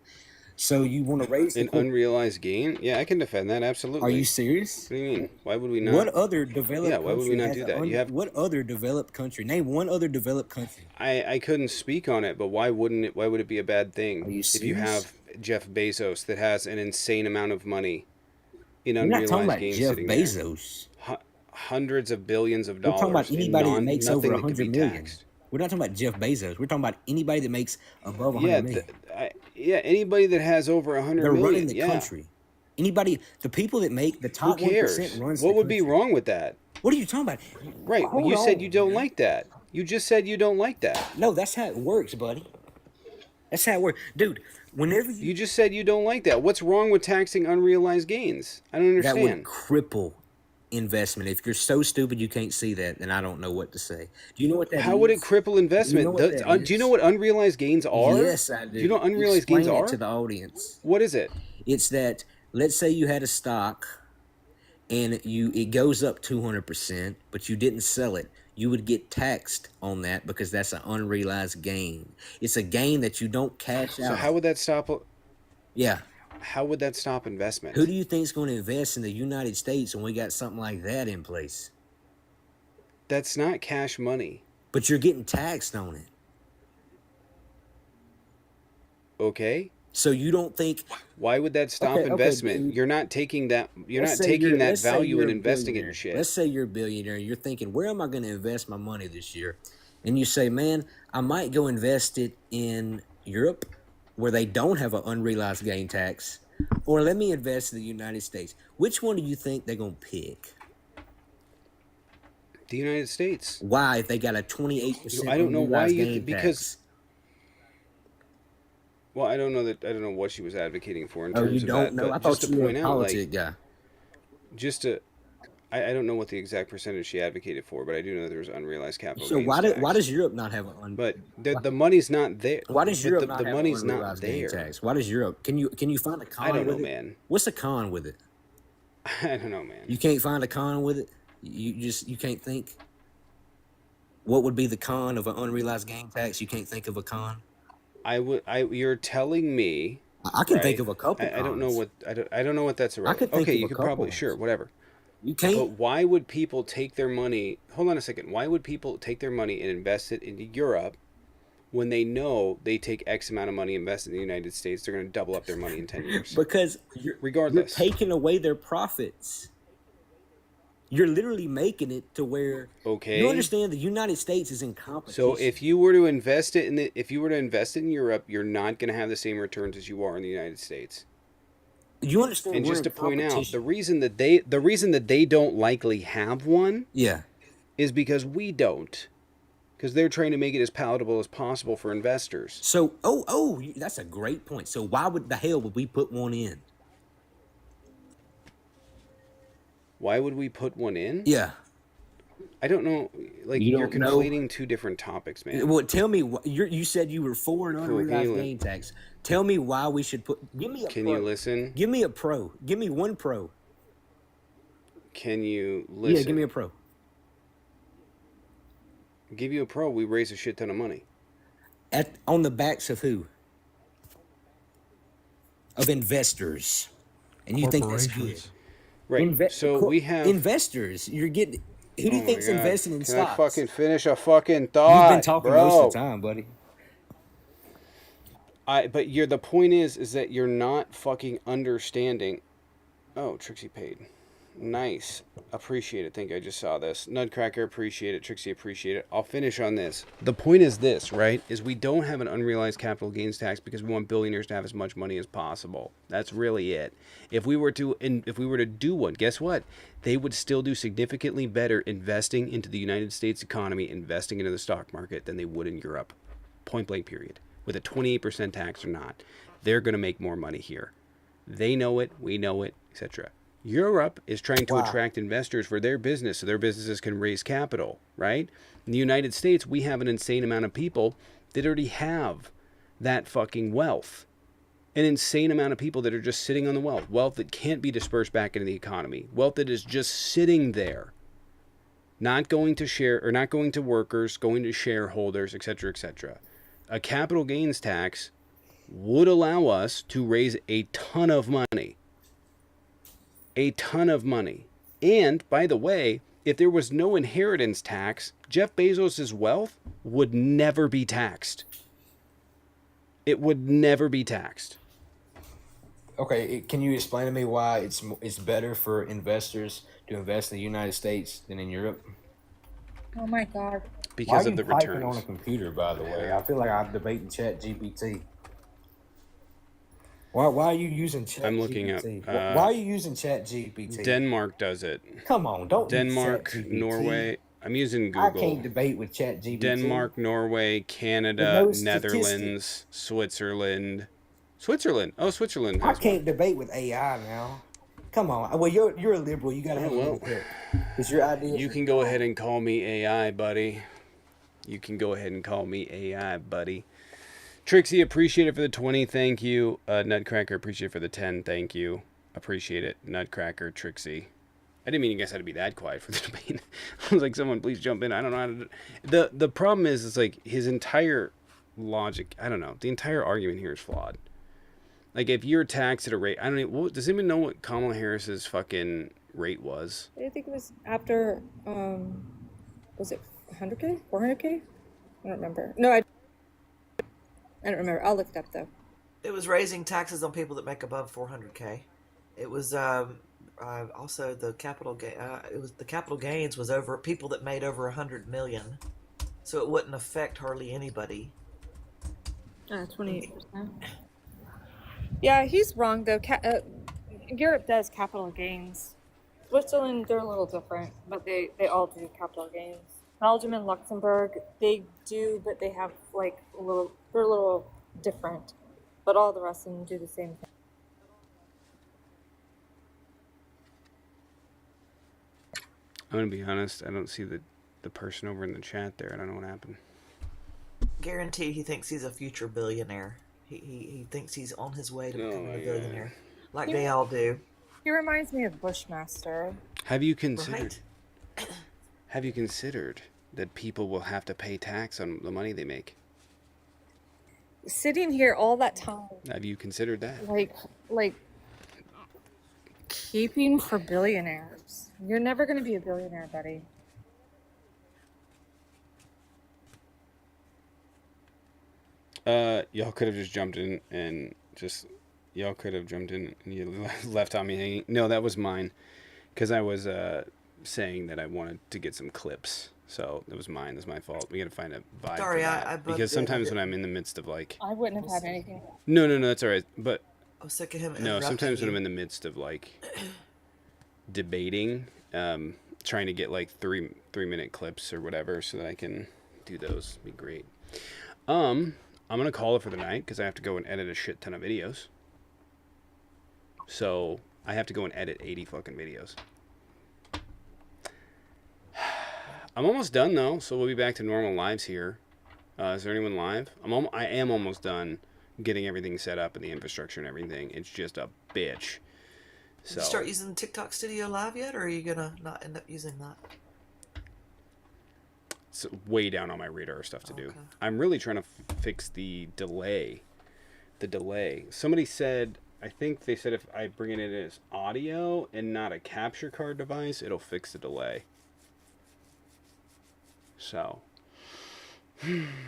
So you want to raise an unrealized gain? Yeah, I can defend that, absolutely. Are you serious? What do you mean? Why would we not? What other developed Yeah, why would we not do that? You have what other developed country? Name one other developed country. I couldn't speak on it, but why would it be a bad thing? Are you if you serious? have Jeff Bezos that has an insane amount of money in We're not talking unrealized about gains Jeff sitting Bezos. there. Hundreds of billions of We're dollars. talking about anybody that in makes nothing over that could 100 be million. taxed. We're not talking about Jeff Bezos. We're talking about anybody that makes above 100 million. Yeah, anybody that has over 100 They're million. running the country. Anybody, the people that make the top Who cares? 1% runs What the would be country. wrong with that? What are you talking about? Right, Hold you said on, you don't man. like that. You just said you don't like that. No, that's how it works, buddy. That's how it works. Dude, whenever You just said you don't like that. What's wrong with taxing unrealized gains? I don't that would understand. cripple investment. If you're so stupid you can't see that, then I don't know what to say. Do you know what that How is? would it cripple investment? what that Do you know what unrealized gains are? Yes, I do. Do you know what unrealized Explain gains it are? to the audience. What is it? It's that, let's say you had a stock and it goes up 200%, but you didn't sell it. You would get taxed on that because that's an unrealized gain. It's a gain that you don't cash out. So how would that stop? Yeah. How would that stop investment? Who do you think is going to invest in the United States when we got something like that in place? That's not cash money. But you're getting taxed on it. Okay. So you don't think? Why would that stop Okay, investment? dude. You're not taking that. You're Let's not say taking that let's say value you're and a investing it billionaire. in shit. Let's say you're a billionaire. You're thinking, where am I going to invest my money this year? And you say, man, I might go invest it in Europe, where they don't have an unrealized gain tax, or let me invest in the United States. Which one do you think they're going to pick? The United States. Why? If they got a 28% I don't know why unrealized you gain because. tax? Well, I don't know what she was advocating for in Oh, terms you of don't that. know? But I just thought to you were point a out, like, politic guy. just to, I don't know what the exact percentage she advocated for, but I do know there was unrealized capital So gains why tax. does Europe not have an But the money's not there. Why does But Europe the not have money's an not unrealized gain there? tax? Why does Europe? Can you find a con I don't with know, it? man. What's a con with it? I don't know, man. You can't find a con with it? You can't think. What would be the con of an unrealized gain tax? You can't think of a con. You're telling me, I can think right? of a couple I don't know cons. what I don't know what that's I right. could think Okay, of you a could couple probably ones. sure, whatever. You can't. But why would people take their money? Hold on a second. Why would people take their money and invest it into Europe when they know they take X amount of money invested in the United States? They're going to double up their money in 10 years. Because you're Regardless. taking away their profits. You're literally making it to where you understand the United States is in competition. So if you were to invest it in Europe, you're not going to have the same returns as you are in the United States. You understand? And we're just in to point out, competition. the reason that they don't likely have one, Yeah, is because we don't. Because they're trying to make it as palatable as possible for investors. So, that's a great point. So why would the hell would we put one in? Why would we put one in? Yeah. I don't know. Like, You you're don't know? conflating two different topics, man. Well, tell me. You said you were for an Cool, unrealized gain tax. Tell me why we should put. Give me a Can pro. you listen? Give me a pro. Give me one pro. Can you listen? Yeah, give me a pro. Give you a pro. We raise a shit ton of money. On the backs of who? Of investors. And you think that's good? Corporations. Right. We have investors. You're getting. Who do you think's God. investing in Can stocks? I fucking finish a fucking thought? You've been talking bro. most of the time, buddy. But the point is that you're not fucking understanding. Oh, Trixie paid. Nice. Appreciate it. Think I just saw this. Nutcracker, appreciate it. Trixie, appreciate it. I'll finish on this. The point is this, right? Is we don't have an unrealized capital gains tax because we want billionaires to have as much money as possible. That's really it. If we were to do one, guess what? They would still do significantly better investing into the United States economy, investing into the stock market than they would in Europe. Point blank period. With a 28% tax or not, they're going to make more money here. They know it, we know it, etc. Europe is trying to attract investors for their business so their businesses can raise capital, right? In the United States, we have an insane amount of people that already have that fucking wealth. An insane amount of people that are just sitting on the wealth that can't be dispersed back into the economy, wealth that is just sitting there, not going to share, or not going to workers, going to shareholders, etc., etc. A capital gains tax would allow us to raise a ton of money. A ton of money. And, by the way, if there was no inheritance tax, Jeff Bezos' wealth would never be taxed. It would never be taxed. Okay, can you explain to me why it's better for investors to invest in the United States than in Europe? Oh my God. Because of the Why are you typing returns. on a computer, by the way? I feel like I'm debating ChatGPT. Why are you using ChatGPT? I'm looking up. Why are you using ChatGPT? Denmark does it. Come on, don't use Denmark, ChatGPT. Norway. I'm using Google. I can't debate with ChatGPT. Denmark, Norway, Canada, Netherlands, Switzerland. Oh, Switzerland. I can't debate with AI now. Come on. Well, you're a liberal. You got to have a little bit. It's your idea. You can go ahead and call me AI, buddy. You can go ahead and call me AI, buddy. Trixie, appreciate it for the 20. Thank you. Nutcracker, appreciate it for the 10. Thank you. Appreciate it. Nutcracker, Trixie. I didn't mean you guys had to be that quiet for the debate. I was like, someone please jump in. I don't know how to do. The problem is, it's like his entire logic, I don't know. The entire argument here is flawed. Like, if you're taxed at a rate, I don't even, does anyone know what Kamala Harris's fucking rate was? I think it was after, was it 100K? 400K? I don't remember. No, I don't remember. I'll look it up, though. It was raising taxes on people that make above 400K. It was also the capital gain. It was the capital gains was over people that made over 100 million, so it wouldn't affect hardly anybody. 28%. Yeah, he's wrong though. Europe does capital gains. Switzerland, they're a little different, but they all do capital gains. Belgium and Luxembourg, they do, but they have like they're a little different. But all the rest of them do the same thing. I'm going to be honest. I don't see the person over in the chat there. I don't know what happened. Guaranteed he thinks he's a future billionaire. He thinks he's on his way to becoming a billionaire. Like they all do. He reminds me of Bushmaster. Have you considered... Right? Have you considered that people will have to pay tax on the money they make? Sitting here all that time, Have you considered that? like keeping for billionaires. You're never going to be a billionaire, buddy. Y'all could have just jumped in and just, y'all could have jumped in and you left on me hanging. No, that was mine. Because I was saying that I wanted to get some clips. So it was mine. That's my fault. We got to find a vibe Sorry, for that. I bugged Because it. sometimes when I'm in the midst of like... I wouldn't have had anything. No, that's all right. But I was sick of him. no, sometimes when you. I'm in the midst of like debating, trying to get like three-minute clips or whatever so that I can do those would be great. I'm going to call it for the night because I have to go and edit a shit ton of videos. So I have to go and edit 80 fucking videos. I'm almost done though, so we'll be back to normal lives here. Is there anyone live? I am almost done getting everything set up and the infrastructure and everything. It's just a bitch. Did you start using TikTok Studio Live yet, or are you gonna not end up using that? It's way down on my radar stuff to do. Okay. I'm really trying to fix the delay. Somebody said, I think they said if I bring it in as audio and not a capture card device, it'll fix the delay. So.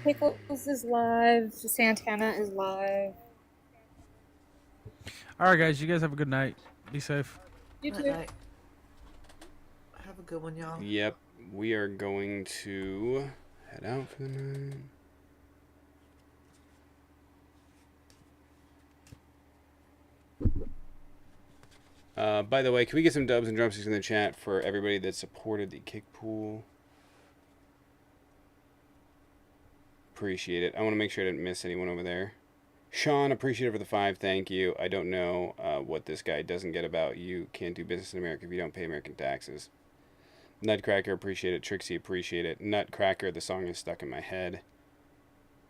Pickles is live. Santana is live. All right, guys. You guys have a good night. Be safe. You Night, too. night. Have a good one, y'all. Yep, we are going to head out for the night. By the way, can we get some dubs and drumsticks in the chat for everybody that supported the kick pool? Appreciate it. I want to make sure I didn't miss anyone over there. Sean, appreciate it for the 5. Thank you. I don't know what this guy doesn't get about you can't do business in America if you don't pay American taxes. Nutcracker, appreciate it. Trixie, appreciate it. Nutcracker, the song is stuck in my head.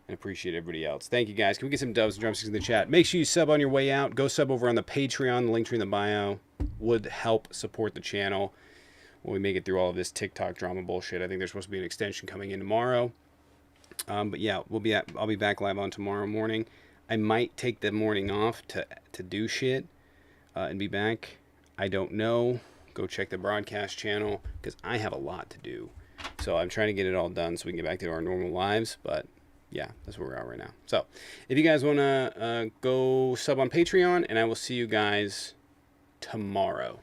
And appreciate everybody else. Thank you, guys. Can we get some dubs and drumsticks in the chat? Make sure you sub on your way out. Go sub over on the Patreon. The link tree in the bio would help support the channel when we make it through all of this TikTok drama bullshit. I think there's supposed to be an extension coming in tomorrow. But yeah, I'll be back live on tomorrow morning. I might take the morning off to do shit and be back. I don't know. Go check the broadcast channel because I have a lot to do. So I'm trying to get it all done so we can get back to our normal lives. But yeah, that's where we are right now. So if you guys want to go sub on Patreon, and I will see you guys tomorrow.